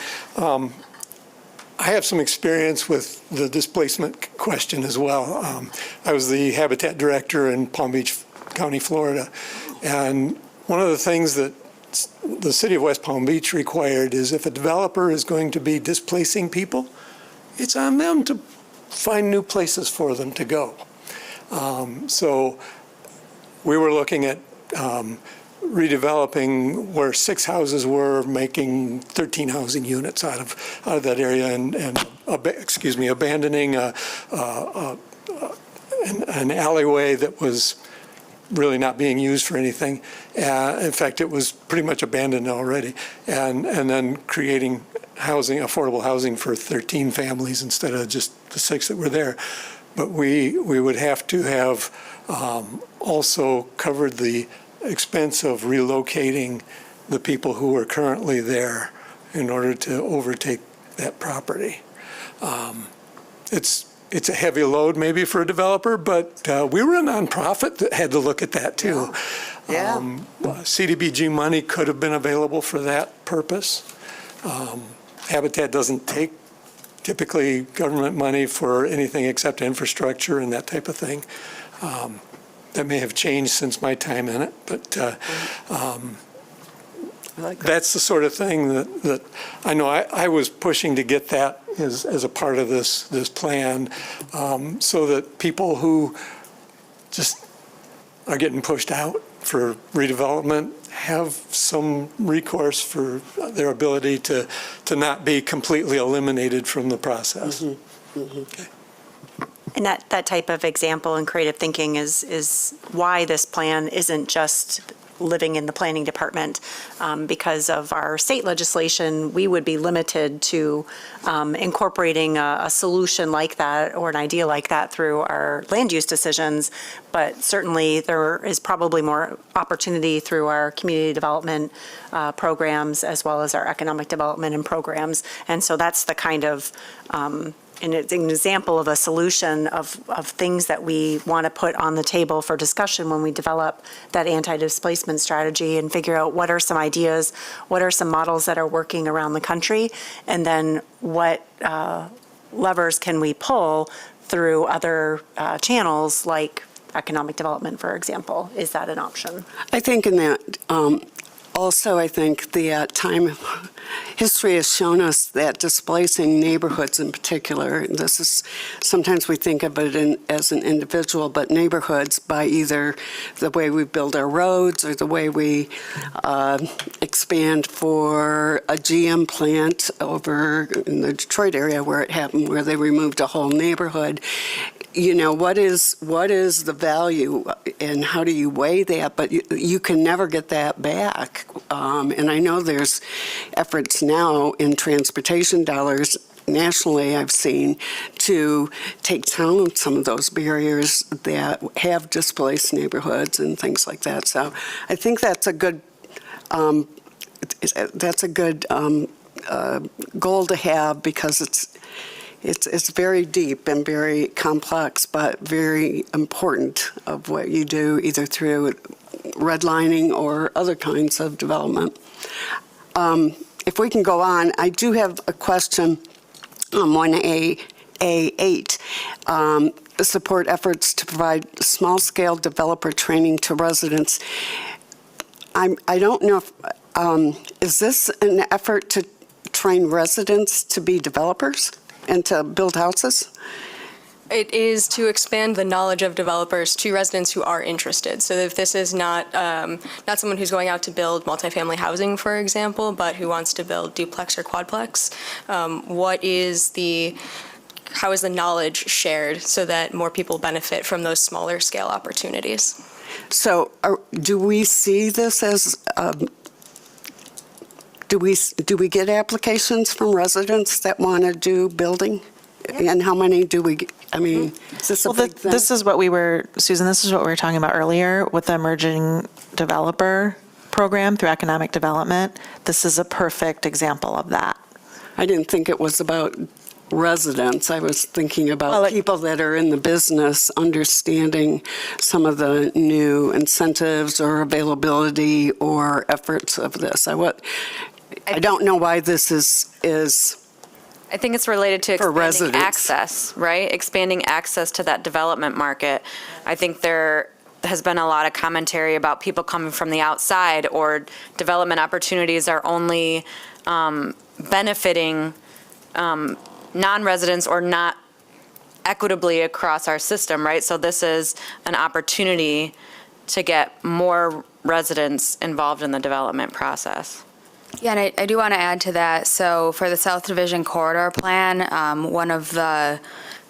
I have some experience with the displacement question as well. I was the habitat director in Palm Beach County, Florida. And one of the things that the city of West Palm Beach required is if a developer is going to be displacing people, it's on them to find new places for them to go. So we were looking at redeveloping where 6 houses were, making 13 housing units out of that area, and abandoning an alleyway that was really not being used for anything. In fact, it was pretty much abandoned already, and then creating housing, affordable housing for 13 families instead of just the 6 that were there. But we would have to have also covered the expense of relocating the people who are currently there in order to overtake that property. It's a heavy load maybe for a developer, but we were a nonprofit that had to look at that too. Yeah. CDBG money could have been available for that purpose. Habitat doesn't take typically government money for anything except infrastructure and that type of thing. That may have changed since my time in it, but that's the sort of thing that I know I was pushing to get that as a part of this plan, so that people who just are getting pushed out for redevelopment have some recourse for their ability to not be completely eliminated from the process. Mm-hmm. Mm-hmm. Okay. And that type of example and creative thinking is why this plan isn't just living in the planning department. Because of our state legislation, we would be limited to incorporating a solution like that or an idea like that through our land use decisions. But certainly there is probably more opportunity through our community development programs as well as our economic development and programs. And so that's the kind of and it's an example of a solution of things that we want to put on the table for discussion when we develop that anti-displacement strategy and figure out what are some ideas, what are some models that are working around the country, and then what levers can we pull through other channels like economic development, for example. Is that an option? I think in that, also I think the history has shown us that displacing neighborhoods in particular, this is, sometimes we think of it as an individual, but neighborhoods by either the way we build our roads or the way we expand for a GM plant over in the Detroit area where it happened, where they removed a whole neighborhood. You know, what is the value and how do you weigh that? But you can never get that back. And I know there's efforts now in transportation dollars nationally, I've seen, to take down some of those barriers that have displaced neighborhoods and things like that. So I think that's a good goal to have, because it's very deep and very complex, but very important of what you do, either through redlining or other kinds of development. If we can go on, I do have a question on 1A8. Support efforts to provide small-scale developer training to residents. I don't know if, is this an effort to train residents to be developers and to build houses? It is to expand the knowledge of developers to residents who are interested. So if this is not someone who's going out to build multifamily housing, for example, but who wants to build duplex or quadplex, how is the knowledge shared so that more people benefit from those smaller scale opportunities? So do we see this as, do we get applications from residents that want to do building? And how many do we, I mean, is this a Well, big thing? this is what we were, Susan, this is what we were talking about earlier with the emerging developer program through economic development. This is a perfect example of that. I didn't think it was about residents. I was thinking about people that are in the business, understanding some of the new incentives or availability or efforts of this. I don't know why this is I think it's related to for expanding residents. access, right? Expanding access to that development market. I think there has been a lot of commentary about people coming from the outside, or development opportunities are only benefiting non-residents or not equitably across our system, right? So this is an opportunity to get more residents involved in the development process. Yeah, and I do want to add to that. So for the South Division Corridor Plan, one of the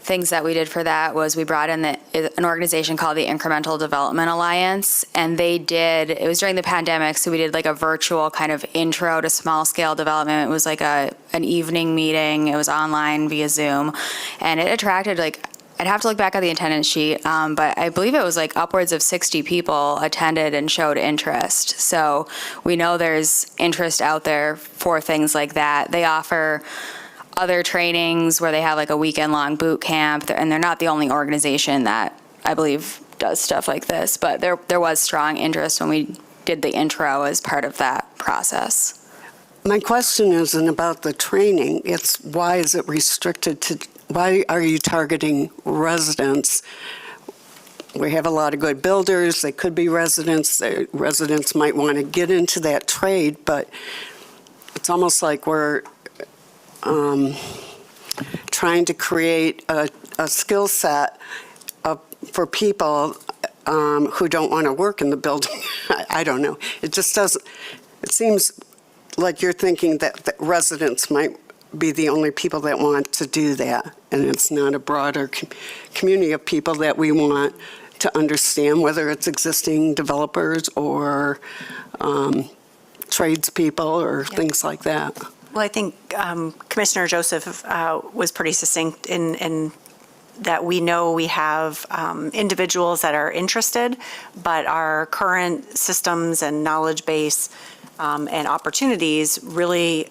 things that we did for that was we brought in an organization called the Incremental Development Alliance, and it was during the pandemic, so we did like a virtual kind of intro to small scale development. It was like an evening meeting. It was online via Zoom, and it attracted I'd have to look back at the attendance sheet, but I believe it was like upwards of 60 people attended and showed interest. So we know there's interest out there for things like that. They offer other trainings where they have like a weekend-long boot camp, and they're not the only organization that I believe does stuff like this, but there was strong interest when we did the intro as part of that process. My question isn't about the training. It's why is it restricted to, why are you targeting residents? We have a lot of good builders. They could be residents. Residents might want to get into that trade, but it's almost like we're trying to create a skill set for people who don't want to work in the building. I don't know. It just doesn't, it seems like you're thinking that residents might be the only people that want to do that, and it's not a broader community of people that we want to understand, whether it's existing developers or tradespeople or things like that. Well, I think Commissioner Joseph was pretty succinct in that we know we have individuals that are interested, but our current systems and knowledge base and opportunities really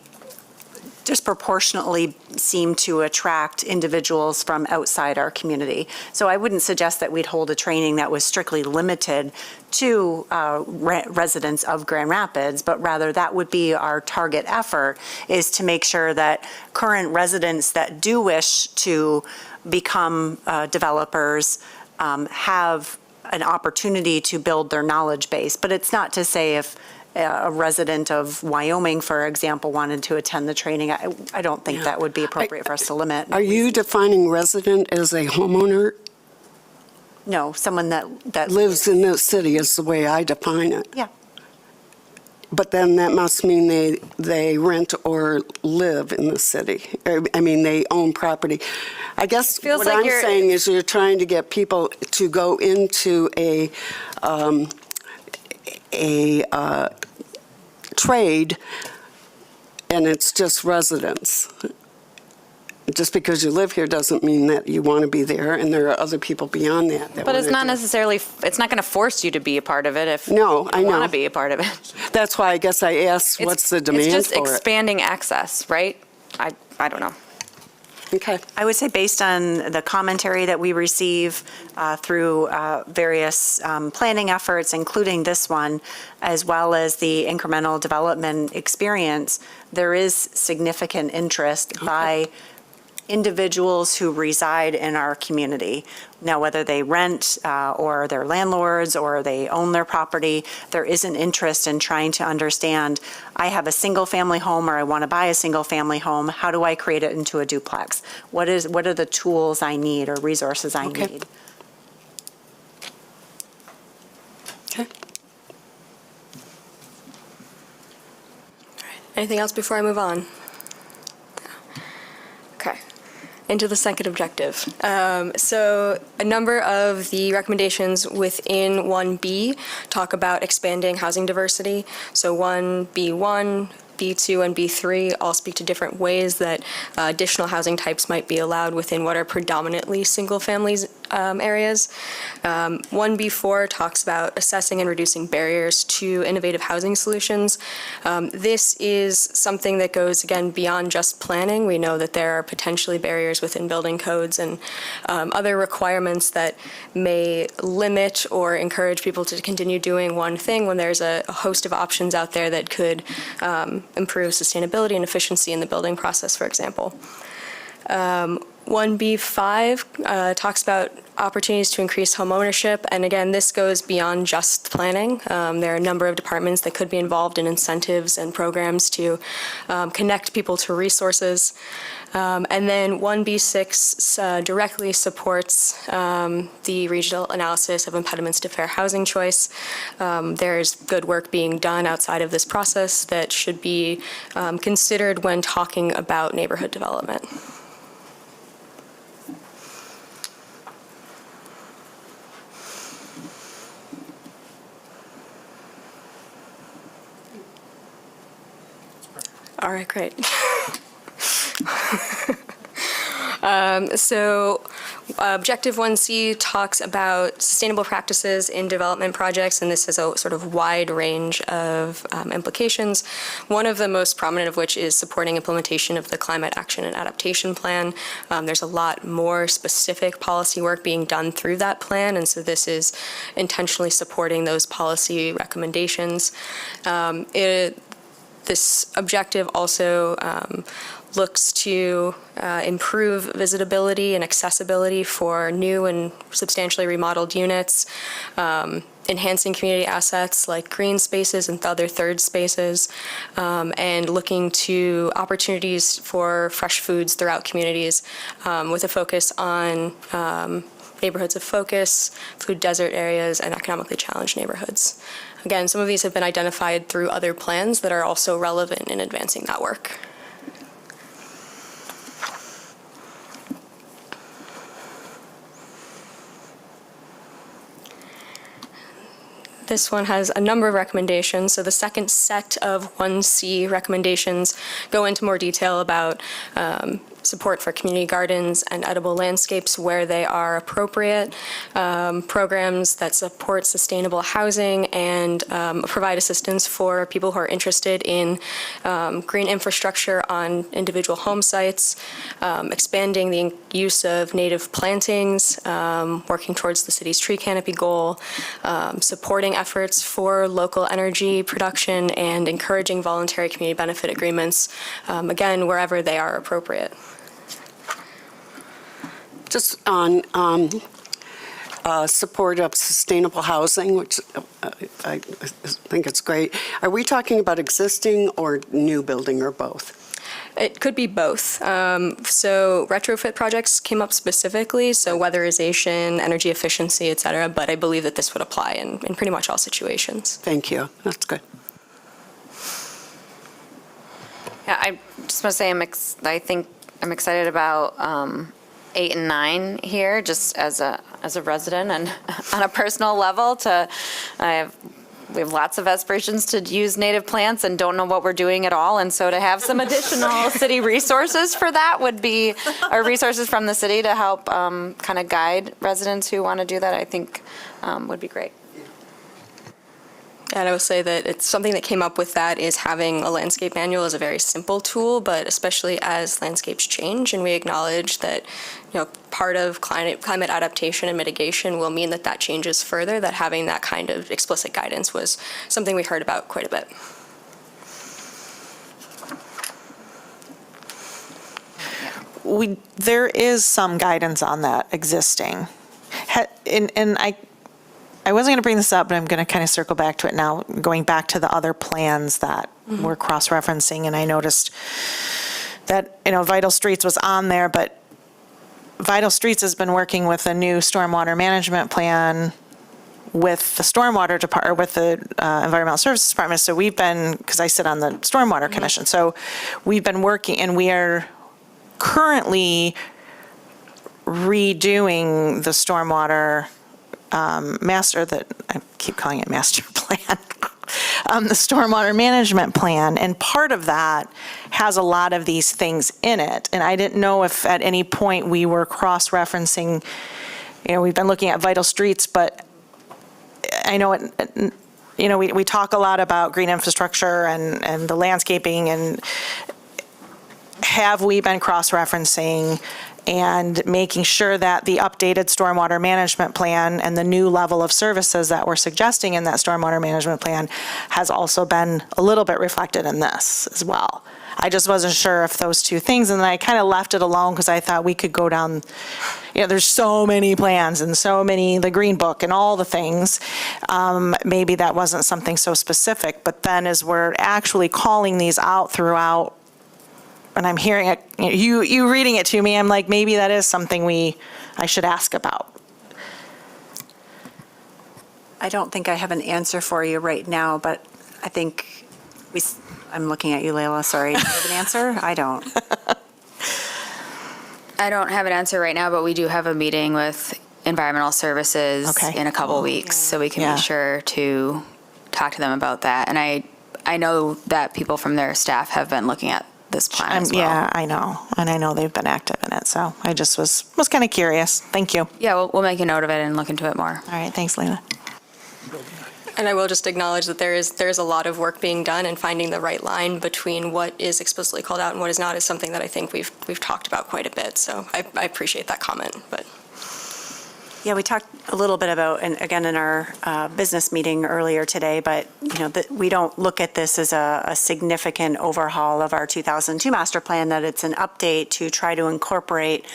disproportionately seem to attract individuals from outside our community. So I wouldn't suggest that we'd hold a training that was strictly limited to residents of Grand Rapids, but rather that would be our target effort, is to make sure that current residents that do wish to become developers have an opportunity to build their knowledge base. But it's not to say if a resident of Wyoming, for example, wanted to attend the training, I don't think that would be appropriate for us to limit. Are you defining resident as a homeowner? No, someone that lives in the city is the way I define it. Yeah. But then that must mean they rent or live in the city. I mean, they own property. I guess what I'm saying is you're trying to get people to go into a trade, and it's just residents. Just because you live here doesn't mean that you want to be there, and there are other people beyond that. But it's not necessarily, it's not going to force you to be a part of it if you want to be a part of it. That's why I guess I asked, what's the demand for it? It's just expanding access, right? I don't know. Okay. I would say based on the commentary that we receive through various planning efforts, including this one, as well as the incremental development experience, there is significant interest by individuals who reside in our community. Now, whether they rent or they're landlords or they own their property, there is an interest in trying to understand, I have a single-family home or I want to buy a single-family home. How do I create it into a duplex? What are the tools I need or resources I need? Okay. Anything else before I move on? Okay. Into the second objective. So a number of the recommendations within 1B talk about expanding housing diversity. So 1B1, B2 and B3 all speak to different ways that additional housing types might be allowed within what are predominantly single-family areas. 1B4 talks about assessing and reducing barriers to innovative housing solutions. This is something that goes, again, beyond just planning. We know that there are potentially barriers within building codes and other requirements that may limit or encourage people to continue doing one thing when there's a host of options out there that could improve sustainability and efficiency in the building process, for example. 1B5 talks about opportunities to increase home ownership, and again, this goes beyond just planning. There are a number of departments that could be involved in incentives and programs to connect people to resources. And then 1B6 directly supports the regional analysis of impediments to fair housing choice. There's good work being done outside of this process that should be considered when talking about neighborhood development. All right, great. So Objective 1C talks about sustainable practices in development projects, and this has a sort of wide range of implications. One of the most prominent of which is supporting implementation of the Climate Action and Adaptation Plan. There's a lot more specific policy work being done through that plan, and so this is intentionally supporting those policy recommendations. This objective also looks to improve visitability and accessibility for new and substantially remodeled units, enhancing community assets like green spaces and other third spaces, and looking to opportunities for fresh foods throughout communities with a focus on neighborhoods of focus, food desert areas, and economically challenged neighborhoods. Again, some of these have been identified through other plans that are also relevant in advancing that work. This one has a number of recommendations. So the second set of 1C recommendations go into more detail about support for community gardens and edible landscapes where they are appropriate, programs that support sustainable housing and provide assistance for people who are interested in green infrastructure on individual home sites, expanding the use of native plantings, working towards the city's tree canopy goal, supporting efforts for local energy production, and encouraging voluntary community benefit agreements, again, wherever they are appropriate. Just on support of sustainable housing, which I think it's great. Are we talking about existing or new building or both? It could be both. So retrofit projects came up specifically, so weatherization, energy efficiency, et cetera, but I believe that this would apply in pretty much all situations. Thank you. That's good. Yeah, I just want to say I think I'm excited about 8 and 9 here, just as a resident and on a personal level. We have lots of aspirations to use native plants and don't know what we're doing at all, and so to have some additional city resources for that would be, or resources from the city to help kind of guide residents who want to do that, I think would be great. And I would say that it's something that came up with that is having a landscape manual is a very simple tool, but especially as landscapes change and we acknowledge that, part of climate adaptation and mitigation will mean that changes further, that having that kind of explicit guidance was something we heard about quite a bit. there is some guidance on that existing. And I wasn't going to bring this up, but I'm going to kind of circle back to it now, going back to the other plans that we're cross-referencing, and I noticed that, Vital Streets was on there, but Vital Streets has been working with a new stormwater management plan with the stormwater department, with the Environmental Services Department. So we've been, because I sit on the Stormwater Commission, so we've been working, and we are currently redoing the stormwater master, that I keep calling it master plan, the stormwater management plan, and part of that has a lot of these things in it. And I didn't know if at any point we were cross-referencing, we've been looking at Vital Streets, but I know we talk a lot about green infrastructure and the landscaping, and have we been cross-referencing and making sure that the updated stormwater management plan and the new level of services that we're suggesting in that stormwater management plan has also been a little bit reflected in this as well. I just wasn't sure if those two things, and then I kind of left it alone because I thought we could go down, there's so many plans and so many, the Green Book and all the things. Maybe that wasn't something so specific, but then as we're actually calling these out throughout, and I'm hearing it, you reading it to me, I'm like, maybe that is something I should ask about. I don't think I have an answer for you right now, but I think I'm looking at you, Layla, sorry. Do you have an answer? I don't. I don't have an answer right now, but we do have a meeting with Environmental Services in a couple weeks, so we can be sure to talk to them about that. And I know that people from their staff have been looking at this plan as well. Yeah, I know. And I know they've been active in it, so I just was kind of curious. Thank you. Yeah, we'll make a note of it and look into it more. All right, thanks, Layla. And I will just acknowledge that there's a lot of work being done, and finding the right line between what is explicitly called out and what is not is something that I think we've talked about quite a bit. So I appreciate that comment. But Yeah, we talked a little bit about, and again in our business meeting earlier today, but we don't look at this as a significant overhaul of our 2002 master plan, that it's an update to try to incorporate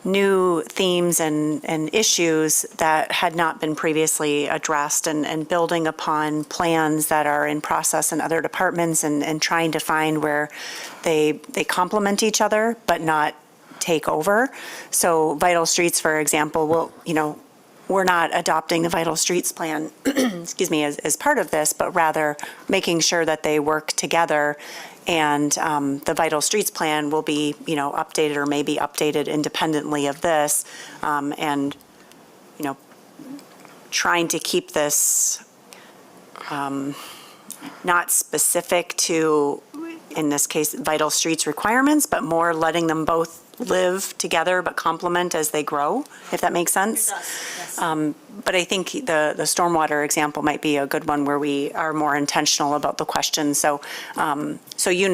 new themes and issues that had not been previously addressed, and building upon plans that are in process in other departments, and trying to find where they complement each other but not take over. So Vital Streets, for example, we're not adopting the Vital Streets plan, excuse me, as part of this, but rather making sure that they work together. And the Vital Streets plan will be, updated or maybe updated independently of this. And, trying to keep this not specific to, in this case, Vital Streets requirements, but more letting them both live together but complement as they grow, if that makes sense. It does, yes. But I think the stormwater example might be a good one where we are more intentional about the questions. So, you're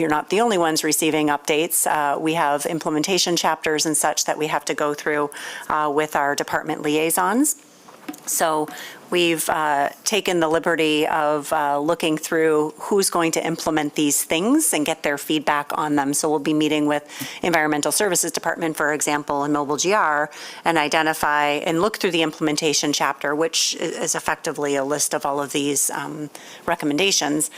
not the only ones receiving updates. We have implementation chapters and such that we have to go through with our department liaisons. So we've taken the liberty of looking through who's going to implement these things and get their feedback on them. So we'll be meeting with Environmental Services Department, for example, in Mobile GR, and identify and look through the implementation chapter, which is effectively a list of all of these recommendations,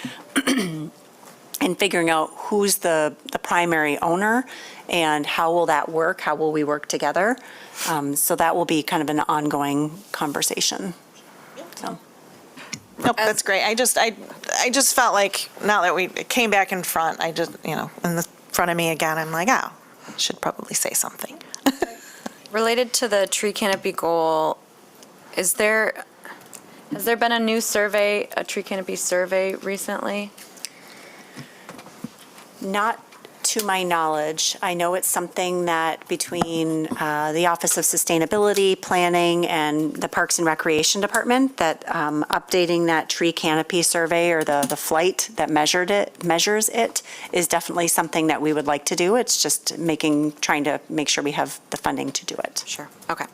and figuring out who's the primary owner and how will that work, how will we work together. So that will be kind of an ongoing conversation. So. Nope, that's great. I just felt like now that it came back in front, in the front of me again, I'm like, I should probably say something. Related to the tree canopy goal, has there been a new survey, a tree canopy survey recently? Not to my knowledge. I know it's something that between the Office of Sustainability, Planning, and the Parks and Recreation Department, that updating that tree canopy survey, or the flight that measures it is definitely something that we would like to do. It's just trying to make sure we have the funding to do it. Sure. Okay.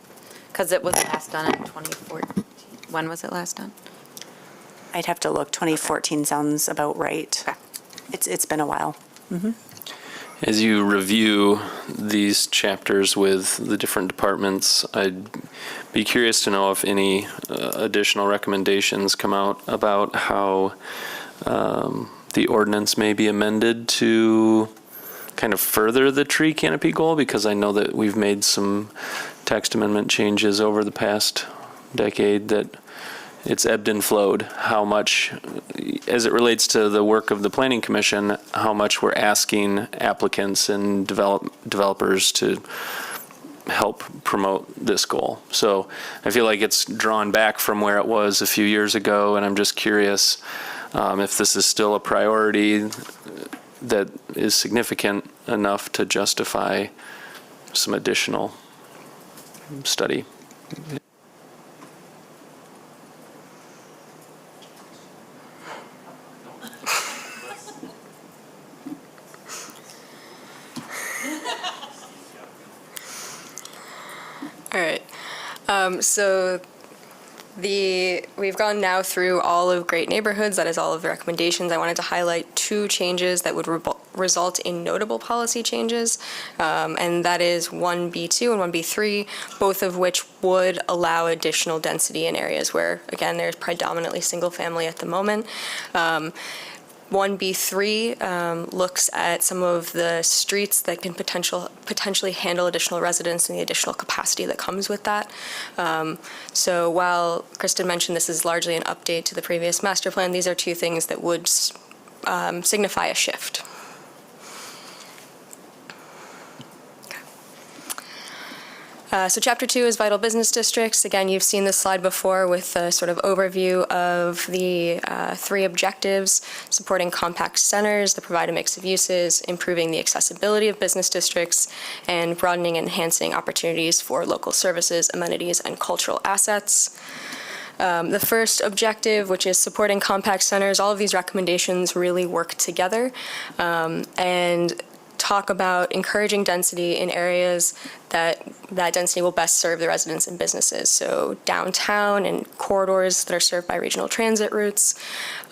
Because it was last done in 2014. When was it last done? I'd have to look. 2014 sounds about right. Okay. It's been a while. Mm-hmm. As you review these chapters with the different departments, I'd be curious to know if any additional recommendations come out about how the ordinance may be amended to kind of further the tree canopy goal, because I know that we've made some text amendment changes over the past decade that it's ebbed and flowed. How much, as it relates to the work of the Planning Commission, how much we're asking applicants and developers to help promote this goal. So I feel like it's drawn back from where it was a few years ago, and I'm just curious if this is still a priority that is significant enough to justify some additional study. All right. So we've gone now through all of Great Neighborhoods. That is all of the recommendations. I wanted to highlight two changes that would result in notable policy changes, and that is 1B2 and 1B3, both of which would allow additional density in areas where, again, there's predominantly single family at the moment. 1B3 looks at some of the streets that can potentially handle additional residents and the additional capacity that comes with that. So while Kristen mentioned this is largely an update to the previous master plan, these are two things that would signify a shift. So Chapter 2 is Vital Business Districts. Again, you've seen this slide before with a sort of overview of the three objectives: supporting compact centers that provide a mix of uses, improving the accessibility of business districts, and broadening and enhancing opportunities for local services, amenities, and cultural assets. The first objective, which is supporting compact centers, all of these recommendations really work together and talk about encouraging density in areas that density will best serve the residents and businesses. So downtown and corridors that are served by regional transit routes,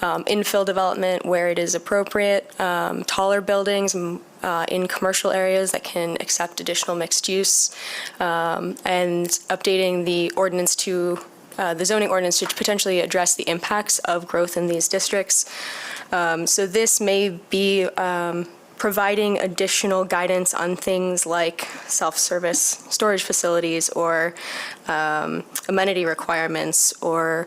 infill development where it is appropriate, taller buildings in commercial areas that can accept additional mixed use, and updating the ordinance to the zoning ordinance to potentially address the impacts of growth in these districts. So this may be providing additional guidance on things like self-service storage facilities or amenity requirements or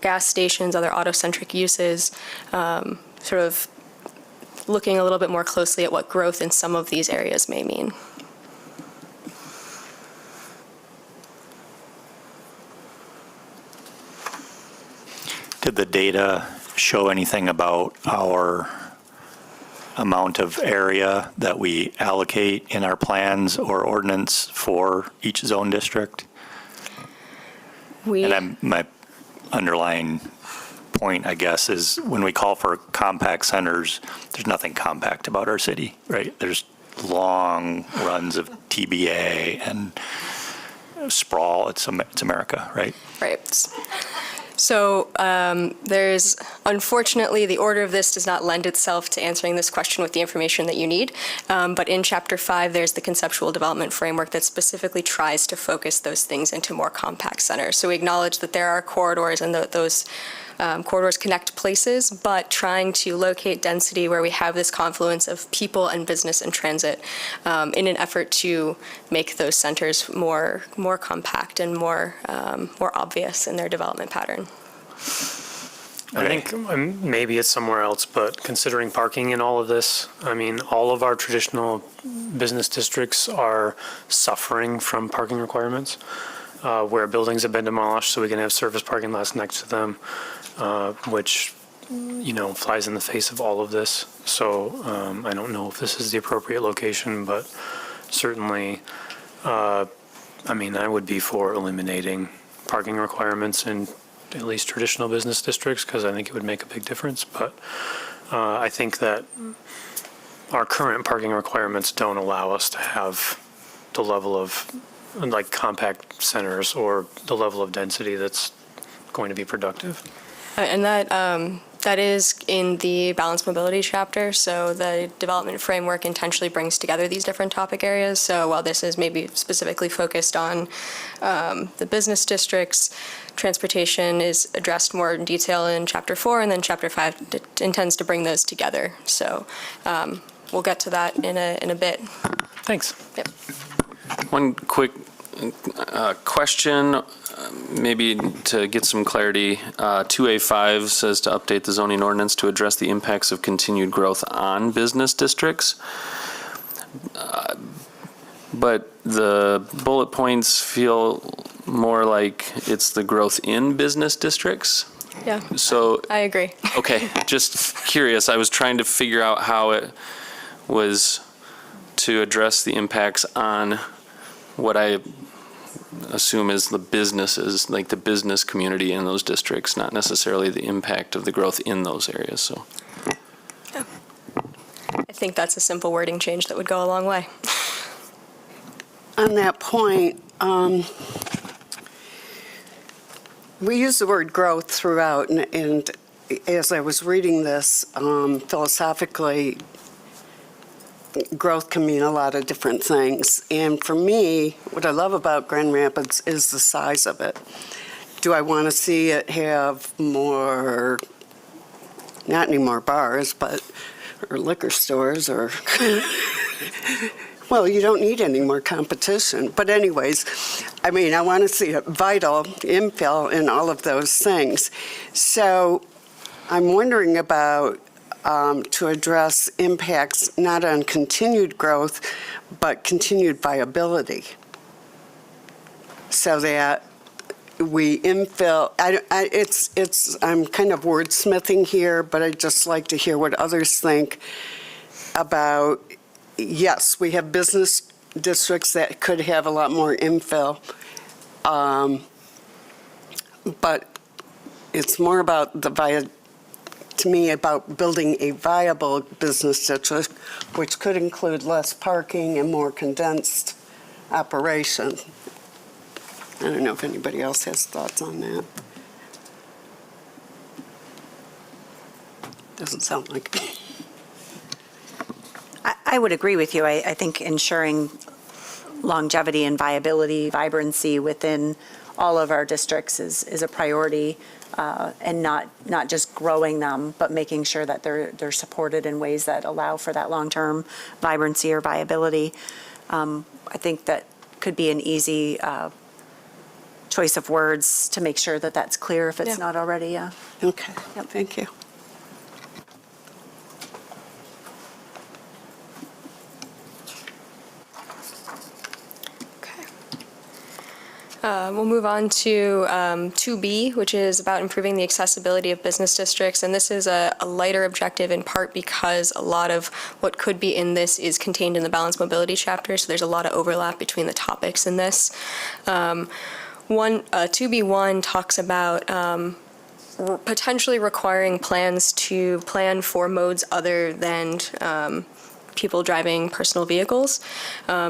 gas stations, other auto-centric uses, sort of looking a little bit more closely at what growth in some of these areas may mean. Did the data show anything about our amount of area that we allocate in our plans or ordinance for each zone district? My underlying point, I guess, is when we call for compact centers, there's nothing compact about our city, right? There's long runs of TBA and sprawl. It's America, right? Right. So there's, unfortunately, the order of this does not lend itself to answering this question with the information that you need. But in Chapter 5, there's the conceptual development framework that specifically tries to focus those things into more compact centers. So we acknowledge that there are corridors and those corridors connect places, but trying to locate density where we have this confluence of people and business and transit in an effort to make those centers more compact and more obvious in their development pattern. I think maybe it's somewhere else, but considering parking in all of this, I mean, all of our traditional business districts are suffering from parking requirements, where buildings have been demolished so we can have surface parking lots next to them, which, flies in the face of all of this. So I don't know if this is the appropriate location, but certainly, I would be for eliminating parking requirements in at least traditional business districts, because I think it would make a big difference. But I think that our current parking requirements don't allow us to have the level of like compact centers or the level of density that's going to be productive. And that That is in the balanced mobility chapter. So the development framework intentionally brings together these different topic areas. So while this is maybe specifically focused on the business districts, transportation is addressed more in detail in Chapter 4, and then Chapter 5 intends to bring those together. So we'll get to that in a bit. Thanks. Yep. One quick question, maybe to get some clarity. 2A5 says to update the zoning ordinance to address the impacts of continued growth on business districts. But the bullet points feel more like it's the growth in business districts. Yeah. So I agree. Okay, just curious. I was trying to figure out how it was to address the impacts on what I assume is the businesses, like the business community in those districts, not necessarily the impact of the growth in those areas. So I think that's a simple wording change that would go a long way. On that point, we use the word growth throughout, and as I was reading this, philosophically, growth can mean a lot of different things. And for me, what I love about Grand Rapids is the size of it. Do I want to see it have more, not any more bars, but, or liquor stores, or, well, you don't need any more competition. But anyways, I mean, I want to see it vital, infill, and all of those things. So I'm wondering about to address impacts not on continued growth, but continued viability, so that we infill. I'm kind of wordsmithing here, but I'd just like to hear what others think about. Yes, we have business districts that could have a lot more infill, but it's more about to me, about building a viable business district, which could include less parking and more condensed operation. I don't know if anybody else has thoughts on that. Doesn't sound like it. I would agree with you. I think ensuring longevity and viability, vibrancy within all of our districts is a priority. And not just growing them, but making sure that they're supported in ways that allow for that long-term vibrancy or viability. I think that could be an easy choice of words to make sure that that's clear if it's not already. Okay, thank you. We'll move on to 2B, which is about improving the accessibility of business districts. And this is a lighter objective in part because a lot of what could be in this is contained in the balanced mobility chapter. So there's a lot of overlap between the topics in this. 2B1 talks about potentially requiring plans to plan for modes other than people driving personal vehicles.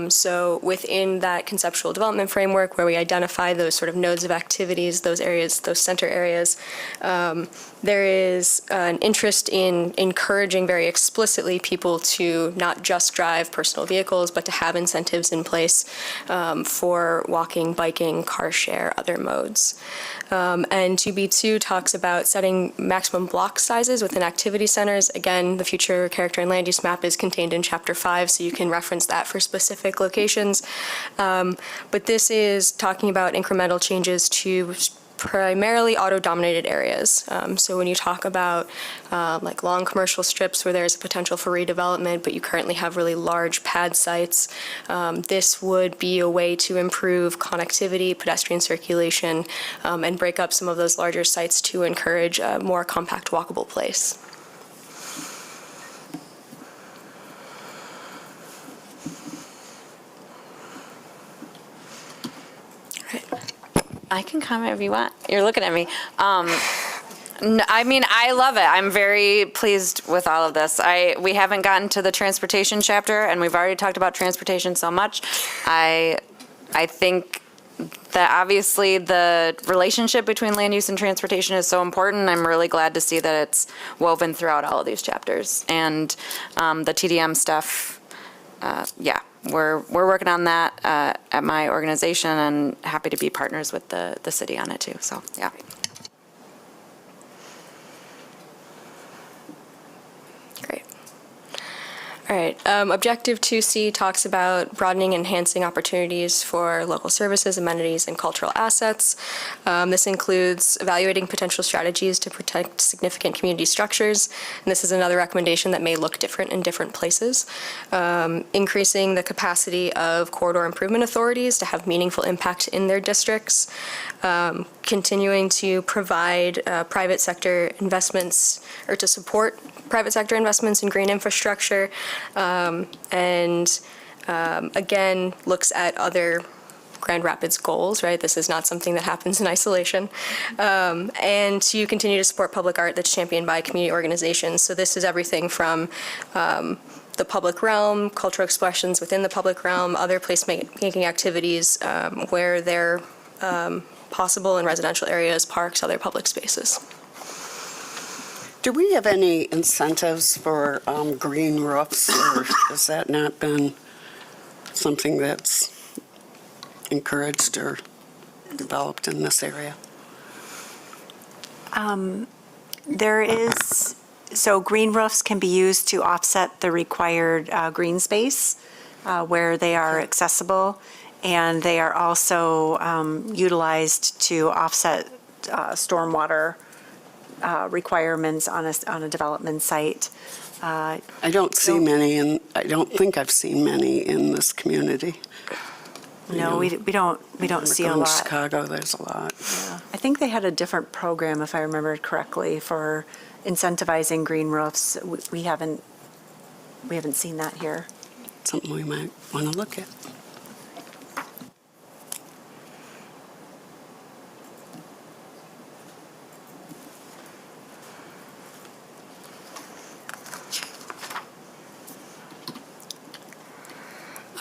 So within that conceptual development framework where we identify those sort of nodes of activities, those areas, those center areas, there is an interest in encouraging very explicitly people to not just drive personal vehicles, but to have incentives in place for walking, biking, car share, other modes. And 2B2 talks about setting maximum block sizes within activity centers. Again, the future character and land use map is contained in Chapter 5, so you can reference that for specific locations. But this is talking about incremental changes to primarily auto-dominated areas. So when you talk about like long commercial strips where there's a potential for redevelopment, but you currently have really large pad sites, this would be a way to improve connectivity, pedestrian circulation, and break up some of those larger sites to encourage a more compact, walkable place. I can comment if you want. You're looking at me. I mean, I love it. I'm very pleased with all of this. We haven't gotten to the transportation chapter, and we've already talked about transportation so much. I think that obviously the relationship between land use and transportation is so important. I'm really glad to see that it's woven throughout all of these chapters. And the TDM stuff, yeah, we're working on that at my organization, and happy to be partners with the city on it too. So, yeah. Great. All right. Objective 2C talks about broadening and enhancing opportunities for local services, amenities, and cultural assets. This includes evaluating potential strategies to protect significant community structures. And this is another recommendation that may look different in different places. Increasing the capacity of corridor improvement authorities to have meaningful impact in their districts. Continuing to provide private sector investments, or to support private sector investments in green infrastructure, and again, looks at other Grand Rapids goals, right? This is not something that happens in isolation. And to continue to support public art that's championed by community organizations. So this is everything from the public realm, cultural expressions within the public realm, other placemaking activities where they're possible in residential areas, parks, other public spaces. Do we have any incentives for green roofs, or has that not been something that's encouraged or developed in this area? There is, so green roofs can be used to offset the required green space where they are accessible, and they are also utilized to offset stormwater requirements on a development site. I don't see many, and I don't think I've seen many in this community. No, we don't see a lot. In Chicago, there's a lot. Yeah. I think they had a different program, if I remember correctly, for incentivizing green roofs. We haven't seen that here. Something we might want to look at.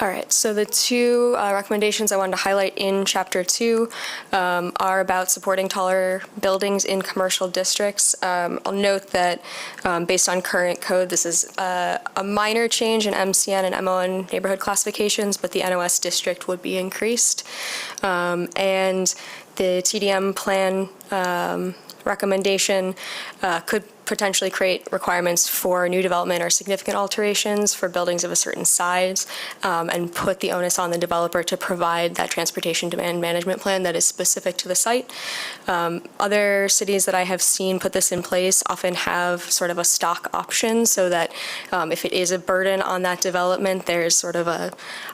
All right, so the two recommendations I wanted to highlight in Chapter 2 are about supporting taller buildings in commercial districts. I'll note that based on current code, this is a minor change in MCN and MON neighborhood classifications, but the NOS district would be increased. And the TDM plan recommendation could potentially create requirements for new development or significant alterations for buildings of a certain size, and put the onus on the developer to provide that transportation demand management plan that is specific to the site. Other cities that I have seen put this in place often have sort of a stock option, so that if it is a burden on that development, there's sort of a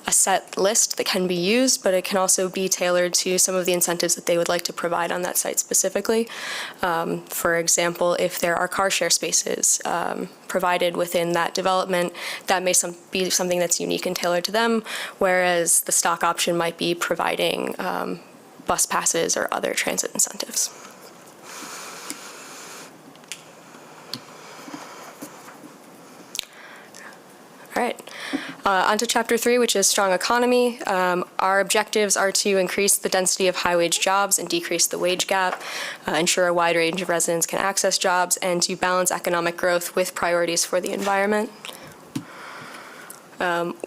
set list that can be used, but it can also be tailored to some of the incentives that they would like to provide on that site specifically. For example, if there are car share spaces provided within that development, that may be something that's unique and tailored to them, whereas the stock option might be providing bus passes or other transit incentives. All right. On to Chapter 3, which is strong economy. Our objectives are to increase the density of high-wage jobs and decrease the wage gap, ensure a wide range of residents can access jobs, and to balance economic growth with priorities for the environment.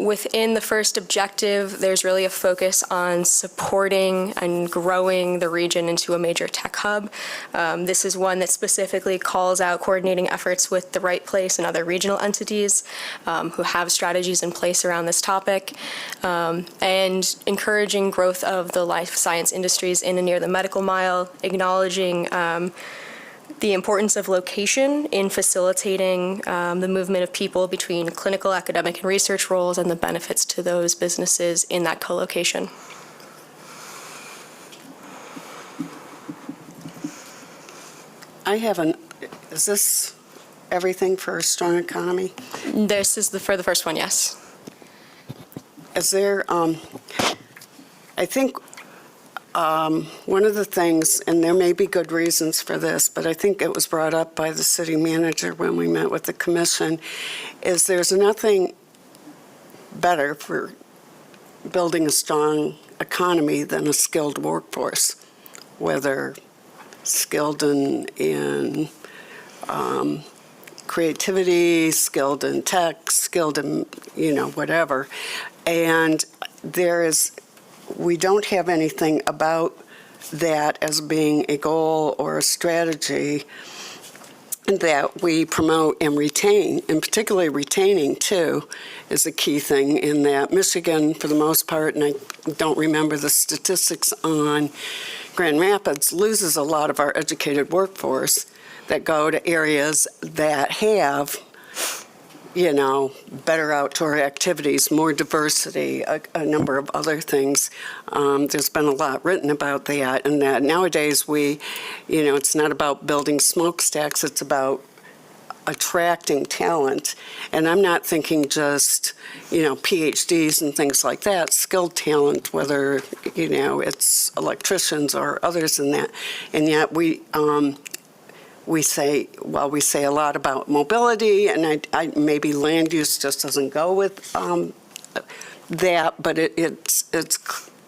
Within the first objective, there's really a focus on supporting and growing the region into a major tech hub. This is one that specifically calls out coordinating efforts with the Right Place and other regional entities who have strategies in place around this topic, and encouraging growth of the life science industries in and near the medical mile, acknowledging the importance of location in facilitating the movement of people between clinical, academic, and research roles, and the benefits to those businesses in that co-location. Is this everything for a strong economy? This is for the first one, yes. Is there, I think one of the things, and there may be good reasons for this, but I think it was brought up by the city manager when we met with the commission, is there's nothing better for building a strong economy than a skilled workforce, whether skilled in creativity, skilled in tech, skilled in, whatever. And we don't have anything about that as being a goal or a strategy that we promote and retain, and particularly retaining too is a key thing in that Michigan, for the most part, and I don't remember the statistics on Grand Rapids, loses a lot of our educated workforce that go to areas that have, better outdoor activities, more diversity, a number of other things. There's been a lot written about that, and that nowadays it's not about building smokestacks, it's about attracting talent. And I'm not thinking just, PhDs and things like that, skilled talent, whether, it's electricians or others in that. And yet we say a lot about mobility, and I maybe land use just doesn't go with that, but it's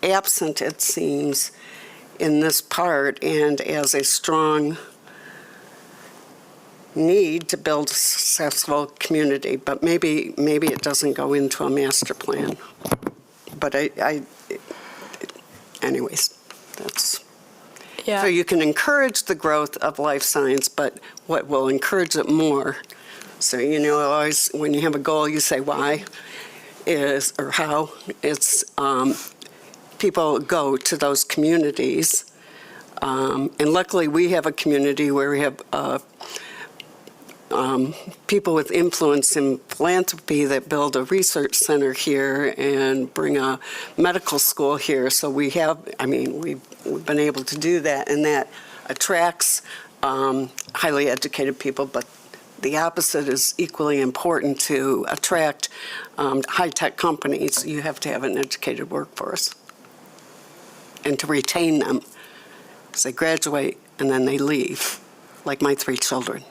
absent, it seems, in this part, and as a strong need to build a successful community. But maybe it doesn't go into a master plan. But anyways, that's. Yeah. So you can encourage the growth of life science, but what will encourage it more? So, always when you have a goal, you say why or how. It's people go to those communities. And luckily, we have a community where we have people with influence in philanthropy that build a research center here and bring a medical school here. So we've been able to do that, and that attracts highly educated people, but the opposite is equally important to attract high-tech companies. You have to have an educated workforce. And to retain them, because they graduate and then they leave, like my 3 children.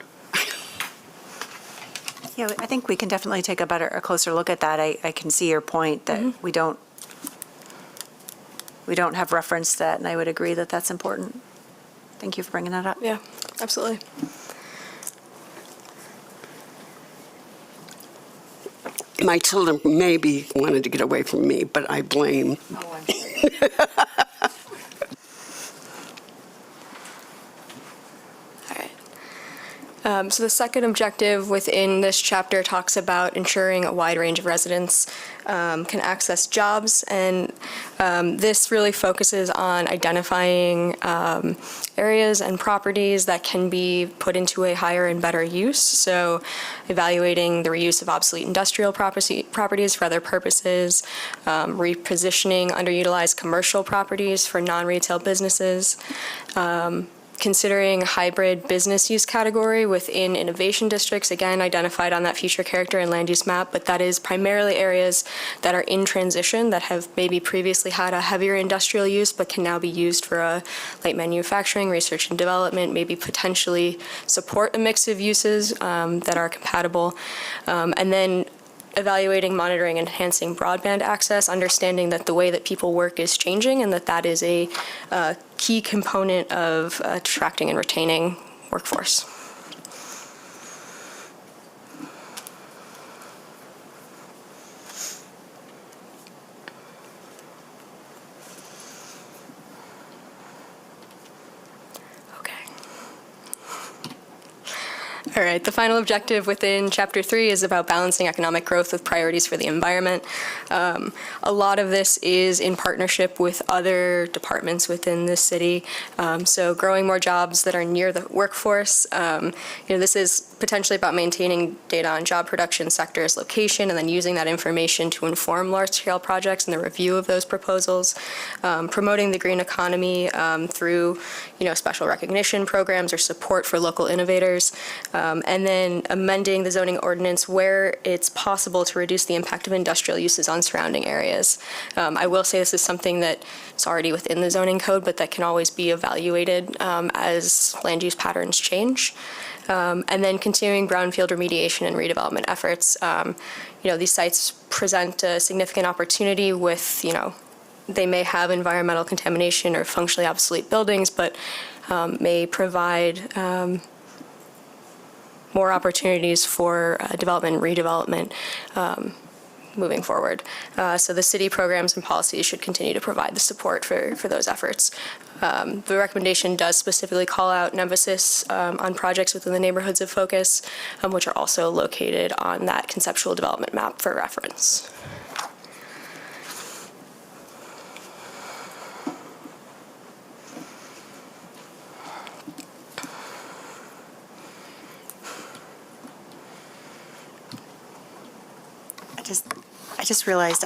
Yeah, I think we can definitely take a closer look at that. I can see your point that we don't have reference to that, and I would agree that that's important. Thank you for bringing that up. Yeah, absolutely. My children maybe wanted to get away from me, but I blame. So the second objective within this chapter talks about ensuring a wide range of residents can access jobs, and this really focuses on identifying areas and properties that can be put into a higher and better use. So evaluating the reuse of obsolete industrial properties for other purposes, repositioning underutilized commercial properties for non-retail businesses, considering hybrid business use category within innovation districts, again, identified on that future character and land use map, but that is primarily areas that are in transition that have maybe previously had a heavier industrial use but can now be used for a light manufacturing, research and development, maybe potentially support a mix of uses that are compatible. And then evaluating, monitoring, and enhancing broadband access, understanding that the way that people work is changing and that is a key component of attracting and retaining workforce. All right, the final objective within Chapter 3 is about balancing economic growth with priorities for the environment. A lot of this is in partnership with other departments within the city. So growing more jobs that are near the workforce. This is potentially about maintaining data on job production sectors, location, and then using that information to inform large-scale projects and the review of those proposals. Promoting the green economy through, special recognition programs or support for local innovators. And then amending the zoning ordinance where it's possible to reduce the impact of industrial uses on surrounding areas. I will say this is something that is already within the zoning code, but that can always be evaluated as land use patterns change. And then continuing brownfield remediation and redevelopment efforts. These sites present a significant opportunity with, they may have environmental contamination or functionally obsolete buildings, but may provide more opportunities for development and redevelopment moving forward. So the city programs and policies should continue to provide the support for those efforts. The recommendation does specifically call out an emphasis on projects within the neighborhoods of focus, which are also located on that conceptual development map for reference. I just realized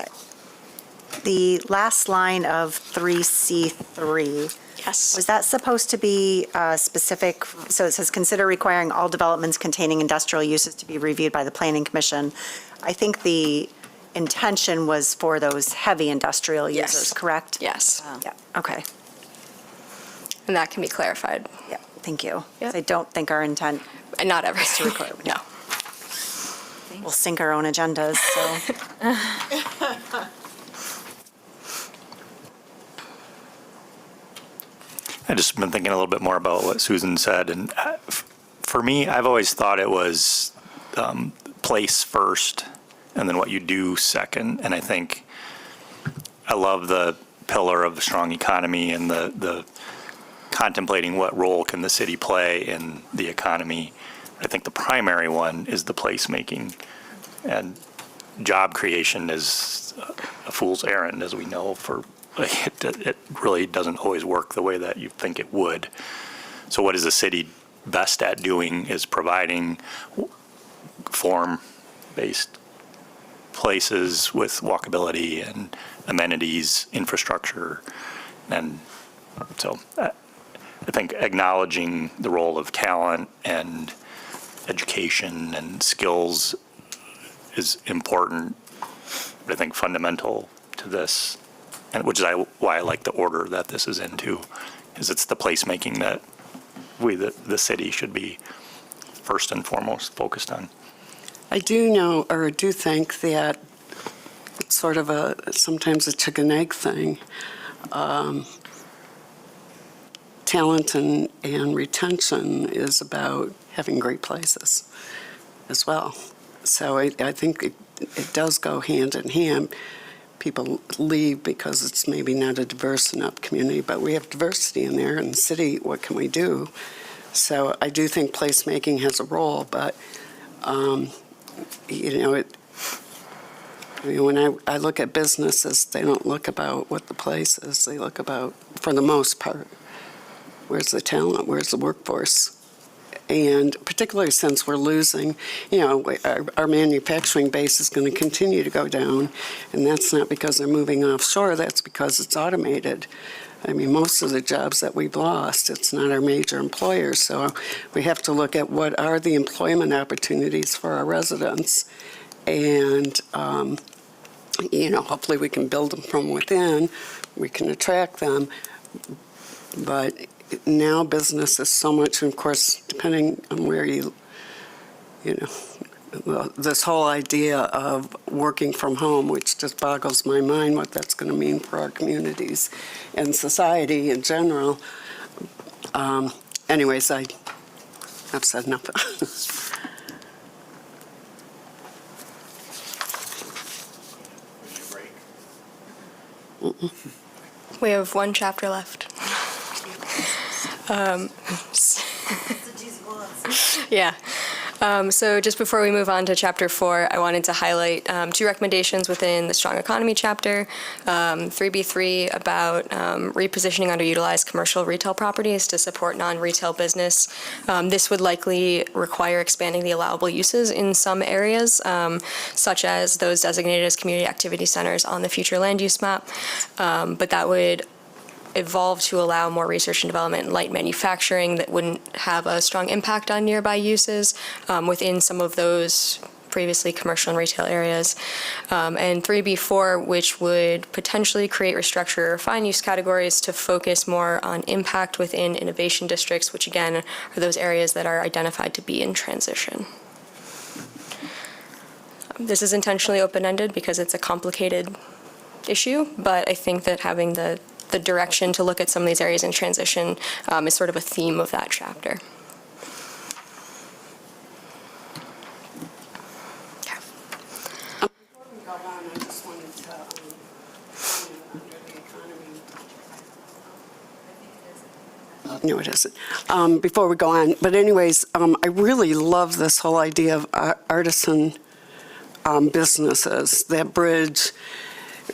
the last line of 3C3. Yes. Was that supposed to be specific? So it says, consider requiring all developments containing industrial uses to be reviewed by the Planning Commission. I think the intention was for those heavy industrial Yes. users, correct? Yes. Yeah, okay. And that can be clarified. Yeah, thank you. I don't think our intent And not every. is to require. No. We'll sync our own agendas, so. I just been thinking a little bit more about what Susan said, and for me, I've always thought it was place first, and then what you do second. And I think I love the pillar of the strong economy and the contemplating what role can the city play in the economy. I think the primary one is the placemaking, and job creation is a fool's errand, as we know. It really doesn't always work the way that you think it would. So what is the city best at doing is providing form-based places with walkability and amenities, infrastructure. And so I think acknowledging the role of talent and education and skills is important, but I think fundamental to this, and which is why I like the order that this is into, is it's the placemaking that we, the city, should be first and foremost focused on. I do know, or do think that it's sort of sometimes a chicken egg thing. Talent and retention is about having great places as well. So I think it does go hand in hand. People leave because it's maybe not a diverse enough community, but we have diversity in there in the city. What can we do? So I do think placemaking has a role, but when I look at businesses, they don't look about what the place is. They look about, for the most part, where's the talent, where's the workforce? And particularly since we're losing, our manufacturing base is going to continue to go down, and that's not because they're moving offshore, that's because it's automated. I mean, most of the jobs that we've lost, it's not our major employers, so we have to look at what are the employment opportunities for our residents, and, hopefully we can build them from within, we can attract them, but now business is so much, and of course, depending on where this whole idea of working from home, which just boggles my mind what that's going to mean for our communities and society in general. Anyways, I've said enough. We have one chapter left. Yeah. So just before we move on to Chapter 4, I wanted to highlight two recommendations within the Strong Economy chapter. 3B3 about repositioning underutilized commercial retail properties to support non-retail business. This would likely require expanding the allowable uses in some areas, such as those designated as community activity centers on the future land use map. But that would evolve to allow more research and development and light manufacturing that wouldn't have a strong impact on nearby uses within some of those previously commercial and retail areas. And 3B4, which would potentially create, restructure, or refine use categories to focus more on impact within innovation districts, which again are those areas that are identified to be in transition. This is intentionally open-ended because it's a complicated issue, but I think that having the direction to look at some of these areas in transition is sort of a theme of that chapter. No, it isn't. Before we go on, but anyways, I really love this whole idea of artisan businesses that bridge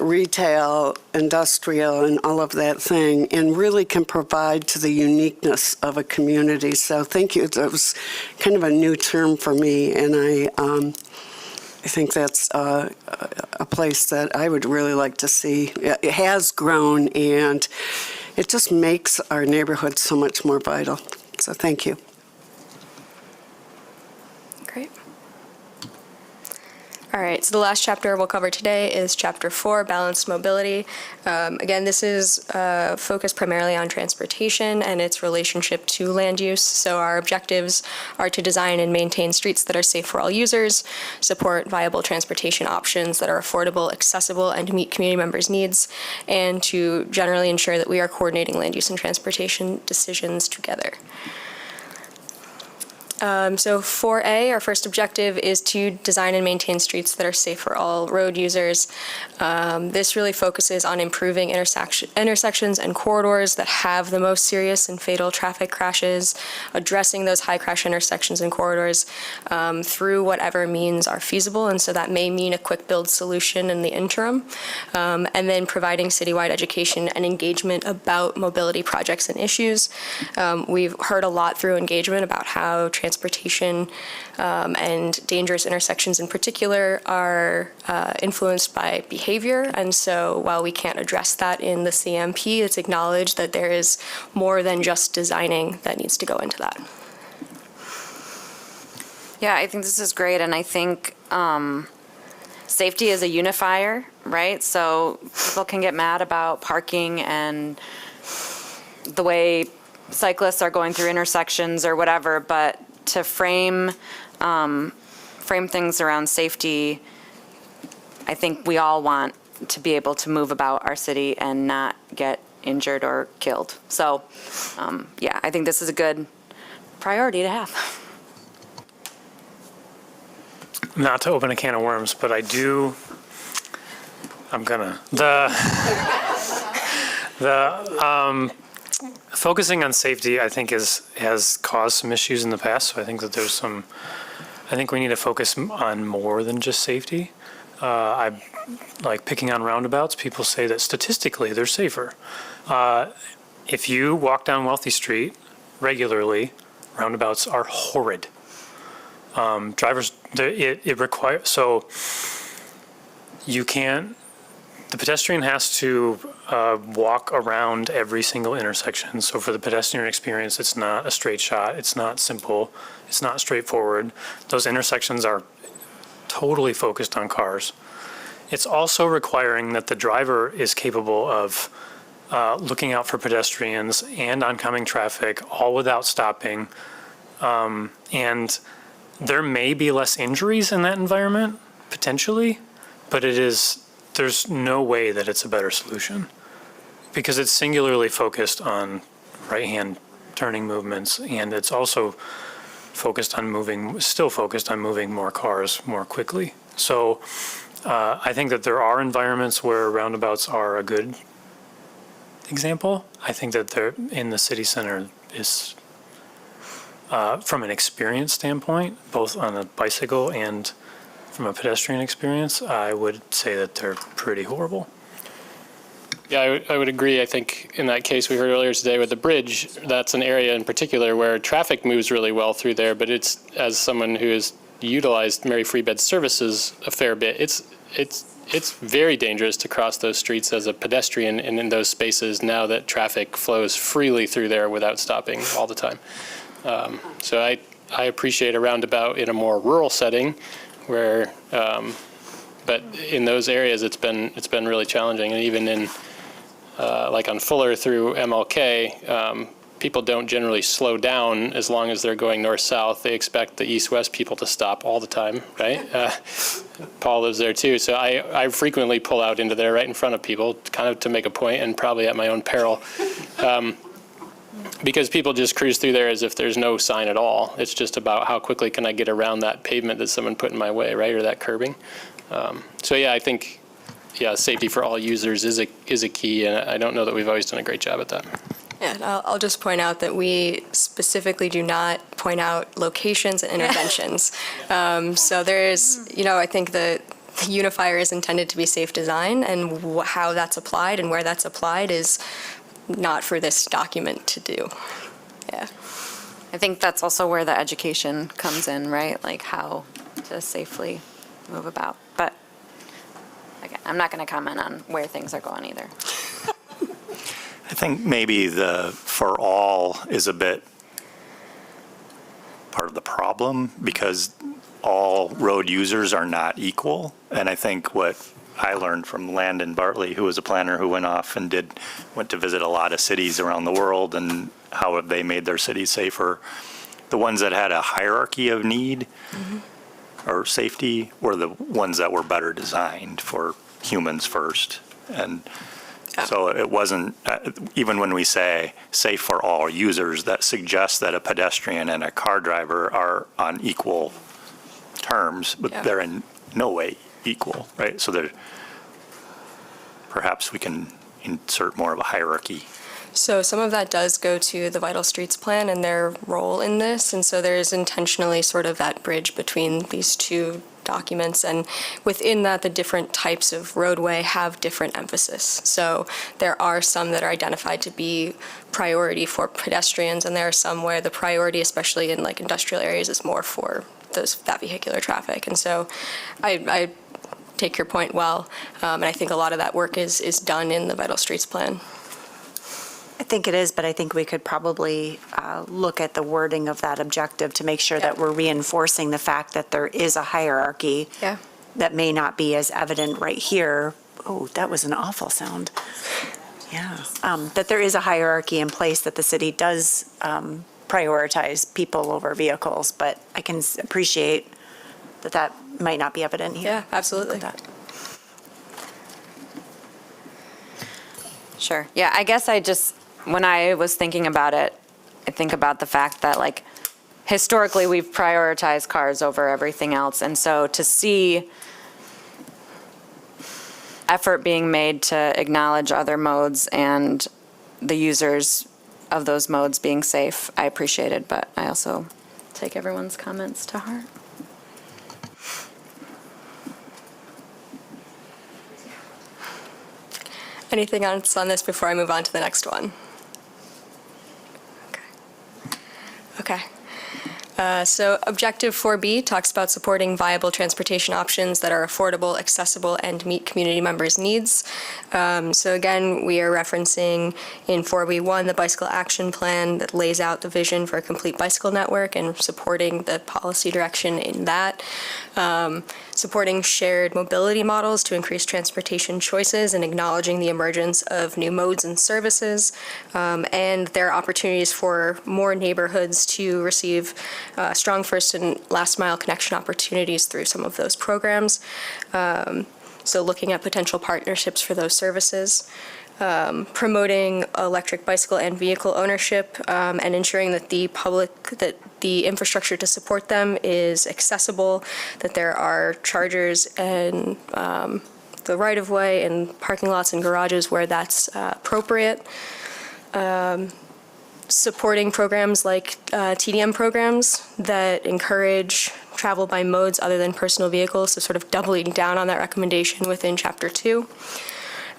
retail, industrial, and all of that thing, and really can provide to the uniqueness of a community. So thank you. That was kind of a new term for me, and I think that's a place that I would really like to see. It has grown, and it just makes our neighborhood so much more vital. So thank you. Great. All right, so the last chapter we'll cover today is Chapter 4, Balanced Mobility. Again, this is focused primarily on transportation and its relationship to land use. So our objectives are to design and maintain streets that are safe for all users, support viable transportation options that are affordable, accessible, and meet community members' needs, and to generally ensure that we are coordinating land use and transportation decisions together. So 4A, our first objective, is to design and maintain streets that are safe for all road users. This really focuses on improving intersections and corridors that have the most serious and fatal traffic crashes, addressing those high crash intersections and corridors through whatever means are feasible, and so that may mean a quick build solution in the interim, and then providing citywide education and engagement about mobility projects and issues. We've heard a lot through engagement about how transportation and dangerous intersections in particular are influenced by behavior. And so while we can't address that in the CMP, it's acknowledged that there is more than just designing that needs to go into that. Yeah, I think this is great, and I think safety is a unifier, right? So people can get mad about parking and the way cyclists are going through intersections or whatever, but to frame things around safety, I think we all want to be able to move about our city and not get injured or killed. So, yeah, I think this is a good priority to have. Not to open a can of worms, but focusing on safety, I think, has caused some issues in the past. So I think that I think we need to focus on more than just safety. I like picking on roundabouts. People say that statistically they're safer. If you walk down Wealthy Street regularly, roundabouts are horrid. It requires, so you can't, the pedestrian has to walk around every single intersection. So for the pedestrian experience, it's not a straight shot. It's not simple. It's not straightforward. Those intersections are totally focused on cars. It's also requiring that the driver is capable of looking out for pedestrians and oncoming traffic, all without stopping. And there may be less injuries in that environment, potentially, but there's no way that it's a better solution because it's singularly focused on right-hand turning movements, and it's also still focused on moving more cars more quickly. So I think that there are environments where roundabouts are a good example. I think that they're in the city center is, from an experience standpoint, both on a bicycle and from a pedestrian experience, I would say that they're pretty horrible. Yeah, I would agree. I think in that case we heard earlier today with the bridge, that's an area in particular where traffic moves really well through there, but it's, as someone who has utilized Mary Free Bed services a fair bit, it's very dangerous to cross those streets as a pedestrian and in those spaces now that traffic flows freely through there without stopping all the time. So I appreciate a roundabout in a more rural setting where, but in those areas it's been really challenging, and even in like on Fuller through MLK, people don't generally slow down as long as they're going north-south. They expect the east-west people to stop all the time, right? Paul lives there too, so I frequently pull out into there right in front of people, kind of to make a point, and probably at my own peril. Because people just cruise through there as if there's no sign at all. It's just about how quickly can I get around that pavement that someone put in my way, right, or that curbing. So yeah, I think, yeah, safety for all users is a key, and I don't know that we've always done a great job at that. Yeah, I'll just point out that we specifically do not point out locations and interventions. So there's, I think the unifier is intended to be safe design, and how that's applied and where that's applied is not for this document to do. Yeah. I think that's also where the education comes in, right? Like how to safely move about. But again, I'm not going to comment on where things are going either. I think maybe the for all is a bit part of the problem because all road users are not equal. And I think what I learned from Landon Bartley, who was a planner who went off and went to visit a lot of cities around the world and how have they made their cities safer. The ones that had a hierarchy of need or safety were the ones that were better designed for humans first. And so it wasn't, even when we say safe for all users, that suggests that a pedestrian and a car driver are on equal terms, but they're in no way equal, right? So perhaps we can insert more of a hierarchy. So some of that does go to the Vital Streets Plan and their role in this, and so there's intentionally sort of that bridge between these two documents, and within that, the different types of roadway have different emphasis. So there are some that are identified to be priority for pedestrians, and there are some where the priority, especially in like industrial areas, is more for that vehicular traffic. And so I take your point well, and I think a lot of that work is done in the Vital Streets Plan. I think it is, but I think we could probably look at the wording of that objective to make sure that we're reinforcing the fact that there is a hierarchy that may not be as evident right here. Oh, that was an awful sound. Yeah. That there is a hierarchy in place, that the city does prioritize people over vehicles, but I can appreciate that might not be evident here. Yeah, absolutely. Sure. Yeah, I guess when I was thinking about it, I think about the fact that like historically we've prioritized cars over everything else. And so to see effort being made to acknowledge other modes and the users of those modes being safe, I appreciate it, but I also take everyone's comments to heart. Anything else on this before I move on to the next one? Okay. So Objective 4B talks about supporting viable transportation options that are affordable, accessible, and meet community members' needs. So again, we are referencing in 4B1 the Bicycle Action Plan that lays out the vision for a complete bicycle network and supporting the policy direction in that. Supporting shared mobility models to increase transportation choices and acknowledging the emergence of new modes and services. And there are opportunities for more neighborhoods to receive strong first and last mile connection opportunities through some of those programs. So looking at potential partnerships for those services. Promoting electric bicycle and vehicle ownership and ensuring that the infrastructure to support them is accessible, that there are chargers and the right-of-way and parking lots and garages where that's appropriate. Supporting programs like TDM programs that encourage travel by modes other than personal vehicles, so sort of doubling down on that recommendation within Chapter 2.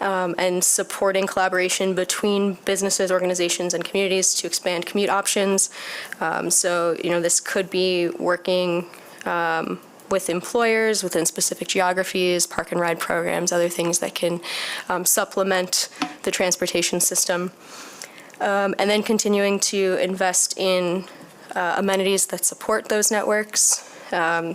And supporting collaboration between businesses, organizations, and communities to expand commute options. So, this could be working with employers within specific geographies, park and ride programs, other things that can supplement the transportation system. And then continuing to invest in amenities that support those networks.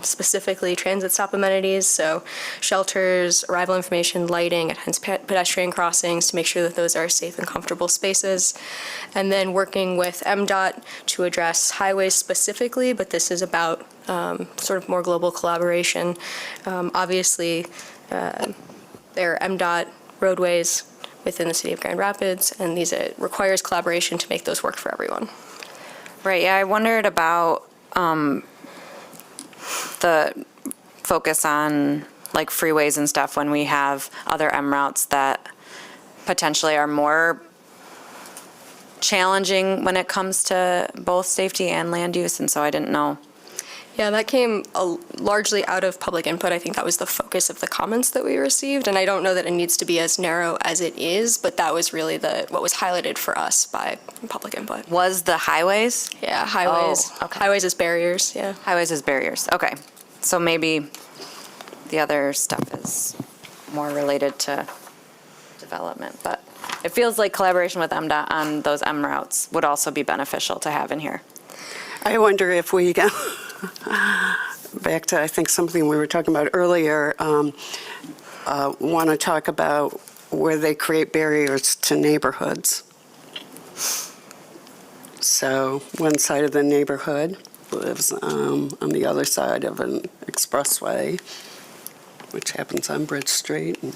specifically transit stop amenities, so shelters, arrival information, lighting, and hence pedestrian crossings to make sure that those are safe and comfortable spaces. And then working with MDOT to address highways specifically, but this is about sort of more global collaboration. Obviously, there are MDOT roadways within the city of Grand Rapids, and it requires collaboration to make those work for everyone. Right, yeah, I wondered about the focus on like freeways and stuff when we have other M routes that potentially are more challenging when it comes to both safety and land use, and so I didn't know. Yeah, that came largely out of public input. I think that was the focus of the comments that we received, and I don't know that it needs to be as narrow as it is, but that was really what was highlighted for us by public input. Was the highways? Yeah, highways. Oh, okay. Highways as barriers, yeah. Highways as barriers, okay. So maybe the other stuff is more related to development, but it feels like collaboration with MDOT on those M routes would also be beneficial to have in here. I wonder if we go back to, I think, something we were talking about earlier, want to talk about where they create barriers to neighborhoods. So one side of the neighborhood lives on the other side of an expressway, which happens on Bridge Street and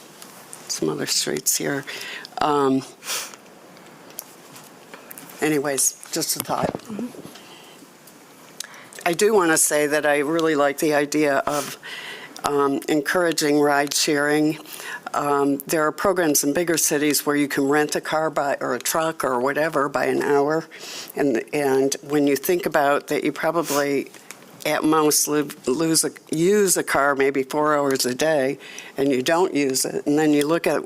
some other streets here. Anyways, just a thought. Mm-hmm. I do want to say that I really like the idea of encouraging ride sharing. There are programs in bigger cities where you can rent a car or a truck or whatever by an hour. And when you think about that, you probably at most use a car maybe 4 hours a day and you don't use it. And then you look at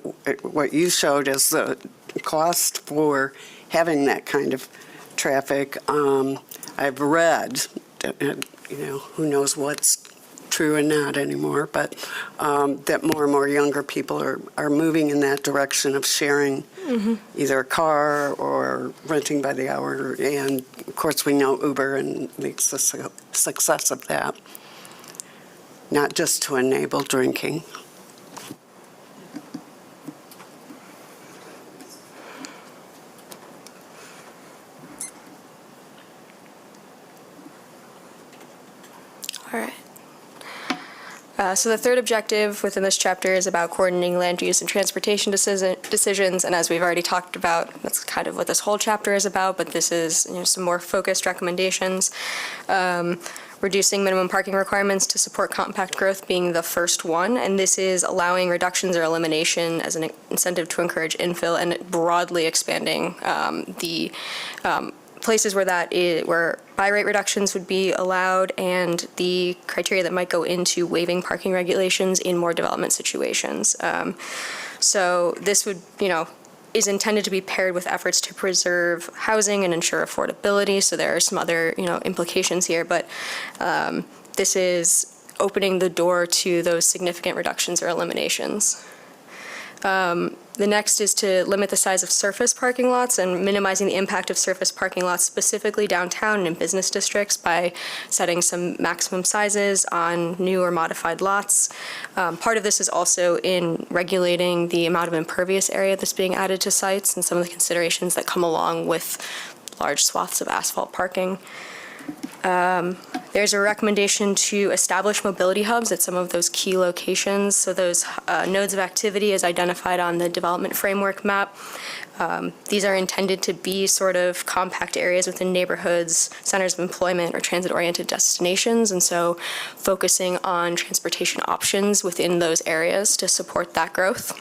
what you showed as the cost for having that kind of traffic. I've read, who knows what's true and not anymore, but that more and more younger people are moving in that direction of sharing either a car or renting by the hour. And of course, we know Uber and the success of that, not just to enable drinking. All right. So the third objective within this chapter is about coordinating land use and transportation decisions, and as we've already talked about, that's kind of what this whole chapter is about, but this is some more focused recommendations. Reducing minimum parking requirements to support compact growth being the first one, and this is allowing reductions or elimination as an incentive to encourage infill and broadly expanding the places where buy rate reductions would be allowed and the criteria that might go into waiving parking regulations in more development situations. So this would, is intended to be paired with efforts to preserve housing and ensure affordability. So there are some other, implications here, but this is opening the door to those significant reductions or eliminations. The next is to limit the size of surface parking lots and minimizing the impact of surface parking lots specifically downtown and in business districts by setting some maximum sizes on new or modified lots. Part of this is also in regulating the amount of impervious area that's being added to sites and some of the considerations that come along with large swaths of asphalt parking. There's a recommendation to establish mobility hubs at some of those key locations. So those nodes of activity is identified on the development framework map. These are intended to be sort of compact areas within neighborhoods, centers of employment, or transit-oriented destinations. And so focusing on transportation options within those areas to support that growth.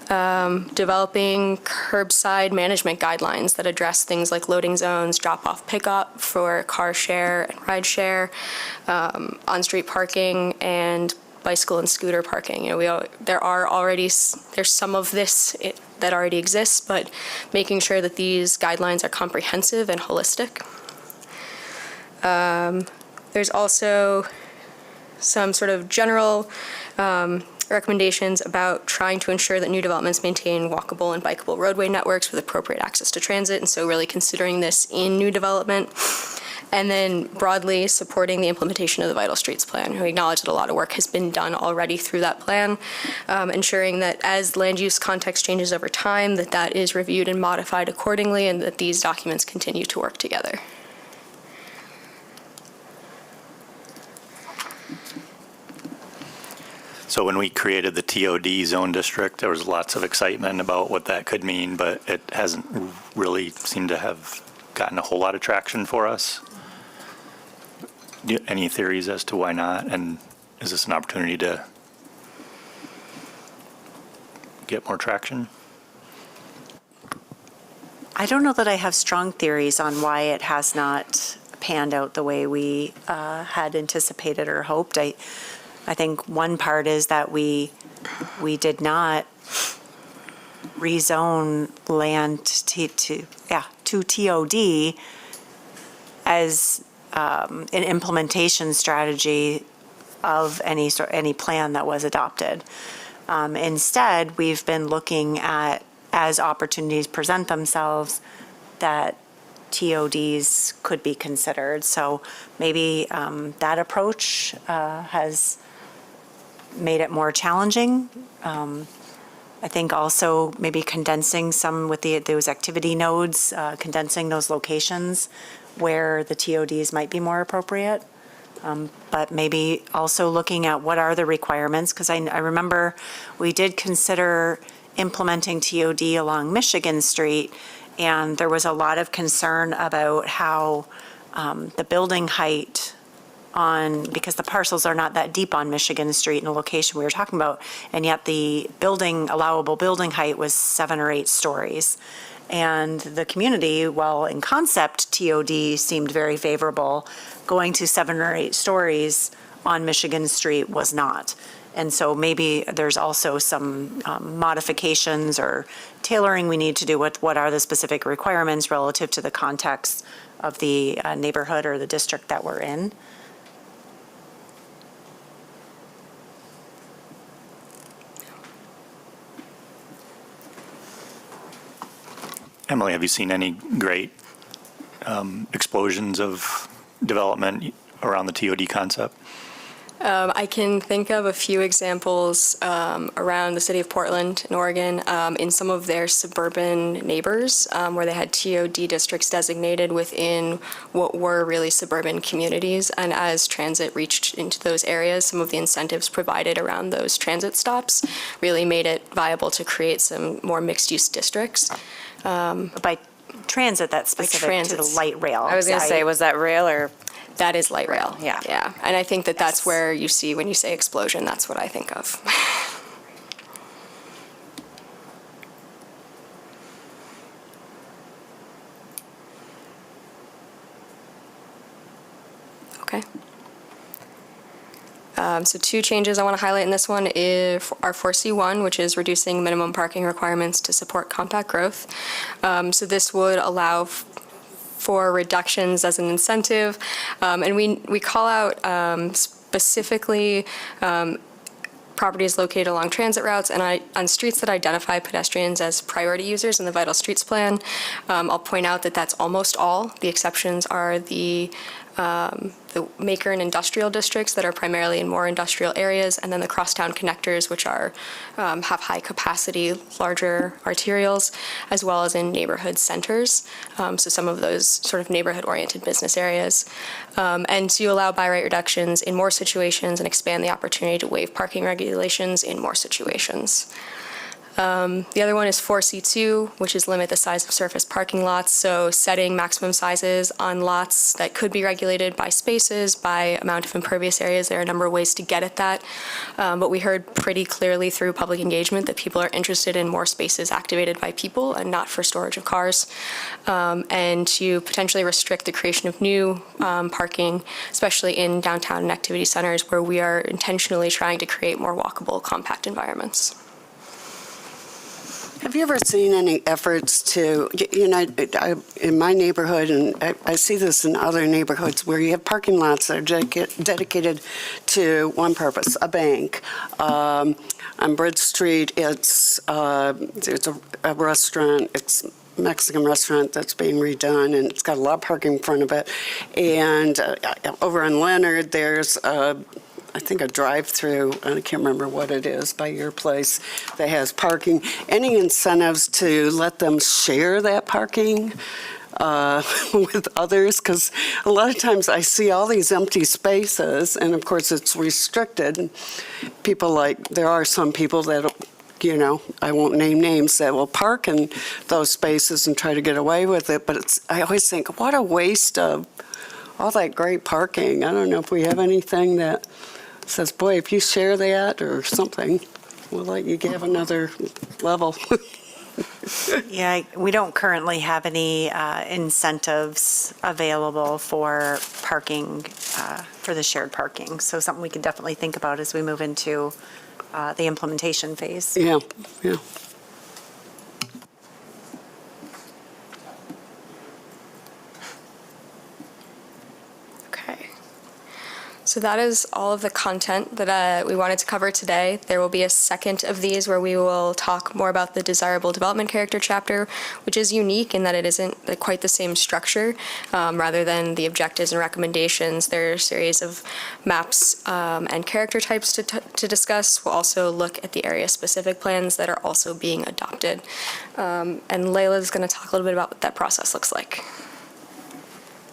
Developing curbside management guidelines that address things like loading zones, drop-off pickup for car share and ride share, on-street parking, and bicycle and scooter parking. There's some of this that already exists, but making sure that these guidelines are comprehensive and holistic. There's also some sort of general recommendations about trying to ensure that new developments maintain walkable and bikeable roadway networks with appropriate access to transit, and so really considering this in new development. And then broadly supporting the implementation of the Vital Streets Plan. We acknowledge that a lot of work has been done already through that plan, ensuring that as land use context changes over time, that is reviewed and modified accordingly, and that these documents continue to work together. So when we created the TOD zone district, there was lots of excitement about what that could mean, but it hasn't really seemed to have gotten a whole lot of traction for us. Any theories as to why not? And is this an opportunity to get more traction? I don't know that I have strong theories on why it has not panned out the way we had anticipated or hoped. I think one part is that we did not rezone land to TOD as an implementation strategy of any plan that was adopted. Instead, we've been looking at, as opportunities present themselves, that TODs could be considered. So maybe that approach has made it more challenging. I think also maybe condensing some with those activity nodes, condensing those locations where the TODs might be more appropriate. But maybe also looking at what are the requirements, because I remember we did consider implementing TOD along Michigan Street, and there was a lot of concern about how the building height because the parcels are not that deep on Michigan Street in the location we were talking about, and yet the allowable building height was 7 or 8 stories. And the community, while in concept TOD seemed very favorable, going to 7 or 8 stories on Michigan Street was not. And so maybe there's also some modifications or tailoring we need to do with what are the specific requirements relative to the context of the neighborhood or the district that we're in. Emily, have you seen any great explosions of development around the TOD concept? I can think of a few examples around the city of Portland in Oregon in some of their suburban neighbors where they had TOD districts designated within what were really suburban communities. And as transit reached into those areas, some of the incentives provided around those transit stops really made it viable to create some more mixed-use districts. By transit, that's specific to the light rail. I was going to say, was that rail or? That is light rail. Yeah. Yeah. And I think that that's where you see, when you say explosion, that's what I think of. Okay. So 2 changes I want to highlight in this one are 4C1, which is reducing minimum parking requirements to support compact growth. So this would allow for reductions as an incentive. And we call out specifically properties located along transit routes and on streets that identify pedestrians as priority users in the Vital Streets Plan. I'll point out that that's almost all. The exceptions are the maker and industrial districts that are primarily in more industrial areas, and then the crosstown connectors, which are have high capacity, larger arterials, as well as in neighborhood centers. So some of those sort of neighborhood-oriented business areas. And to allow by right reductions in more situations and expand the opportunity to waive parking regulations in more situations. The other one is 4C2, which is limit the size of surface parking lots. So setting maximum sizes on lots that could be regulated by spaces, by amount of impervious areas. There are a number of ways to get at that. But we heard pretty clearly through public engagement that people are interested in more spaces activated by people and not for storage of cars. And to potentially restrict the creation of new parking, especially in downtown and activity centers where we are intentionally trying to create more walkable, compact environments. Have you ever seen any efforts to, in my neighborhood, and I see this in other neighborhoods, where you have parking lots that are dedicated to one purpose, a bank. On Bridge Street, there's a restaurant. It's Mexican restaurant that's being redone, and it's got a lot of parking in front of it. And over on Leonard, there's I think a drive-through, I can't remember what it is, by your place, that has parking. Any incentives to let them share that parking with others? Because a lot of times I see all these empty spaces, and of course it's restricted. People there are some people that, I won't name names, that will park in those spaces and try to get away with it. But I always think, what a waste of all that great parking. I don't know if we have anything that says, boy, if you share that or something, we'll let you have another level. Yeah, we don't currently have any incentives available for parking, for the shared parking. So something we could definitely think about as we move into the implementation phase. Yeah. Okay. So that is all of the content that we wanted to cover today. There will be a second of these where we will talk more about the desirable development character chapter, which is unique in that it isn't quite the same structure. Rather than the objectives and recommendations, there are a series of maps and character types to discuss. We'll also look at the area-specific plans that are also being adopted. And Layla is going to talk a little bit about what that process looks like.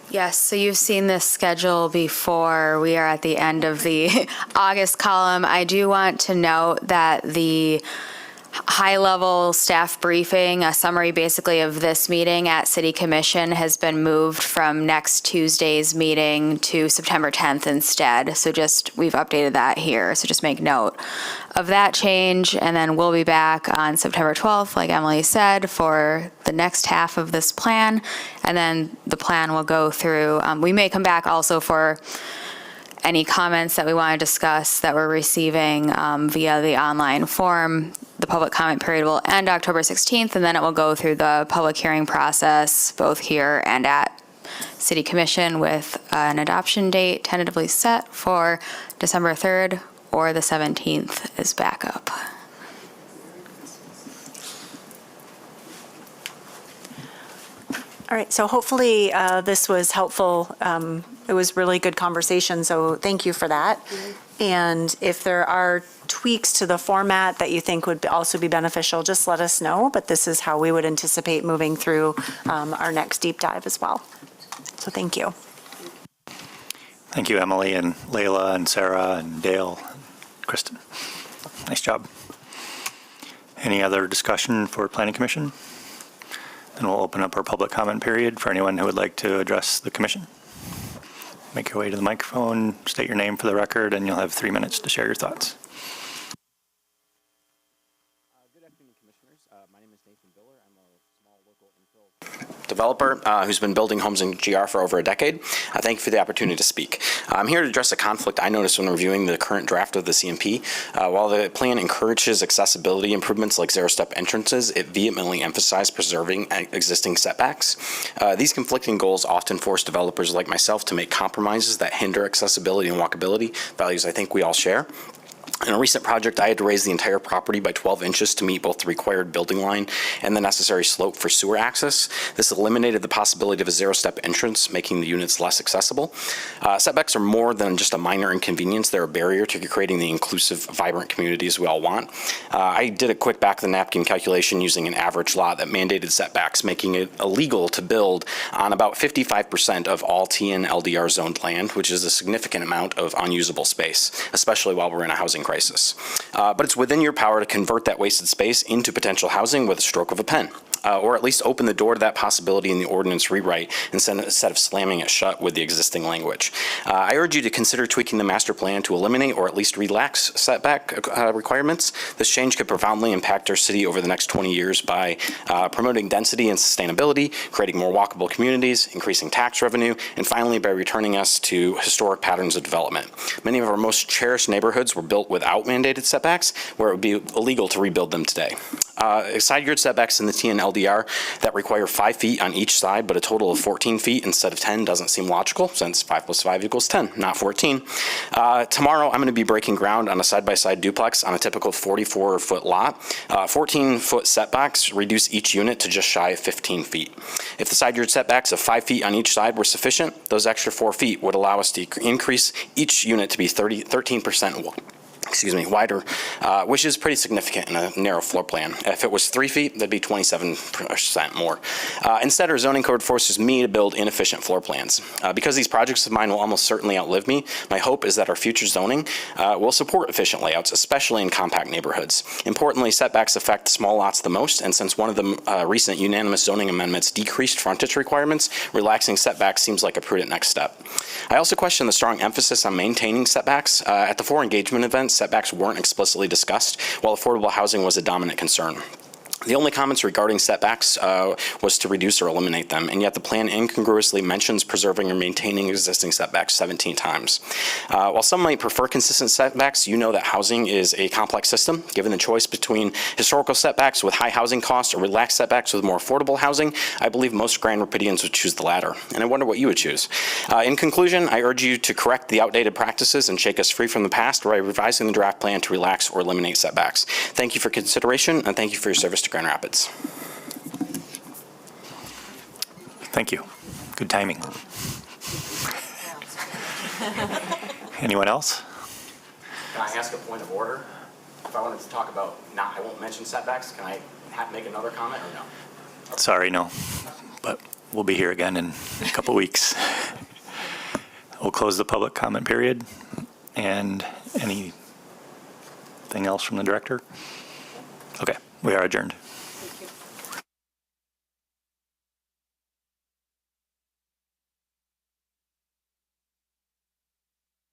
Yes, so you've seen this schedule before. We are at the end of the August column. I do want to note that the high-level staff briefing, a summary basically of this meeting at City Commission, has been moved from next Tuesday's meeting to September 10th instead. So we've updated that here. So just make note of that change. And then we'll be back on September 12th, like Emily said, for the next half of this plan. And then the plan will go through. We may come back also for any comments that we want to discuss that we're receiving via the online form. The public comment period will end October 16th, and then it will go through the public hearing process, both here and at City Commission, with an adoption date tentatively set for December 3rd, or the 17th is backup. All right, so hopefully this was helpful. It was really good conversation, so thank you for that. And if there are tweaks to the format that you think would also be beneficial, just let us know. But this is how we would anticipate moving through our next deep dive as well. So thank you. Thank you, Emily and Layla and Sarah and Dale, Kristen. Nice job. Any other discussion for Planning Commission? Then we'll open up our public comment period for anyone who would like to address the commission. Make your way to the microphone, state your name for the record, and you'll have 3 minutes to share your thoughts. Good afternoon, Commissioners. My name is Nathan Biller. I'm a small local infill developer who's been building homes in GR for over a decade. Thank you for the opportunity to speak. I'm here to address a conflict I noticed when reviewing the current draft of the CMP. While the plan encourages accessibility improvements like zero-step entrances, it vehemently emphasized preserving existing setbacks. These conflicting goals often force developers like myself to make compromises that hinder accessibility and walkability, values I think we all share. In a recent project, I had to raise the entire property by 12 inches to meet both the required building line and the necessary slope for sewer access. This eliminated the possibility of a zero-step entrance, making the units less accessible. Setbacks are more than just a minor inconvenience. They're a barrier to creating the inclusive, vibrant communities we all want. I did a quick back-of-the-napkin calculation using an average lot that mandated setbacks, making it illegal to build on about 55% of all TN LDR zoned land, which is a significant amount of unusable space, especially while we're in a housing crisis. But it's within your power to convert that wasted space into potential housing with a stroke of a pen. Or at least open the door to that possibility in the ordinance rewrite instead of slamming it shut with the existing language. I urge you to consider tweaking the master plan to eliminate or at least relax setback requirements. This change could profoundly impact our city over the next 20 years by promoting density and sustainability, creating more walkable communities, increasing tax revenue, and finally by returning us to historic patterns of development. Many of our most cherished neighborhoods were built without mandated setbacks, where it would be illegal to rebuild them today. Side yard setbacks in the TN LDR that require 5 feet on each side, but a total of 14 feet instead of 10 doesn't seem logical, since 5 plus 5 equals 10, not 14. Tomorrow, I'm going to be breaking ground on a side-by-side duplex on a typical 44-foot lot. 14-foot setbacks reduce each unit to just shy of 15 feet. If the side yard setbacks of 5 feet on each side were sufficient, those extra 4 feet would allow us to increase each unit to be 13% wider, which is pretty significant in a narrow floor plan. If it was 3 feet, that'd be 27% more. Instead, our zoning code forces me to build inefficient floor plans. Because these projects of mine will almost certainly outlive me, my hope is that our future zoning will support efficient layouts, especially in compact neighborhoods. Importantly, setbacks affect small lots the most, and since one of the recent unanimous zoning amendments decreased frontage requirements, relaxing setbacks seems like a prudent next step. I also question the strong emphasis on maintaining setbacks. At the 4 engagement events, setbacks weren't explicitly discussed, while affordable housing was a dominant concern. The only comments regarding setbacks was to reduce or eliminate them, and yet the plan incongruously mentions preserving or maintaining existing setbacks 17 times. While some might prefer consistent setbacks, you know that housing is a complex system. Given the choice between historical setbacks with high housing costs or relaxed setbacks with more affordable housing, I believe most Grand Rapidians would choose the latter, and I wonder what you would choose. In conclusion, I urge you to correct the outdated practices and shake us free from the past by revising the draft plan to relax or eliminate setbacks. Thank you for consideration, and thank you for your service to Grand Rapids. Thank you. Good timing. Anyone else? Can I ask a point of order? If I wanted to talk about, I won't mention setbacks, can I make another comment or no? Sorry, no. But we'll be here again in a couple weeks. We'll close the public comment period. And anything else from the director? Okay, we are adjourned.